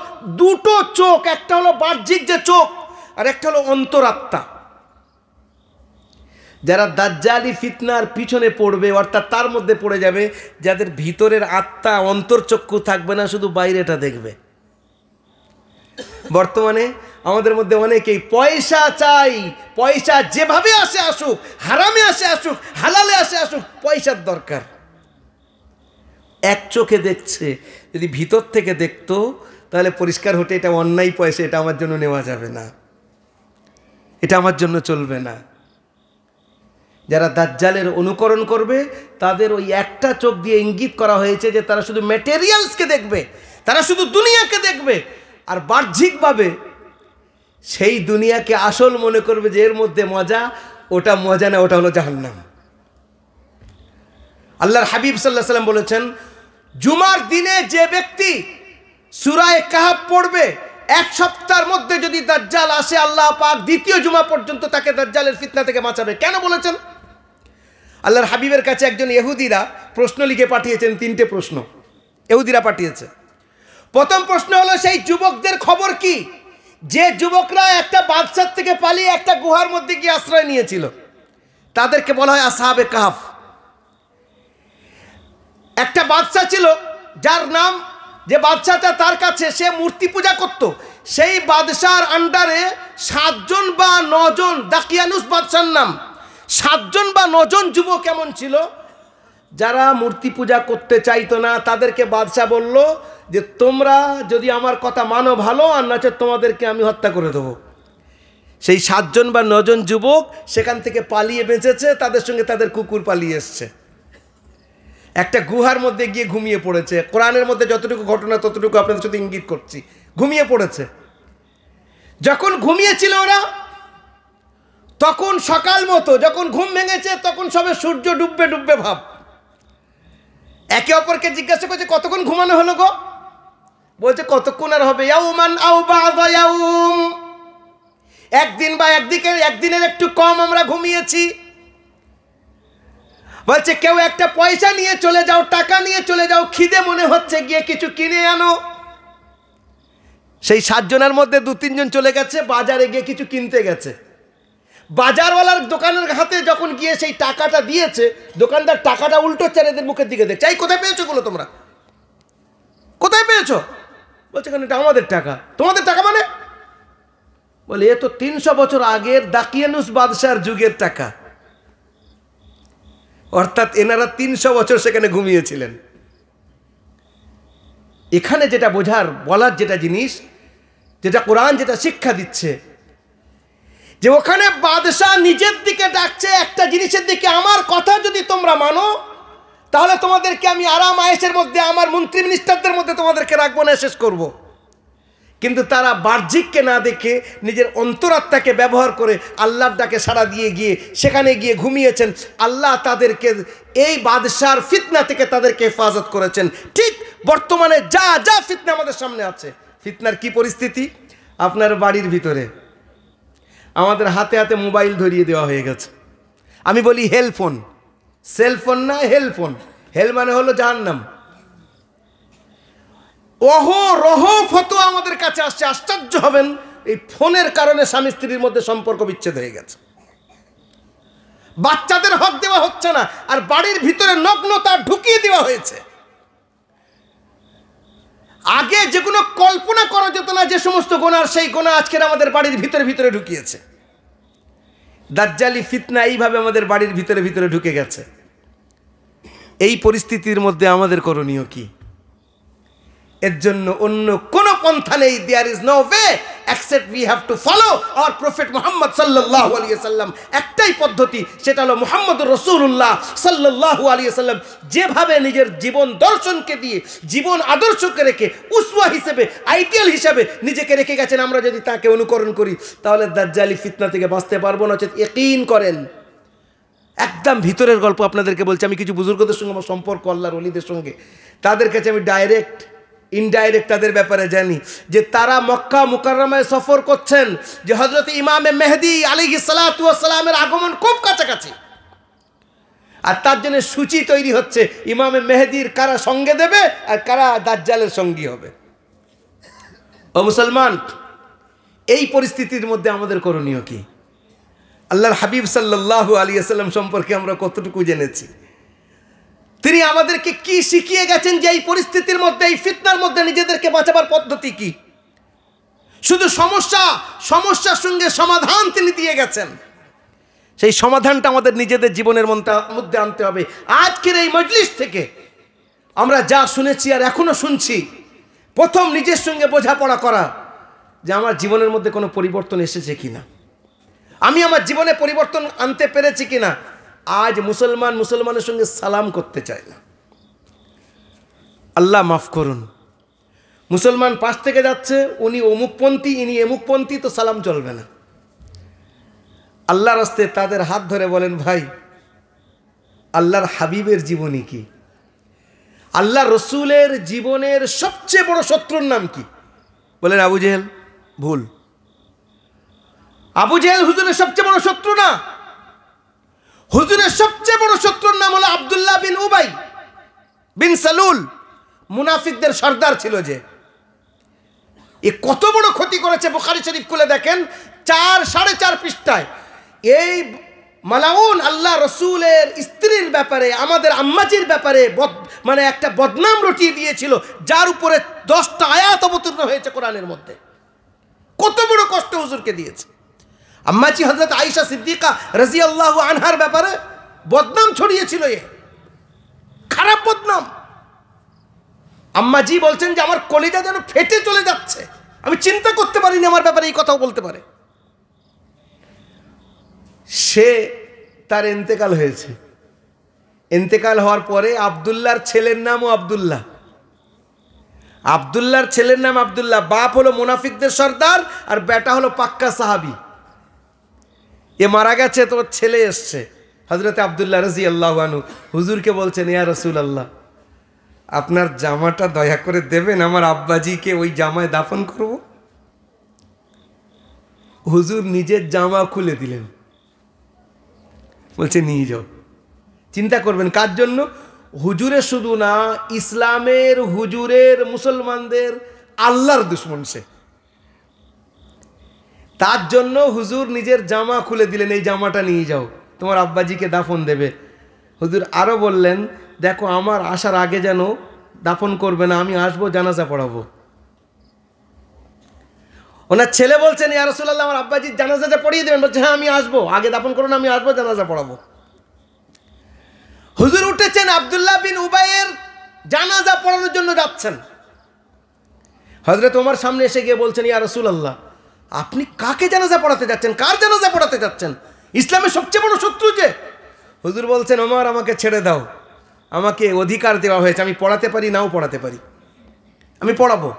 দুটো চোখ, একটা হলো বাহ্যিক যে চোখ আর একটা হলো অন্তরাত্মা। যারা দাজ্জালি ফিতনার পিছনে পড়বে, অর্থাৎ তার মধ্যে পড়ে যাবে, যাদের ভিতরের আত্মা অন্তর্চক্ষু থাকবে না, শুধু বাইরেটা দেখবে। বর্তমানে আমাদের মধ্যে অনেকেই পয়সা চাই, পয়সা যেভাবে আসে আসুক, হারামে আসে আসুক, হালালে আসে আসুক, পয়সার দরকার। এক চোখে দেখছে, যদি ভিতর থেকে দেখতো তাহলে পরিষ্কার হতে এটা অন্যায় পয়সা, এটা আমার জন্য নেওয়া যাবে না, এটা আমার জন্য চলবে না। যারা দাজ্জালের অনুকরণ করবে তাদের ওই একটা চোখ দিয়ে ইঙ্গিত করা হয়েছে যে তারা শুধু ম্যাটেরিয়ালসকে দেখবে, তারা শুধু দুনিয়াকে দেখবে আর বাহ্যিকভাবে সেই দুনিয়াকে আসল মনে করবে যে এর মধ্যে মজা, ওটা মজা না, ওটা হলো জাহান্নাম। আল্লাহর হাবিব সাল্লাল্লাহু আলাইহি ওয়াসাল্লাম বলেছেন, জুমার দিনে যে ব্যক্তি সূরা কাহফ পড়বে, 1 সপ্তাহের মধ্যে যদি দাজ্জাল আসে, আল্লাহ পাক দ্বিতীয় জুমা পর্যন্ত তাকে দাজ্জালের ফিতনা থেকে বাঁচাবে। কেন বলেছেন? আল্লাহর হাবিবের কাছে একজন ইহুদিরা প্রশ্ন লিখে পাঠিয়েছেন, 3টে প্রশ্ন ইহুদিরা পাঠিয়েছে। প্রথম প্রশ্ন হলো সেই যুবকদের খবর কি, যে যুবকরা একটা বাদশার থেকে পালিয়ে একটা গুহার মধ্যে গিয়ে আশ্রয় নিয়েছিল, তাদেরকে বলা হয় আসহাবে কাহফ। একটা বাদশা ছিল যার নাম, যে বাদশাটা তার কাছে সে মূর্তি পূজা করত, সেই বাদশার আন্ডারে 7 জন বা 9 জন, দাকিয়ানুস বাদশার নাম, 7 জন বা 9 জন যুবক এমন ছিল যারা মূর্তি পূজা করতে চাইতো না। তাদেরকে বাদশা বলল যে তোমরা যদি আমার কথা মানো ভালো, আর নয়তো তোমাদেরকে আমি হত্যা করে দেবো। সেই 7 জন বা 9 জন যুবক সেখান থেকে পালিয়ে বেঁচেছে, তাদের সঙ্গে তাদের কুকুর পালিয়ে এসছে। একটা গুহার মধ্যে গিয়ে ঘুমিয়ে পড়েছে। কোরআনের মধ্যে যতটুকু ঘটনা ততটুকু আপনাদের সাথে ইঙ্গিত করছি। ঘুমিয়ে পড়েছে। যখন ঘুমিয়েছিল ওরা, তখন সকাল মতো যখন ঘুম ভেঙেছে, তখন সবে সূর্য ডুববে ডুববে ভাব। একে অপরকে জিজ্ঞাসা করছে কতক্ষণ ঘুমানো হলো গো? বলছে কতক্ষণ আর হবে, ইয়াউমান আও বা'দা ইয়াউম, একদিন বা একদিনের একটু কম আমরা ঘুমিয়েছি। বলছে কেউ একটা পয়সা নিয়ে চলে যাও, টাকা নিয়ে চলে যাও, খিদে মনে হচ্ছে, গিয়ে কিছু কিনে আনো। সেই 7 জনের মধ্যে 2-3 জন চলে গেছে, বাজারে গিয়ে কিছু কিনতে গেছে। বাজারওয়ালার দোকানের হাতে যখন গিয়ে সেই টাকাটা দিয়েছে, দোকানদার টাকাটা উল্টো এদের মুখের দিকে দেখছে, এই কোথায় পেয়েছো গুলো তোমরা, কোথায় পেয়েছো? বলছে কেন এটা আমাদের টাকা। তোমাদের টাকা মানে? বলে এ তো 300 বছর আগের দাকিয়ানুস বাদশার যুগের টাকা। অর্থাৎ এনারা 300 বছর সেখানে ঘুমিয়েছিলেন। এখানে যেটা বলার যেটা জিনিস, যেটা কোরআন যেটা শিক্ষা দিচ্ছে, যে ওখানে বাদশাহ নিজের দিকে ডাকছে একটা জিনিসের দিকে, আমার কথা যদি তোমরা মানো তাহলে তোমাদেরকে আমি আরাম আয়েশের মধ্যে, আমার মন্ত্রী মিনিস্টারদের মধ্যে তোমাদেরকে রাখবো না, শেষ করব। কিন্তু তারা বাহ্যিককে না দেখে নিজের অন্তরাত্মাকে ব্যবহার করে আল্লাহর ডাকে সাড়া দিয়ে গিয়ে সেখানে গিয়ে ঘুমিয়েছেন। আল্লাহ তাদেরকে এই বাদশার ফিতনা থেকে তাদেরকে হেফাজত করেছেন। ঠিক বর্তমানে যা যা ফিতনা আমাদের সামনে আছে, ফিতনার কি পরিস্থিতি? আপনার বাড়ির ভিতরে আমাদের হাতে হাতে মোবাইল ধরিয়ে দেওয়া হয়ে গেছে। আমি বলি হেলফোন, সেলফোন না, হেলফোন। হেল মানে হলো জাহান্নাম। অহরহ ফতোয়া আমাদের কাছে আসছে, আশ্চর্য হবেন, এই ফোনের কারণে স্বামী স্ত্রীর মধ্যে সম্পর্ক বিচ্ছেদ হয়ে গেছে। বাচ্চাদের হক দেওয়া হচ্ছে না, আর বাড়ির ভিতরে নগ্নতা ঢুকিয়ে দেওয়া হয়েছে। আগে যেগুলো কল্পনা করা যেত না, যে সমস্ত গোনার, সেই গোনা আজকের আমাদের বাড়ির ভিতরে ভিতরে ঢুকিয়েছে। দাজ্জালি ফিতনা এইভাবে আমাদের বাড়ির ভিতরে ভিতরে ঢুকে গেছে। এই পরিস্থিতির মধ্যে আমাদের করণীয় কি? এর জন্য অন্য কোন পন্থা নেই। There is no way except we have to follow our prophet Muhammad সাল্লাল্লাহু আলাইহি ওয়াসাল্লাম। একটাই পদ্ধতি, সেটা হলো মুহাম্মদুর রাসূলুল্লাহ সাল্লাল্লাহু আলাইহি ওয়াসাল্লাম যেভাবে নিজের জীবন দর্শনকে দিয়ে, জীবন আদর্শকে রেখে, উসওয়া হিসেবে, আইডিয়াল হিসেবে নিজেকে রেখে গেছেন, আমরা যদি তাকে অনুকরণ করি তাহলে দাজ্জালি ফিতনা থেকে বাঁচতে পারবো না। ইয়াকিন করেন। একদম ভিতরের গল্প আপনাদেরকে বলছি। আমি কিছু বুজুর্গদের সঙ্গে আমার সম্পর্ক, আল্লাহর ওলিদের সঙ্গে, তাদের কাছে আমি ডাইরেক্ট ইনডাইরেক্ট তাদের ব্যাপারে জানি যে তারা মক্কা মুকাররমায় সফর করছেন, যে হযরত ইমামে মেহেদী আলাইহিস সালাতু ওয়াস সালামের আগমন খুব কাছাকাছি, আর তার জন্য সূচি তৈরি হচ্ছে ইমামে মেহেদীর কারা সঙ্গে দেবে আর কারা দাজ্জালের সঙ্গী হবে। ও মুসলমান, এই পরিস্থিতির মধ্যে আমাদের করণীয় কি? আল্লাহর হাবিব সাল্লাল্লাহু আলাইহি ওয়াসাল্লাম সম্পর্কে আমরা কতটুকু জেনেছি? তিনি আমাদেরকে কি শিখিয়ে গেছেন যে এই পরিস্থিতির মধ্যে, এই ফিতনার মধ্যে নিজেদেরকে বাঁচাবার পদ্ধতি কি? শুধু সমস্যার সঙ্গে সমাধান তিনি দিয়ে গেছেন। সেই সমাধানটা আমাদের নিজেদের জীবনের মধ্যে আনতে হবে। আজকের এই মজলিস থেকে আমরা যা শুনেছি আর এখনো শুনছি, প্রথম নিজের সঙ্গে বোঝাপড়া করা যে আমার জীবনের মধ্যে কোনো পরিবর্তন এসেছে কিনা, আমি আমার জীবনে পরিবর্তন আনতে পেরেছি কিনা। আজ মুসলমানের সঙ্গে সালাম করতে চায় না। আল্লাহ মাফ করুন, মুসলমান পাশ থেকে যাচ্ছে, উনি অমুকপন্থী, ইনি এমুকপন্থী, তো সালাম চলবে না। আল্লাহর রাস্তায় তাদের হাত ধরে বলেন, ভাই আল্লাহর হাবিবের জীবনী কি? আল্লাহ রসুলের জীবনের সবচেয়ে বড় শত্রুর নাম কি? বলেন আবু জেহেল। ভুল। আবু জেহেল হুজুরের সবচেয়ে বড় শত্রু না। হুজুরের সবচেয়ে বড় শত্রুর নাম হলো আব্দুল্লাহ বিন উবাই বিন সালুল। মুনাফিকদের সর্দার ছিল যে, এ কত বড় ক্ষতি করেছে। বুখারী শরীফ খুলে দেখেন, 4.5 পৃষ্ঠায় এই মালাউন আল্লাহ রসুলের স্ত্রীর ব্যাপারে, আমাদের আম্মাজির ব্যাপারে মানে একটা বদনাম রটিয়ে দিয়েছিল, যার উপরে 10টা আয়াত অবতীর্ণ হয়েছে কোরআনের মধ্যে। কত বড় কষ্ট হুজুরকে দিয়েছে। আম্মাজি হযরত আয়েশা সিদ্দিকা রাদিয়াল্লাহু আনহার ব্যাপারে বদনাম ছড়িয়েছিল, এ খারাপ বদনাম। আম্মাজি বলছেন যে আমার কলিজা যেন ফেটে চলে যাচ্ছে, আমি চিন্তা করতে পারিনি আমার ব্যাপারে এই কথাও বলতে পারে। সে তার ইন্তেকাল হয়েছে। ইন্তেকাল হওয়ার পরে আব্দুল্লাহর ছেলের নামও আব্দুল্লাহ। আব্দুল্লাহর ছেলের নাম আব্দুল্লাহ। বাপ হলো মুনাফিকদের সর্দার আর বেটা হলো পাক্কা সাহাবী। এ মারা গেছে, তোর ছেলে এসছে হযরত আব্দুল্লাহ রাদিয়াল্লাহু আনহু। হুজুরকে বলছেন, ইয়া রাসূলুল্লাহ, আপনার জামাটা দয়া করে দেবেন, আমার আব্বাজিকে ওই জামায় দাফন করব। হুজুর নিজের জামা খুলে দিলেন, বলছে নিয়ে যাও। চিন্তা করবেন কার জন্য? হুজুরের শুধু না, ইসলামের, হুজুরের, মুসলমানদের আল্লাহর দুশমন সে। তার জন্য হুজুর নিজের জামা খুলে দিলেন, এই জামাটা নিয়ে যাও, তোমার আব্বাজিকে দাফন দেবে। হুজুর আরও বললেন, দেখো আমার আসার আগে যেন দাফন করবে না, আমি আসবো, জানাজা পড়াবো। ওনার ছেলে বলছেন, ইয়া রাসূলুল্লাহ, আমার আব্বাজির জানাজাটা পড়িয়ে দেবেন। বলছে, হ্যাঁ আমি আসবো, আগে দাফন করুন, আমি আসবো, জানাজা পড়াবো। হুজুর উঠেছেন, আব্দুল্লাহ বিন উবাইয়ের জানাজা পড়ানোর জন্য যাচ্ছেন। হযরত ওমর সামনে এসে গিয়ে বলছেন, ইয়া রাসূলুল্লাহ, আপনি কাকে জানাজা পড়াতে যাচ্ছেন, কার জানাজা পড়াতে যাচ্ছেন? ইসলামের সবচেয়ে বড় শত্রু যে। হুজুর বলছেন, ওমর আমাকে ছেড়ে দাও, আমাকে অধিকার দেওয়া হয়েছে, আমি পড়াতে পারি নাও পড়াতে পারি, আমি পড়াবো।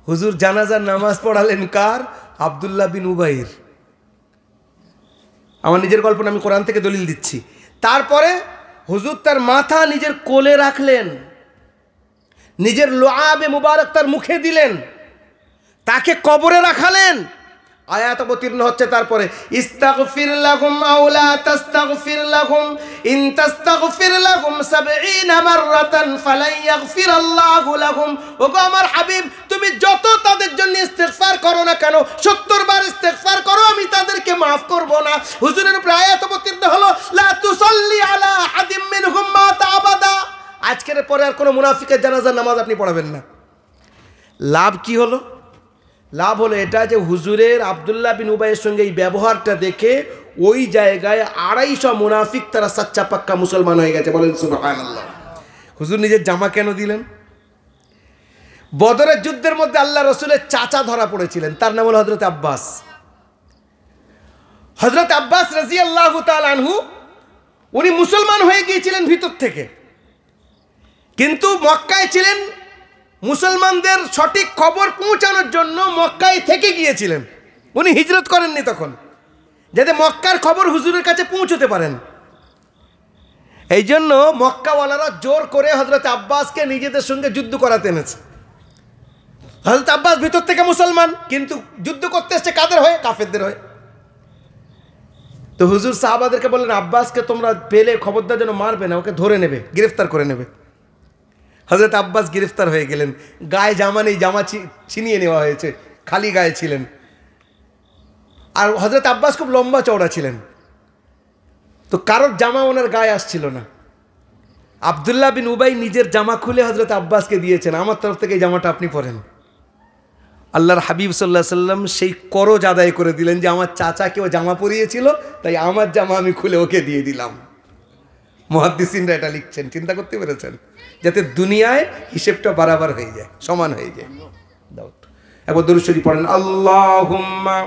হুজুর জানাজার নামাজ পড়ালেন কার? আব্দুল্লাহ বিন উবাইর। আমার নিজের গল্প না, আমি কোরআন থেকে দলিল দিচ্ছি। তারপরে হুজুর তার মাথা নিজের কোলে রাখলেন, নিজের লোআবে মুবারক তার মুখে দিলেন, তাকে কবরে রাখালেন। আয়াত অবতীর্ণ হচ্ছে তারপরে, ইস্তাগফির লাহুম আও লা তাস্তাগফির লাহুম ইন তাস্তাগফির লাহুম ৭০ মাররাতান ফালাই ইয়াগফিরাল্লাহু লাহুম। ওগো আমার হাবিব, তুমি যত তাদের জন্য ইস্তিগফার করো না কেন, ৭০ বার ইস্তিগফার করো, আমি তাদেরকে মাফ করব না। হুজুরের উপরে আয়াত অবতীর্ণ হলো, লা তুসাল্লি আলা আহাদিম মিনহুম মাতা আবাদা। আজকের পরে আর কোনো মুনাফিকের জানাজার নামাজ আপনি পড়াবেন না। লাভ কি হলো? লাভ হলো এটা যে হুজুরের আব্দুল্লাহ বিন উবাইয়ের সঙ্গে এই ব্যবহারটা দেখে ওই জায়গায় ২৫০ মুনাফিক তারা সাচ্চা পাক্কা মুসলমান হয়ে গেছে। বলেন সুবহানাল্লাহ। হুজুর নিজের জামা কেন দিলেন? বদরের যুদ্ধের মধ্যে আল্লাহ রসুলের চাচা ধরা পড়েছিলেন, তার নাম হল হযরত আব্বাস। হযরত আব্বাস রাদিয়াল্লাহু তাআলা আনহু উনি মুসলমান হয়ে গিয়েছিলেন ভিতর থেকে, কিন্তু মক্কায় ছিলেন, মুসলমানদের সঠিক খবর পৌঁছানোর জন্য মক্কায় থেকে গিয়েছিলেন। উনি হিজরত করেননি তখন, যাতে মক্কার খবর হুজুরের কাছে পৌঁছতে পারেন। এই জন্য মক্কাওয়ালারা জোর করে হযরত আব্বাসকে নিজেদের সঙ্গে যুদ্ধ করাতে এনেছে। হযরত আব্বাস ভিতর থেকে মুসলমান, কিন্তু যুদ্ধ করতে এসছে কাদের হয়ে? কাফেরদের হয়ে। তো হুজুর সাহাবাদেরকে বললেন, আব্বাসকে তোমরা পেলে খবরদার যেন মারবে না, ওকে ধরে নেবে, গ্রেফতার করে নেবে। হযরত আব্বাস গ্রেফতার হয়ে গেলেন, গায়ে জামা নেই, জামা ছিনিয়ে নেওয়া হয়েছে, খালি গায়ে ছিলেন। আর হযরত আব্বাস খুব লম্বা চওড়া ছিলেন, তো কারোর জামা ওনার গায়ে আসছিল না। আব্দুল্লাহ বিন উবাই নিজের জামা খুলে হযরত আব্বাসকে দিয়েছেন, আমার তরফ থেকে এই জামাটা আপনি পরেন। আল্লাহর হাবিব সাল্লাল্লাহু আলাইহি সাল্লাম সেই করজ আদায় করে দিলেন যে আমার চাচাকে ও জামা পরিয়েছিল, তাই আমার জামা আমি খুলে ওকে দিয়ে দিলাম। মুহাদ্দিসিনরা এটা লিখছেন, চিন্তা করতে পেরেছেন? যাতে দুনিয়ায় হিসেবটা বারাবার হয়ে যায়, সমান হয়ে যায়। দাও একবার দরুদ শরীফ পড়েন, আল্লাহুম্মা।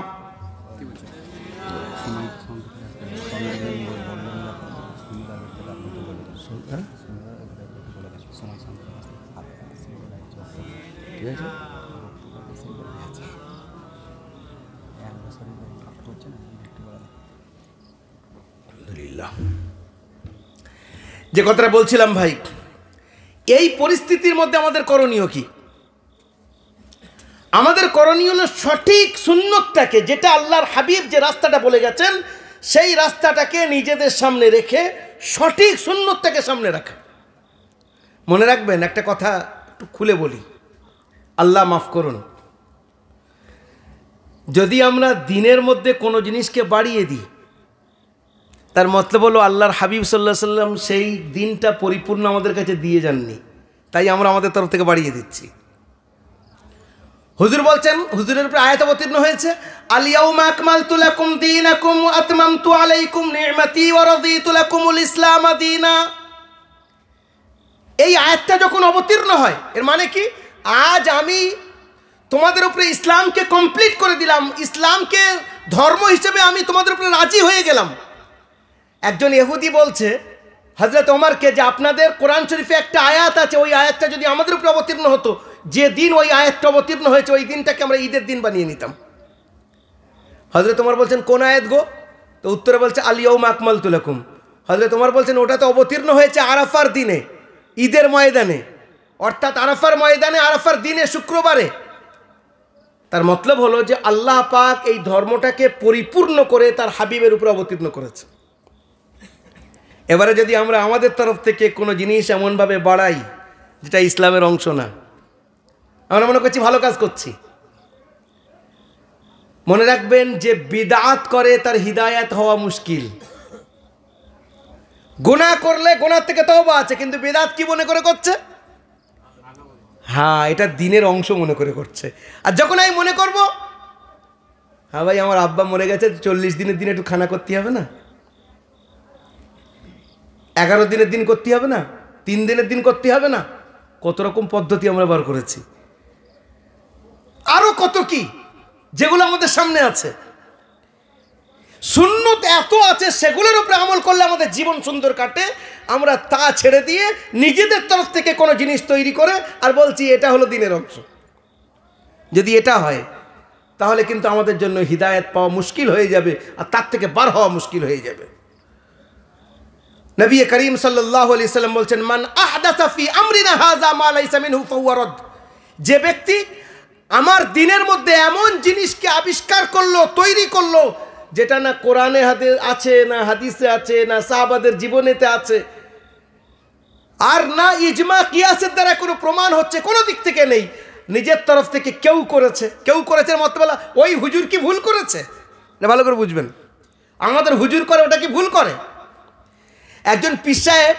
যে কথাটা বলছিলাম ভাই, এই পরিস্থিতির মধ্যে আমাদের করণীয় কি? আমাদের করণীয় হলো সঠিক সুন্নতটাকে, যেটা আল্লাহর হাবিব যে রাস্তাটা বলে গেছেন, সেই রাস্তাটাকে নিজেদের সামনে রেখে সঠিক সুন্নতটাকে সামনে রাখা। মনে রাখবেন একটা কথা একটু খুলে বলি, আল্লাহ মাফ করুন, যদি আমরা দিনের মধ্যে কোনো জিনিসকে বাড়িয়ে দিই, তার মতলব হলো আল্লাহর হাবিব সাল্লাল্লাহু আলাইহি সাল্লাম সেই দিনটা পরিপূর্ণ আমাদের কাছে দিয়ে যাননি, তাই আমরা আমাদের তরফ থেকে বাড়িয়ে দিচ্ছি। হুজুর বলছেন, হুজুরের উপরে আয়াত অবতীর্ণ হয়েছে, আল ইয়াউমা আকমালতু লাকুম দীনাকুম ওয়া আতমামতু আলাইকুম নি'মাতি ওয়া রাদিতু লাকুমুল ইসলাম দীনা। এই আয়াতটা যখন অবতীর্ণ হয়, এর মানে কি? আজ আমি তোমাদের উপরে ইসলামকে কমপ্লিট করে দিলাম, ইসলামকে ধর্ম হিসেবে আমি তোমাদের উপরে রাজি হয়ে গেলাম। একজন ইহুদি বলছে হযরত ওমরকে যে আপনাদের কোরআন শরীফে একটা আয়াত আছে, ওই আয়াতটা যদি আমাদের উপরে অবতীর্ণ হতো, যে দিন ওই আয়াতটা অবতীর্ণ হয়েছে ওই দিনটাকে আমরা ঈদের দিন বানিয়ে নিতাম। হযরত ওমর বলছেন, কোন আয়াত গো? তো উত্তরে বলছে, আল ইয়াউমা আকমালতু লাকুম। হযরত ওমর বলছেন, ওটা তো অবতীর্ণ হয়েছে আরাফার দিনে, ঈদের ময়দানে, অর্থাৎ আরাফার ময়দানে, আরাফার দিনে, শুক্রবারে। তার মতলব হলো যে আল্লাহ পাক এই ধর্মটাকে পরিপূর্ণ করে তার হাবিবের উপরে অবতীর্ণ করেছে। এবারে যদি আমরা আমাদের তরফ থেকে কোনো জিনিস এমনভাবে বাড়াই যেটা ইসলামের অংশ না, আমরা মনে করছি ভালো কাজ করছি। মনে রাখবেন যে বিদআত করে তার হিদায়াত হওয়া মুশকিল। গুনাহ করলে গুনাহ থেকে তওবা আছে, কিন্তু বিদআত কি মনে করে করছে? হ্যাঁ, এটা দিনের অংশ মনে করে করছে। আর যখন আমি মনে করব, হ্যাঁ ভাই আমার আব্বা মরে গেছে, 40 দিনের দিন একটু খানা করতে হবে না, 11 দিনের দিন করতে হবে না, 3 দিনের দিন করতে হবে না, কত রকম পদ্ধতি আমরা বার করেছি, আরো কত কি। যেগুলো আমাদের সামনে আছে। সুন্নত এত আছে, সেগুলোর উপরে আমল করলে আমাদের জীবন সুন্দর কাটে। আমরা তা ছেড়ে দিয়ে নিজেদের তরফ থেকে কোনো জিনিস তৈরি করে আর বলছি এটা হলো দিনের অংশ। যদি এটা হয় তাহলে কিন্তু আমাদের জন্য হিদায়াত পাওয়া মুশকিল হয়ে যাবে, আর তার থেকে বার হওয়া মুশকিল হয়ে যাবে। নবী করিম সাল্লাল্লাহু আলাইহি সাল্লাম বলছেন, মান আহদাসা ফি আমরিনা হাযা মা লাইসা মিনহু ফাহুয়া রাদ। যে ব্যক্তি আমার দিনের মধ্যে এমন জিনিসকে আবিষ্কার করলো, তৈরি করলো, যেটা না কোরআনে আছে, না হাদিসে আছে, না সাহাবাদের জীবনেতে আছে, আর না ইজমা কিয়াসের দ্বারা কোনো প্রমাণ হচ্ছে, কোনো দিক থেকে নেই, নিজের তরফ থেকে কেউ করেছে মতলব ওই হুজুর কি ভুল করেছে? ভালো করে বুঝবেন, আমাদের হুজুর করে ওটা কি ভুল করে? একজন পীর সাহেব,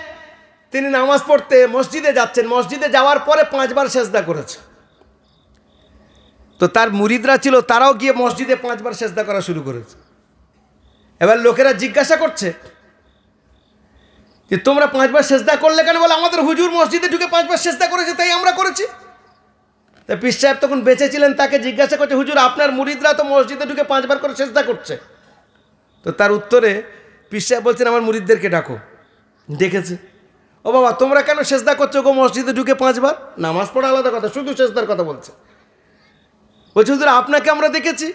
তিনি নামাজ পড়তে মসজিদে যাচ্ছেন, মসজিদে যাওয়ার পরে 5 বার সেজদা করেছে। তো তার মুরিদরা ছিল, তারাও গিয়ে মসজিদে 5 বার সেজদা করা শুরু করেছে। এবার লোকেরা জিজ্ঞাসা করছে যে তোমরা 5 বার সেজদা করলে কেন? বলে আমাদের হুজুর মসজিদে ঢুকে 5 বার সেজদা করেছে, তাই আমরা করেছি। তা পীর সাহেব তখন বেঁচে ছিলেন, তাকে জিজ্ঞাসা করছে, হুজুর আপনার মুরিদরা তো মসজিদে ঢুকে 5 বার করে সেজদা করছে। তো তার উত্তরে পীর সাহেব বলছেন, আমার মুরিদদেরকে ডাকো। ডেকেছে, ও বাবা তোমরা কেন সেজদা করছো গো মসজিদে ঢুকে 5 বার? নামাজ পড়া আলাদা কথা, শুধু সেজদার কথা বলছে। বলছে হুজুর আপনাকে আমরা দেখেছি।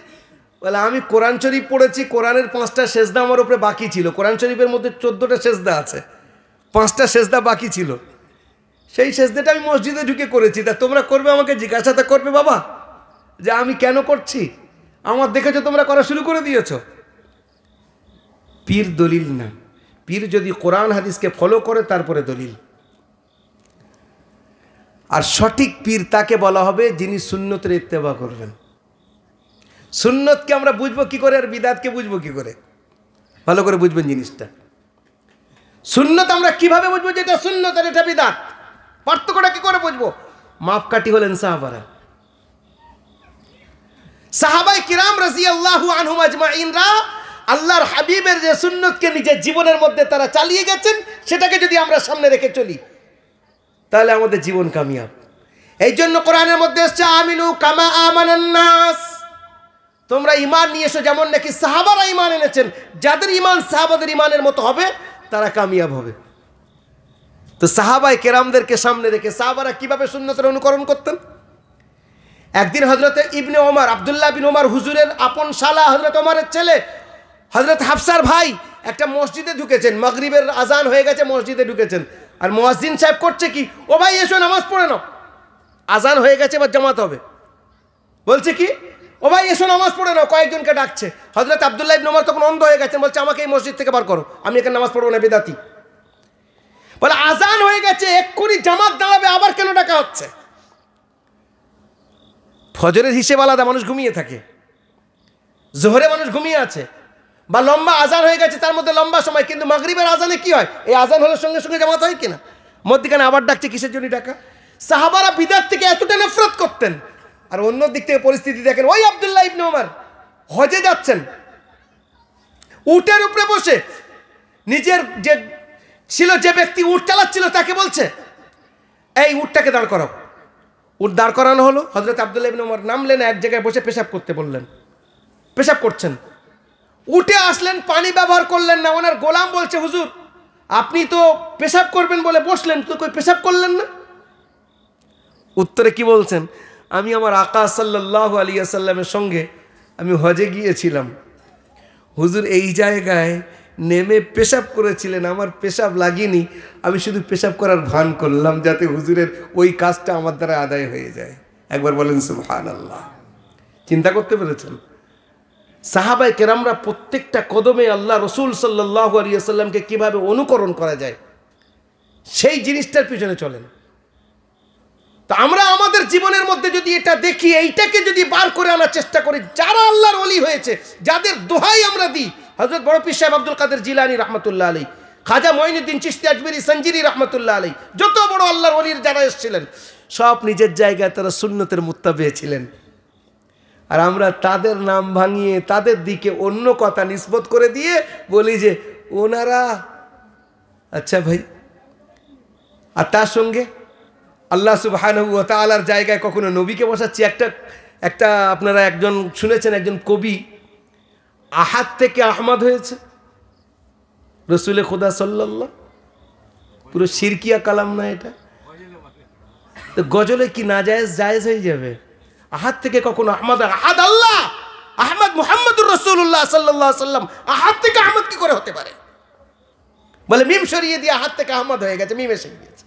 বলে আমি কোরআন শরীফ পড়েছি, কোরআনের 5টা সেজদা আমার উপরে বাকি ছিল। কোরআন শরীফের মধ্যে 14টা সেজদা আছে, 5টা সেজদা বাকি ছিল, সেই সেজদাটা আমি মসজিদে ঢুকে করেছি। তা তোমরা করবে, আমাকে জিজ্ঞাসা করবে বাবা যে আমি কেন করছি? আমার দেখেছো তোমরা করা শুরু করে দিয়েছো। পীর দলিল না, পীর যদি কোরআন হাদিসকে ফলো করে তারপরে দলিল। আর সঠিক পীর তাকে বলা হবে যিনি সুন্নতের ইত্তেবা করবেন। সুন্নতকে আমরা বুঝবো কি করে আর বিদাতকে বুঝবো কি করে? ভালো করে বুঝবেন জিনিসটা। সুন্নত আমরা কিভাবে বুঝবো যে এটা সুন্নত আর এটা বিদাত? পার্থক্যটা কি করে বুঝবো? মাপকাঠি হলেন সাহাবারা, সাহাবায়ে কিরাম রাদিয়াল্লাহু আনহুম আজমাইনরা আল্লাহর হাবিবের যে সুন্নতকে নিজের জীবনের মধ্যে তারা চালিয়ে গেছেন, সেটাকে যদি আমরা সামনে রেখে চলি তাহলে আমাদের জীবন কামিয়াব। এই জন্য কোরআনের মধ্যে এসেছে, আমিনু কামা আমানান নাস, তোমরা ঈমান নিয়ে এসো যেমন নাকি সাহাবারা ঈমান এনেছেন। যাদের ঈমান সাহাবাদের ঈমানের মতো হবে তারা কামিয়াব হবে। তো সাহাবায়ে কেরামদেরকে সামনে রেখে সাহাবারা কিভাবে সুন্নতের অনুকরণ করতেন? একদিন হযরত ইবনে ওমর, আব্দুল্লাহ বিন ওমর, হুজুরের আপন শালা হযরত ওমরের ছেলে হযরত হাফসার ভাই, একটা মসজিদে ঢুকেছেন। মাগরিবের আজান হয়ে গেছে, মসজিদে ঢুকেছেন, আর মুয়াজ্জিন সাহেব করছে কি, ও ভাই এসো নামাজ পড়ে নাও, আজান হয়ে গেছে, এবার জামাত হবে। বলছে কি, ও ভাই এসো নামাজ পড়ে নাও, কয়েকজনকে ডাকছে। হযরত আব্দুল্লাহ ইবনে ওমর তখন অন্ধ হয়ে গেছেন, বলছে আমাকে এই মসজিদ থেকে বার করো, আমি এখানে নামাজ পড়বো না, বিদাতি। বলে আজান হয়ে গেছে, এক্ষুনি জামাত দাঁড়াবে, আবার কেন ডাকা হচ্ছে? ফজরের হিসেব আলাদা, মানুষ ঘুমিয়ে থাকে, জোহরে মানুষ ঘুমিয়ে আছে, বা লম্বা আজান হয়ে গেছে তার মধ্যে লম্বা সময়, কিন্তু মাগরিবের আজানে কি হয়, এই আজান হলে সঙ্গে সঙ্গে জামাত হয় কিনা? মধ্যখানে আবার ডাকছে, কিসের জন্য ডাকা? সাহাবারা বিদআত থেকে এতটা নফরত করতেন। আর অন্য দিক থেকে পরিস্থিতি দেখেন, ওই আব্দুল্লাহ ইবনে ওমর হজে যাচ্ছেন, উটের উপরে বসে, নিজের যে ছিল যে ব্যক্তি উট চালাচ্ছিল তাকে বলছে, এই উটটাকে দাঁড় করাও। উট দাঁড় করানো হলো, হযরত আব্দুল্লাহ ইবনে ওমর নামলেন, এক জায়গায় বসে পেশাব করতে বললেন। পেশাব করছেন, উঠে আসলেন, পানি ব্যবহার করলেন না। ওনার গোলাম বলছে, হুজুর আপনি তো পেশাব করবেন বলে বসলেন, তো কই পেশাব করলেন না? উত্তরে কি বলছেন, আমি আমার আকা সাল্লাল্লাহু আলাইহি ওয়াসাল্লামের সঙ্গে আমি হজে গিয়েছিলাম, হুজুর এই জায়গায় নেমে পেশাব করেছিলেন, আমার পেশাব লাগেনি, আমি শুধু পেশাব করার ভান করলাম যাতে হুজুরের ওই কাজটা আমার দ্বারা আদায় হয়ে যায়। একবার বলেন সুবহানাল্লাহ। চিন্তা করতে পেরেছেন? সাহাবায়ে কেরামরা প্রত্যেকটা কদমে আল্লাহ রসুল সাল্লাল্লাহু আলাইহি ওয়াসাল্লামকে কীভাবে অনুকরণ করা যায় সেই জিনিসটার পিছনে চলেন। তো আমরা আমাদের জীবনের মধ্যে যদি এটা দেখি, এইটাকে যদি বার করে আনার চেষ্টা করি, যারা আল্লাহর ওলি হয়েছে, যাদের দোহাই আমরা দিই, হযরত বড় পীর সাহেব আব্দুল কাদের জিলানী রাহমাতুল্লাহ আলাইহি, খাজা মঈনুদ্দিন চিশতি আজমেরি সঞ্জিরি রাহমাতুল্লাহ আলাইহি, যত বড় আল্লাহর ওলির যারা এসেছিলেন সব নিজের জায়গায় তারা সুন্নতের মুত্তাবি ছিলেন। আর আমরা তাদের নাম ভাঙিয়ে তাদের দিকে অন্য কথা নিসবত করে দিয়ে বলি যে ওনারা, আচ্ছা ভাই, আর তার সঙ্গে আল্লাহ সুবহানাহু ওয়া তাআলার জায়গায় কখনো নবীকে বসাচ্ছি। একটা একটা আপনারা একজন শুনেছেন, একজন কবি আহাদ থেকে আহমদ হয়েছে, রসুলে খুদা সাল্লাল্লাহ, পুরো শিরকিয়া কালাম না এটা? তো গজলে কি না জায়েজ জায়েজ হয়ে যাবে? আহাদ থেকে কখনো আহমদ, আহাদ আল্লাহ, আহমদ মুহাম্মদুর রাসূলুল্লাহ সাল্লাল্লাহু আলাইহি সাল্লাম, আহাদ থেকে আহমদ কি করে হতে পারে? বলে মিম সরিয়ে দিয়ে আহাদ থেকে আহমদ হয়ে গেছে, মিম এসে গিয়েছে।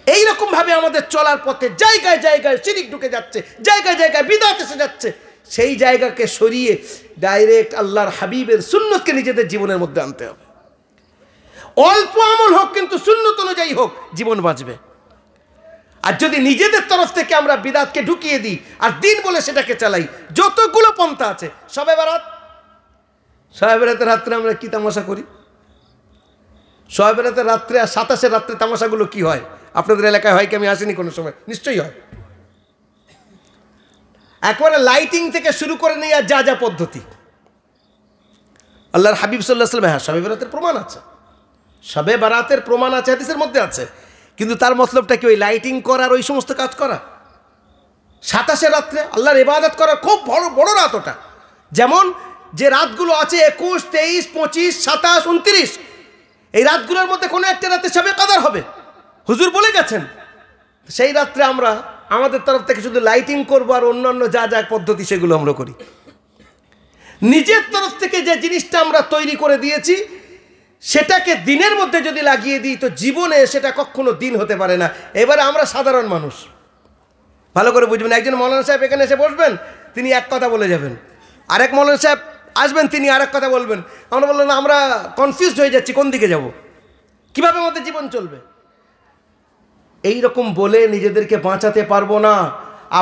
এইরকম ভাবে আমাদের চলার পথে জায়গায় জায়গায় শিরিক ঢুকে যাচ্ছে, জায়গায় জায়গায় বিদআত এসে যাচ্ছে। সেই জায়গাকে সরিয়ে ডাইরেক্ট আল্লাহর হাবিবের সুন্নতকে নিজেদের জীবনের মধ্যে আনতে হবে। অল্প আমল হোক কিন্তু সুন্নত অনুযায়ী হোক, জীবন বাঁচবে। আর যদি নিজেদের তরফ থেকে আমরা বিদআতকে ঢুকিয়ে দিই আর দিন বলে সেটাকে চালাই, যতগুলো পন্থা আছে, শবে বরাতের রাত্রে আমরা কি তামাশা করি? শবে বরাতের রাত্রে আর 27-এর রাত্রে তামাশাগুলো কি হয়? আপনাদের এলাকায় হয় কি? আমি আসিনি কোনো সময়, নিশ্চয়ই হয়। একবারে লাইটিং থেকে শুরু করে নিয়ে আর যা যা পদ্ধতি, আল্লাহর হাবিব সাল্লাল্লাহু আলাইহি ওয়াসাল্লাম, হ্যাঁ শবে বরাতের প্রমাণ আছে, শবে বরাতের প্রমাণ আছে, হাদিসের মধ্যে আছে, কিন্তু তার মতলবটা কি ওই লাইটিং করার ওই সমস্ত কাজ করা? 27-এর রাত্রে আল্লাহর ইবাদত করার খুব বড় রাত ওটা। যেমন যে রাতগুলো আছে 21, 23, 25, 27, 29, এই রাতগুলোর মধ্যে কোনো একটা রাতে শবে কদর হবে, হুজুর বলে গেছেন। সেই রাত্রে আমরা আমাদের তরফ থেকে শুধু লাইটিং করবো আর অন্যান্য যা যা পদ্ধতি সেগুলো আমরা করি। নিজের তরফ থেকে যে জিনিসটা আমরা তৈরি করে দিয়েছি সেটাকে দিনের মধ্যে যদি লাগিয়ে দিই তো জীবনে সেটা কখনো দিন হতে পারে না। এবারে আমরা সাধারণ মানুষ, ভালো করে বুঝবেন। একজন মৌলানা সাহেব এখানে এসে বসবেন, তিনি এক কথা বলে যাবেন, আরেক মৌলানা সাহেব আসবেন, তিনি আরেক কথা বলবেন। আমরা বললাম না, আমরা কনফিউজড হয়ে যাচ্ছি কোন দিকে যাব, কিভাবে আমাদের জীবন চলবে। এই রকম বলে নিজেদেরকে বাঁচাতে পারবো না।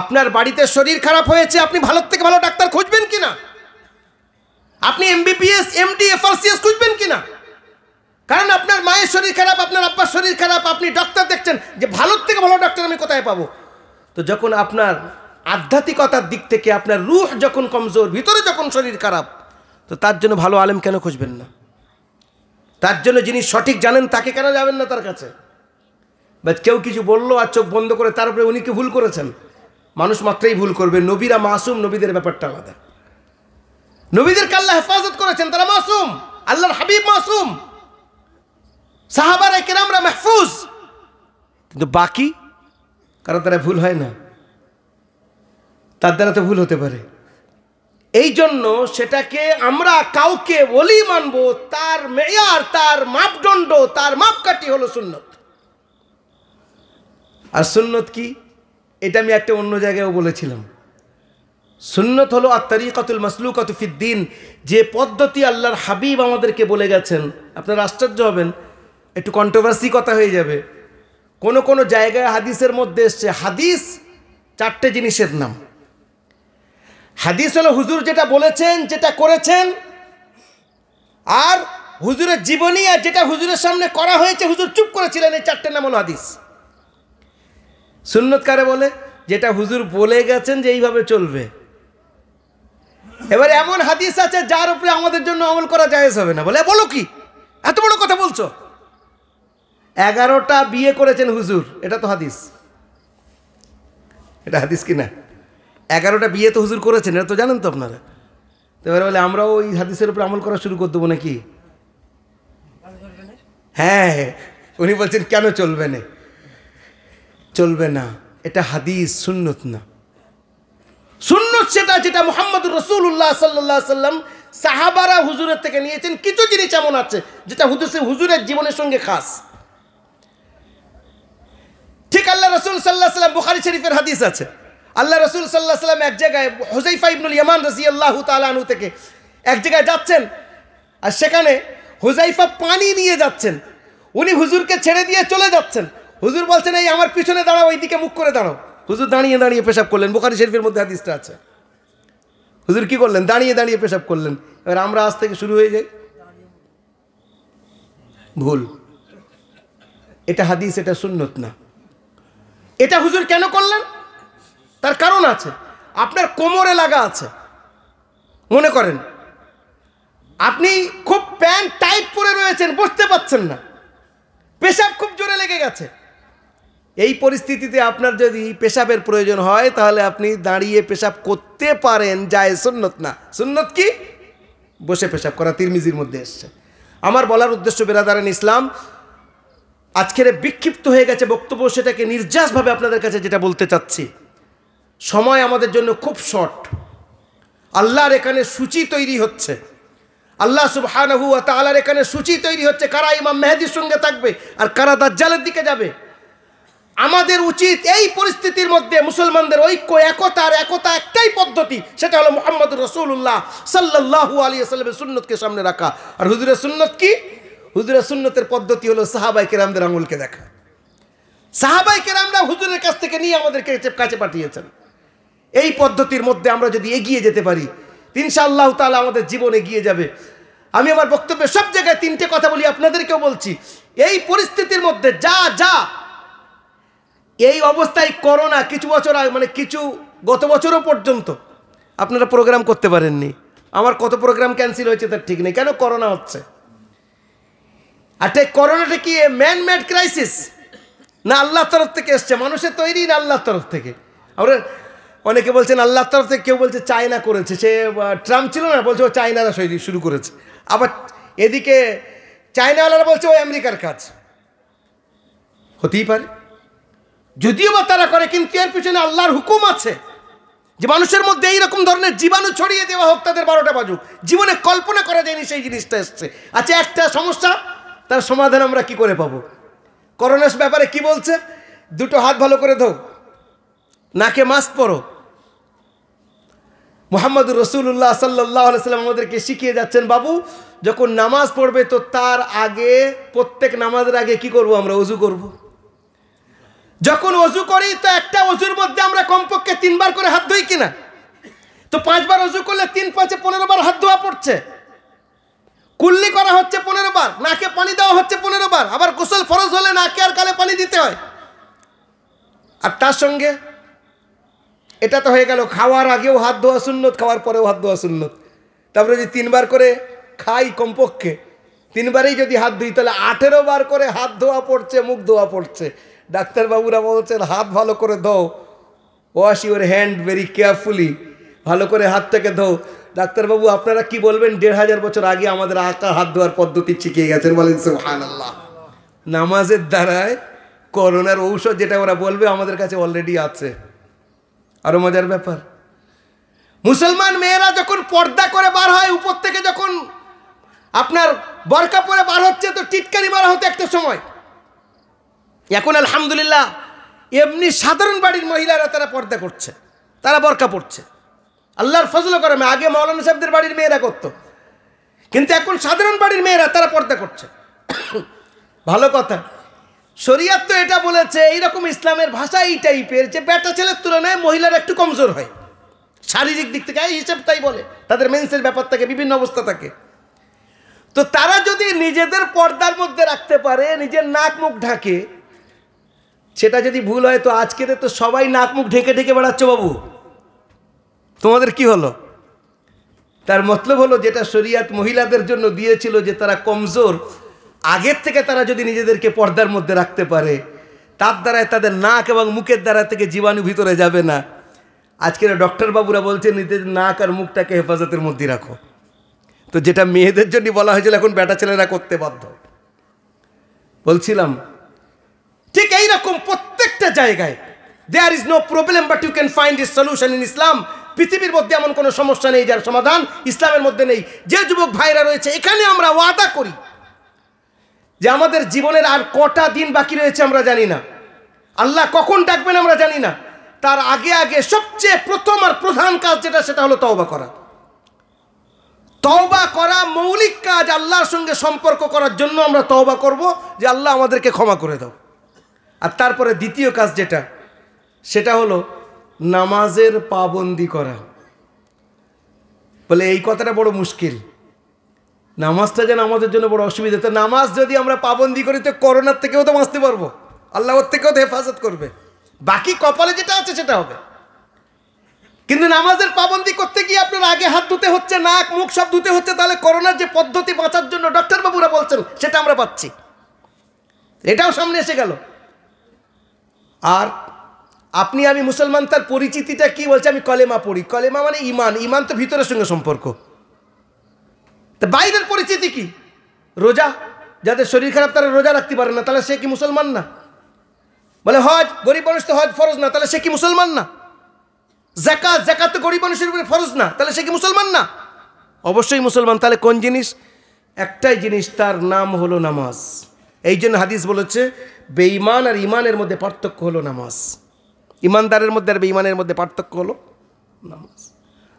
আপনার বাড়িতে শরীর খারাপ হয়েছে, আপনি ভালোর থেকে ভালো ডাক্তার খুঁজবেন কিনা? আপনি MBBS, MD, FRCS খুঁজবেন কিনা? কারণ আপনার মায়ের শরীর খারাপ, আপনার আব্বার শরীর খারাপ, আপনি ডাক্তার দেখছেন যে ভালোর থেকে ভালো ডাক্তার আমি কোথায় পাবো? তো যখন আপনার আধ্যাত্মিকতার দিক থেকে আপনার রূহ যখন কমজোর, ভিতরে যখন শরীর খারাপ, তো তার জন্য ভালো আলেম কেন খুঁজবেন না? তার জন্য যিনি সঠিক জানেন তাকে কেন যাবেন না তার কাছে? বাট কেউ কিছু বললো আর চোখ বন্ধ করে তার উপরে উনি কি ভুল করেছেন? মানুষ মাত্রই ভুল করবে, নবীরা মাসুম, নবীদের ব্যাপারটা আলাদা। নবীদেরকে আল্লাহ হেফাজত করেছেন, তারা মাসুম, আল্লাহর হাবিব মাসুম, সাহাবায়ে কেরামরা মাহফুজ, কিন্তু বাকি কারণ তারা ভুল হয় না, তার দ্বারা তো ভুল হতে পারে। এই জন্য সেটাকে আমরা কাউকে ওলি মানবো, তার মেয়ার, তার মাপদণ্ড, তার মাপকাঠি হলো সুন্নত। আর সুন্নত কি, এটা আমি একটা অন্য জায়গায়ও বলেছিলাম। সুন্নত হলো আত-তারিকাতুল মাসলুকাতু ফিদ্দিন, যে পদ্ধতি আল্লাহর হাবিব আমাদেরকে বলে গেছেন। আপনারা আশ্চর্য হবেন, একটু কন্ট্রোভার্সি কথা হয়ে যাবে। কোন কোন জায়গায় হাদিসের মধ্যে এসছে হাদিস 4টে জিনিসের নাম। হাদিস হলো হুজুর যেটা বলেছেন, যেটা করেছেন, আর হুজুরের জীবনী, আর যেটা হুজুরের সামনে করা হয়েছে, হুজুর চুপ করেছিলেন, এই 4টে নাম হলো হাদিস। সুন্নত কারে বলে? যেটা হুজুর বলে গেছেন যে এইভাবে চলবে। এবারে এমন হাদিস আছে যার উপরে আমাদের জন্য আমল করা জায়েজ হবে না। বলে বলো কি, এত বড় কথা বলছো? 11টা বিয়ে করেছেন হুজুর, এটা তো হাদিস। এটা হাদিস কিনা? 11টা বিয়ে তো হুজুর করেছেন, এটা তো জানেন তো আপনারা। তো এবারে বলে আমরাও ওই হাদিসের উপরে আমল করা শুরু করে দেবো নাকি? হ্যাঁ, উনি বলছেন কেন চলবে না? চলবে না, এটা হাদিস, সুন্নত না। সুন্নত সেটা যেটা মুহাম্মদুর রাসূলুল্লাহ সাল্লাল্লাহু আলাইহি ওয়াসাল্লাম সাহাবারা হুজুরের থেকে নিয়েছেন। কিছু জিনিস এমন আছে যেটা হুজুরের জীবনের সঙ্গে খাস। ঠিক আল্লাহ রাসূল সাল্লাল্লাহু আলাইহি ওয়াসাল্লাম, বুখারী শরীফের হাদিস আছে, আল্লাহ রাসূল সাল্লাল্লাহু আলাইহি ওয়াসাল্লাম এক জায়গায় হুযায়ফা ইবনুল ইয়ামান রাদিয়াল্লাহু তাআলা আনহু থেকে এক জায়গায় যাচ্ছেন, আর সেখানে হুযায়ফা পানি নিয়ে যাচ্ছেন। উনি হুজুরকে ছেড়ে দিয়ে চলে যাচ্ছেন। হুজুর বলছেন এই আমার পিছনে দাঁড়াও, এইদিকে মুখ করে দাঁড়াও। হুজুর দাঁড়িয়ে দাঁড়িয়ে পেশাব করলেন, বুখারী শরীফের মধ্যে হাদিসটা আছে। হুজুর কি করলেন? দাঁড়িয়ে দাঁড়িয়ে পেশাব করলেন। এবার আমরা আজ থেকে শুরু হয়ে যাই, ভুল। এটা হাদিস, এটা সুন্নত না। এটা হুজুর কেন করলেন? তার কারণ আছে। আপনার কোমরে লাগা আছে, মনে করেন আপনি খুব প্যান্ট টাইট পরে রয়েছেন, বসতে পারছেন না, পেশাব খুব জোরে লেগে গেছে, এই পরিস্থিতিতে আপনার যদি পেশাবের প্রয়োজন হয় তাহলে আপনি দাঁড়িয়ে পেশাব করতে পারেন, যায় সুন্নত না। সুন্নত কি? বসে পেশাব করা, তিরমিজির মধ্যে এসছে। আমার বলার উদ্দেশ্য বিরাদারান ইসলাম, আজকের বিক্ষিপ্ত হয়ে গেছে বক্তব্য, সেটাকে নির্যাসভাবে আপনাদের কাছে যেটা বলতে চাচ্ছি, সময় আমাদের জন্য খুব শর্ট। আল্লাহর এখানে সূচি তৈরি হচ্ছে, আল্লাহ সুবহানাহু ওয়া তাআলার এখানে সূচি তৈরি হচ্ছে কারা ইমাম মেহেদীর সঙ্গে থাকবে আর কারা দাজ্জালের দিকে যাবে। আমাদের উচিত এই পরিস্থিতির মধ্যে মুসলমানদের ঐক্য, একতার একটাই পদ্ধতি, সেটা হলো মুহাম্মদুর রাসূলুল্লাহ সাল্লাল্লাহু আলাইহি ওয়াসাল্লামের সুন্নতকে সামনে রাখা। আর হুজুরের সুন্নত কি? হুজুরের সুন্নতের পদ্ধতি হলো সাহাবায়ে কেরামদের আমলকে দেখা। সাহাবায়ে কেরামরা হুজুরের কাছ থেকে নিয়ে আমাদেরকে কাছে পাঠিয়েছেন। এই পদ্ধতির মধ্যে আমরা যদি এগিয়ে যেতে পারি, ইনশাআল্লাহ তাআলা আমাদের জীবন এগিয়ে যাবে। আমি আমার বক্তব্যে সব জায়গায় তিনটে কথা বলি, আপনাদেরকেও বলছি। এই পরিস্থিতির মধ্যে যা এই অবস্থায় করোনা কিছু বছর আগে, মানে গত বছরও পর্যন্ত আপনারা প্রোগ্রাম করতে পারেননি। আমার কত প্রোগ্রাম ক্যান্সেল হয়েছে তার ঠিক নেই, কেন? করোনা হচ্ছে। আর এই করোনাটা কি ম্যান মেড ক্রাইসিস না আল্লাহর তরফ থেকে এসছে? মানুষের তৈরি না আল্লাহর তরফ থেকে? আমরা অনেকে বলছেন আল্লাহর তরফ থেকে, কেউ বলছে চায়না করেছে, সে ট্রাম্প ছিল না, বলছে ও চায়নারা শুরু করেছে। আবার এদিকে চায়নাওয়ালারা বলছে ও আমেরিকার কাজ। হতেই পারে, যদিও বা তারা করে, কিন্তু এর পিছনে আল্লাহর হুকুম আছে যে মানুষের মধ্যে এইরকম ধরনের জীবাণু ছড়িয়ে দেওয়া হোক, তাদের 12টা বাজুক। জীবনে কল্পনা করা যায়নি সেই জিনিসটা এসছে। আচ্ছা, একটা সমস্যা, তার সমাধান আমরা কি করে পাবো? করোনার ব্যাপারে কি বলছে? 2 হাত ভালো করে ধো, নাকে মাস্ক পরো। মুহাম্মদুর রাসূলুল্লাহ সাল্লাল্লাহু আলাইহি ওয়াসাল্লাম আমাদেরকে শিখিয়ে যাচ্ছেন, বাবু যখন নামাজ পড়বে তো তার আগে, প্রত্যেক নামাজের আগে কি করব? আমরা ওযু করব। যখন ওযু করি তো একটা ওযুর মধ্যে আমরা কমপক্ষে 3 বার করে হাত ধুই কিনা? তো 5 বার ওযু করলে 3 5 15 বার হাত ধোয়া পড়ছে। কুল্লি করা হচ্ছে 15 বার, নাকে পানি দেওয়া হচ্ছে 15 বার। আবার গোসল ফরজ হলে নাকে আর গালে পানি দিতে হয়। আর তার সঙ্গে এটা তো হয়ে গেল, খাওয়ার আগেও হাত ধোয়া সুন্নত, খাওয়ার পরেও হাত ধোয়া সুন্নত। তারপরে যদি 3 বার করে খাই, কমপক্ষে 3 বারেই যদি হাত ধুই, তাহলে 18 বার করে হাত ধোয়া পড়ছে, মুখ ধোয়া পড়ছে। ডাক্তারবাবুরা বলছেন হাত ভালো করে ধোও, wash your hand very carefully, ভালো করে হাতটাকে ধোও। ডাক্তারবাবু আপনারা কি বলবেন? 1500 বছর আগে আমাদের আকা হাত ধোয়ার পদ্ধতি শিখিয়ে গেছেন, বলেন সুবহানাল্লাহ। নামাজের দ্বারায় করোনার ঔষধ যেটা ওরা বলবে আমাদের কাছে অলরেডি আছে। আরো মজার ব্যাপার, মুসলমান মেয়েরা যখন পর্দা করে বার হয়, উপর থেকে যখন আপনার বোরকা পরে বার হচ্ছে, তো টিটকারি মারা হতো একটা সময়। এখন আলহামদুলিল্লাহ এমনি সাধারণ বাড়ির মহিলারা তারা পর্দা করছে, তারা বোরকা পড়ছে, আল্লাহর ফজল করমে। আগে মাওলানা সাহেবদের বাড়ির মেয়েরা করতো, কিন্তু এখন সাধারণ বাড়ির মেয়েরা তারা পর্দা করছে। ভালো কথা, শরীয়ত তো এটা বলেছে, এইরকম ইসলামের ভাষা এই টাইপের যে বেটা ছেলের তুলনায় মহিলারা একটু কমজোর হয় শারীরিক দিক থেকে, এই হিসেব তাই বলে। তাদের মেন্সের ব্যাপার থাকে, বিভিন্ন অবস্থা থাকে। তো তারা যদি নিজেদের পর্দার মধ্যে রাখতে পারে, নিজের নাক মুখ ঢাকে, সেটা যদি ভুল হয়, তো আজকের তো সবাই নাক মুখ ঢেকে ঢেকে বেড়াচ্ছ বাবু, তোমাদের কি হলো? তার মতলব হলো যেটা শরীয়ত মহিলাদের জন্য দিয়েছিল, যে তারা কমজোর, আগের থেকে তারা যদি নিজেদেরকে পর্দার মধ্যে রাখতে পারে, তার দ্বারায় তাদের নাক এবং মুখের দ্বারা থেকে জীবাণু ভিতরে যাবে না। আজকের ডক্টর বাবুরা বলছেন নিজেদের নাক আর মুখটাকে হেফাজতের মধ্যে রাখো। তো যেটা মেয়েদের জন্য বলা হয়েছিল, এখন বেটা ছেলেরা করতে বাধ্য। বলছিলাম ঠিক এইরকম প্রত্যেকটা জায়গায় there is no problem but you can find a solution in Islam. পৃথিবীর মধ্যে এমন কোনো সমস্যা নেই যার সমাধান ইসলামের মধ্যে নেই। যে যুবক ভাইরা রয়েছে এখানে, আমরা ওয়াদা করি যে আমাদের জীবনের আর কটা দিন বাকি রয়েছে আমরা জানি না, আল্লাহ কখন ডাকবেন আমরা জানি না। তার আগে আগে সবচেয়ে প্রথম আর প্রধান কাজ যেটা, সেটা হলো তওবা করা। তওবা করা মৌলিক কাজ। আল্লাহর সঙ্গে সম্পর্ক করার জন্য আমরা তওবা করব যে আল্লাহ আমাদেরকে ক্ষমা করে দাও। আর তারপরে দ্বিতীয় কাজ যেটা, সেটা হলো নামাজের পাবন্দি করা। বলে এই কথাটা বড় মুশকিল, নামাজটা যেন আমাদের জন্য বড় অসুবিধা। তো নামাজ যদি আমরা পাবন্দি করি, তো করোনার থেকেও তো বাঁচতে পারবো, আল্লাহ ওর থেকেও তো হেফাজত করবে। বাকি কপালে যেটা আছে সেটা হবে। কিন্তু নামাজের পাবন্দি করতে গিয়ে আপনার আগে হাত ধুতে হচ্ছে, নাক মুখ সব ধুতে হচ্ছে। তাহলে করোনার যে পদ্ধতি বাঁচার জন্য ডাক্তারবাবুরা বলছেন, সেটা আমরা পাচ্ছি, এটাও সামনে এসে গেল। আর আপনি আমি মুসলমান, তার পরিচিতিটা কি বলছে? আমি কলেমা পড়ি। কলেমা মানে ইমান, ইমান তো ভিতরের সঙ্গে সম্পর্ক। তা বাইরের পরিচিতি কি? রোজা, যাদের শরীর খারাপ তারা রোজা রাখতে পারে না, তাহলে সে কি মুসলমান না? বলে হজ, গরিব মানুষ তো হজ ফরজ না, তাহলে সে কি মুসলমান না? যাকাত, যাকাত তো গরিব মানুষের উপরে ফরজ না, তাহলে সে কি মুসলমান না? অবশ্যই মুসলমান। তাহলে কোন জিনিস? একটাই জিনিস, তার নাম হলো নামাজ। এই জন্য হাদিস বলেছে বেঈমান আর ইমানের মধ্যে পার্থক্য হলো নামাজ। ইমানদারের মধ্যে আর বেঈমানের মধ্যে পার্থক্য হলো নামাজ।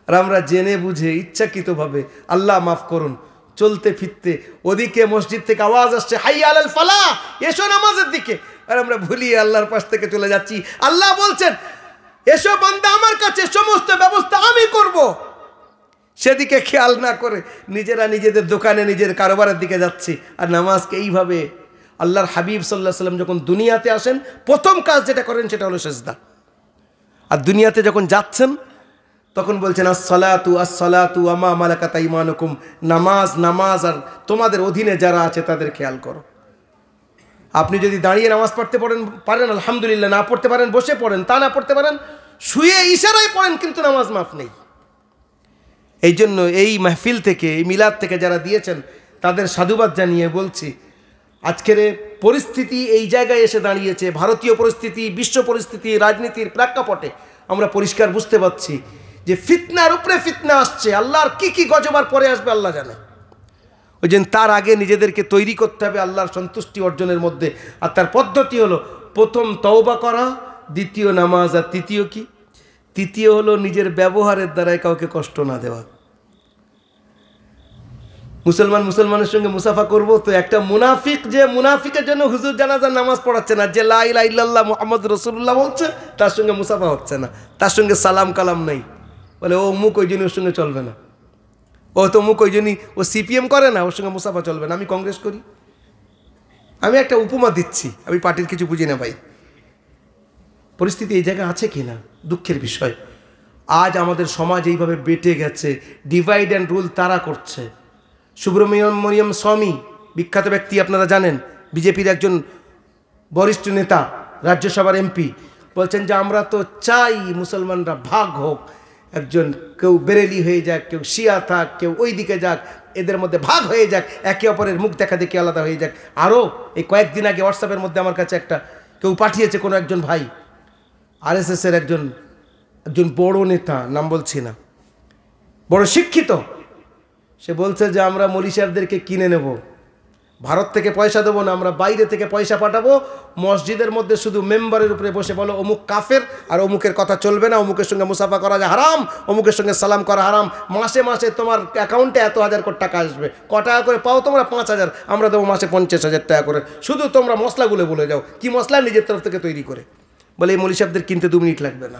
আর আমরা জেনে বুঝে ইচ্ছাকৃতভাবে, আল্লাহ মাফ করুন, চলতে ফিরতে ওদিকে মসজিদ থেকে আওয়াজ আসছে হাইয়া আলাল ফালাহ, এসো নামাজের দিকে, আর আমরা ভুলিয়ে আল্লাহর পাশ থেকে চলে যাচ্ছি। আল্লাহ বলছেন এসো বান্দা আমার কাছে, সমস্ত ব্যবস্থা আমি করব। সেদিকে খেয়াল না করে নিজেরা নিজেদের দোকানে নিজের কারোবারের দিকে যাচ্ছি। আর নামাজকে এইভাবে আল্লাহর হাবিব সাল্লাল্লাহু আলাইহি ওয়াসাল্লাম যখন দুনিয়াতে আসেন প্রথম কাজ যেটা করেন সেটা হলো সিজদা। আর দুনিয়াতে যখন যাচ্ছেন তখন বলছেন আসসালাতু আসসালাতু ওয়া মা মালাকাত আইমানুকুম, নামাজ নামাজ আর তোমাদের অধীনে যারা আছে তাদের খেয়াল করো। আপনি যদি দাঁড়িয়ে নামাজ পড়তে পারেন আলহামদুলিল্লাহ, না পড়তে পারেন বসে পড়েন, তা না পড়তে পারেন শুয়ে ইশারায় পড়েন, কিন্তু নামাজ মাফ নেই। এই জন্য এই মাহফিল থেকে, এই মিলাদ থেকে যারা দিয়েছেন তাদের সাধুবাদ জানিয়ে বলছি, আজকের পরিস্থিতি এই জায়গায় এসে দাঁড়িয়েছে, ভারতীয় পরিস্থিতি, বিশ্ব পরিস্থিতি, রাজনীতির প্রেক্ষাপটে আমরা পরিষ্কার বুঝতে পারছি যে ফিতনার উপরে ফিতনা আসছে। আল্লাহর কি গজবার পরে আসবে আল্লাহ জানে। ওই জন্য তার আগে নিজেদেরকে তৈরি করতে হবে আল্লাহর সন্তুষ্টি অর্জনের মধ্যে। আর তার পদ্ধতি হলো প্রথম তওবা করা, দ্বিতীয় নামাজ, আর তৃতীয় কি? তৃতীয় হলো নিজের ব্যবহারের দ্বারাই কাউকে কষ্ট না দেওয়া। মুসলমানের সঙ্গে মুসাফা করব, তো একটা মুনাফিক, যে মুনাফিকের জন্য হুজুর জানাজার নামাজ পড়াচ্ছে না, যে লা ইলাহা ইল্লাল্লাহ মুহাম্মদ রাসূলুল্লাহ বলছে, তার সঙ্গে মুসাফা হচ্ছে না, তার সঙ্গে সালাম কালাম নেই। বলে ও মুখ, ওই জন্য ওর সঙ্গে চলবে না, ও তো মুখ, ওই জন্যই ও সিপিএম করে না, ওর সঙ্গে মুসাফা চলবে না, আমি কংগ্রেস করি। আমি একটা উপমা দিচ্ছি, আমি পার্টির কিছু বুঝি না ভাই। পরিস্থিতি এই জায়গায় আছে কি না, দুঃখের বিষয়। আজ আমাদের সমাজ এইভাবে বেটে গেছে, ডিভাইড অ্যান্ড রুল তারা করছে। সুব্রমণিয়াম স্বামী, বিখ্যাত ব্যক্তি, আপনারা জানেন, বিজেপির একজন বরিষ্ঠ নেতা, রাজ্যসভার এমপি, বলছেন যে আমরা তো চাই মুসলমানরা ভাগ হোক, একজন কেউ বেরেলি হয়ে যাক, কেউ শিয়া থাক, কেউ ওই দিকে যাক, এদের মধ্যে ভাগ হয়ে যাক, একে অপরের মুখ দেখা দেখে আলাদা হয়ে যাক। আরও এই কয়েকদিন আগে হোয়াটসঅ্যাপের মধ্যে আমার কাছে একটা কেউ পাঠিয়েছে, কোনো একজন ভাই, আরএসএসের একজন বড় নেতা, নাম বলছি না, বড় শিক্ষিত, সে বলছে যে আমরা মৌলী সাহেবদেরকে কিনে নেব, ভারত থেকে পয়সা দেবো না, আমরা বাইরে থেকে পয়সা পাঠাবো, মসজিদের মধ্যে শুধু মেম্বারের উপরে বসে বলো অমুক কাফের, আর অমুকের কথা চলবে না, অমুকের সঙ্গে মুসাফা করা যায় হারাম, অমুকের সঙ্গে সালাম করা হারাম, মাসে মাসে তোমার অ্যাকাউন্টে এত হাজার কোটি টাকা আসবে, ক টাকা করে পাও তোমরা? 5,000, আমরা দেবো মাসে 50,000 টাকা করে, শুধু তোমরা মশলাগুলো বলে যাও, কি মশলা নিজের তরফ থেকে তৈরি করে। বলে এই মৌলী সাহেবদের কিনতে 2 মিনিট লাগবে না।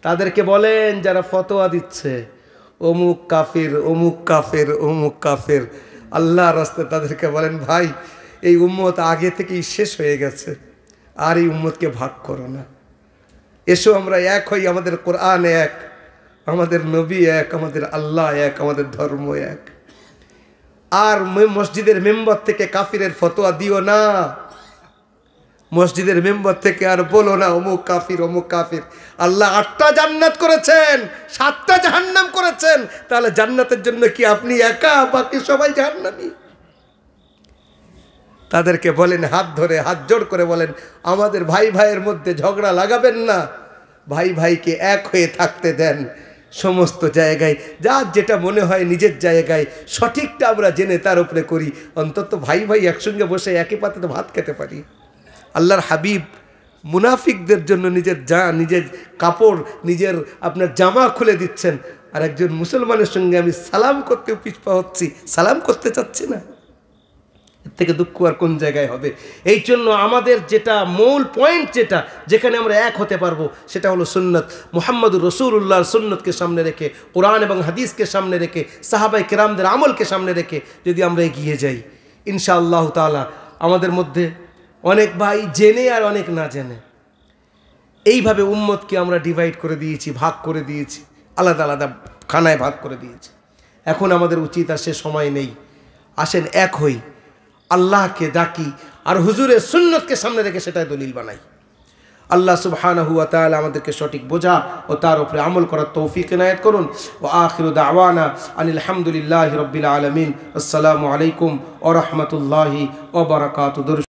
তাদেরকে বলেন যারা ফতোয়া দিচ্ছে অমুক কাফের, অমুক কাফের, অমুক কাফের, আল্লাহর রাস্তায় তাদেরকে বলেন ভাই এই উম্মত আগে থেকেই শেষ হয়ে গেছে, আর এই উম্মতকে ভাগ করো না, এসো আমরা এক হই, আমাদের কোরআন এক, আমাদের নবী এক, আমাদের আল্লাহ এক, আমাদের ধর্ম এক। আর মসজিদের মেম্বার থেকে কাফিরের ফতোয়া দিও না, মসজিদের মেম্বার থেকে আর বলো না অমুক কাফির, অমুক কাফির। আল্লাহ 8টা জান্নাত করেছেন, 7টা জাহান্নাম করেছেন, তাহলে জান্নাতের জন্য কি আপনি একা, বাকি সবাই জাহান্নামী? তাদেরকে বলেন, হাত ধরে হাত জোড় করে বলেন আমাদের ভাই ভাইয়ের মধ্যে ঝগড়া লাগাবেন না, ভাই ভাইকে এক হয়ে থাকতে দেন। সমস্ত জায়গায় যার যেটা মনে হয় নিজের জায়গায় সঠিকটা আমরা জেনে তার উপরে করি, অন্তত ভাই ভাই একসঙ্গে বসে একই পাতে ভাত খেতে পারি। আল্লাহর হাবিব মুনাফিকদের জন্য নিজের নিজের কাপড়, নিজের আপনার জামা খুলে দিচ্ছেন, আর একজন মুসলমানের সঙ্গে আমি সালাম করতে পিছপা হচ্ছি, সালাম করতে চাচ্ছি না। এর থেকে দুঃখ আর কোন জায়গায় হবে? এই জন্য আমাদের যেটা মূল পয়েন্ট, যেখানে আমরা এক হতে পারবো, সেটা হলো সুন্নত। মুহাম্মদুর রাসূলুল্লাহর সুন্নতকে সামনে রেখে, কোরআন এবং হাদিসকে সামনে রেখে, সাহাবায়ে কেরামদের আমলকে সামনে রেখে যদি আমরা এগিয়ে যাই, ইনশাআল্লাহ তাআলা আমাদের মধ্যে অনেক ভাই জেনে আর অনেক না জেনে এইভাবে উম্মতকে আমরা ডিভাইড করে দিয়েছি, ভাগ করে দিয়েছি, আলাদা আলাদা খানায় ভাগ করে দিয়েছি। এখন আমাদের উচিত, আর সে সময় নেই, আসেন এক হই, আল্লাহকে ডাকি, আর হুজুরের সুন্নতকে সামনে রেখে সেটাই দলিল বানাই। আল্লাহ সুবহানাহু ওয়া তাআলা আমাদেরকে সঠিক বোঝা ও তার উপরে আমল করার তৌফিক ইনায়াত করুন। ওয়া আখিরু দাওয়ানা আনিল হামদুলিল্লাহি রাব্বিল আলামিন। আসসালামু আলাইকুম ওয়া রাহমাতুল্লাহি ওয়া বারাকাতুহু।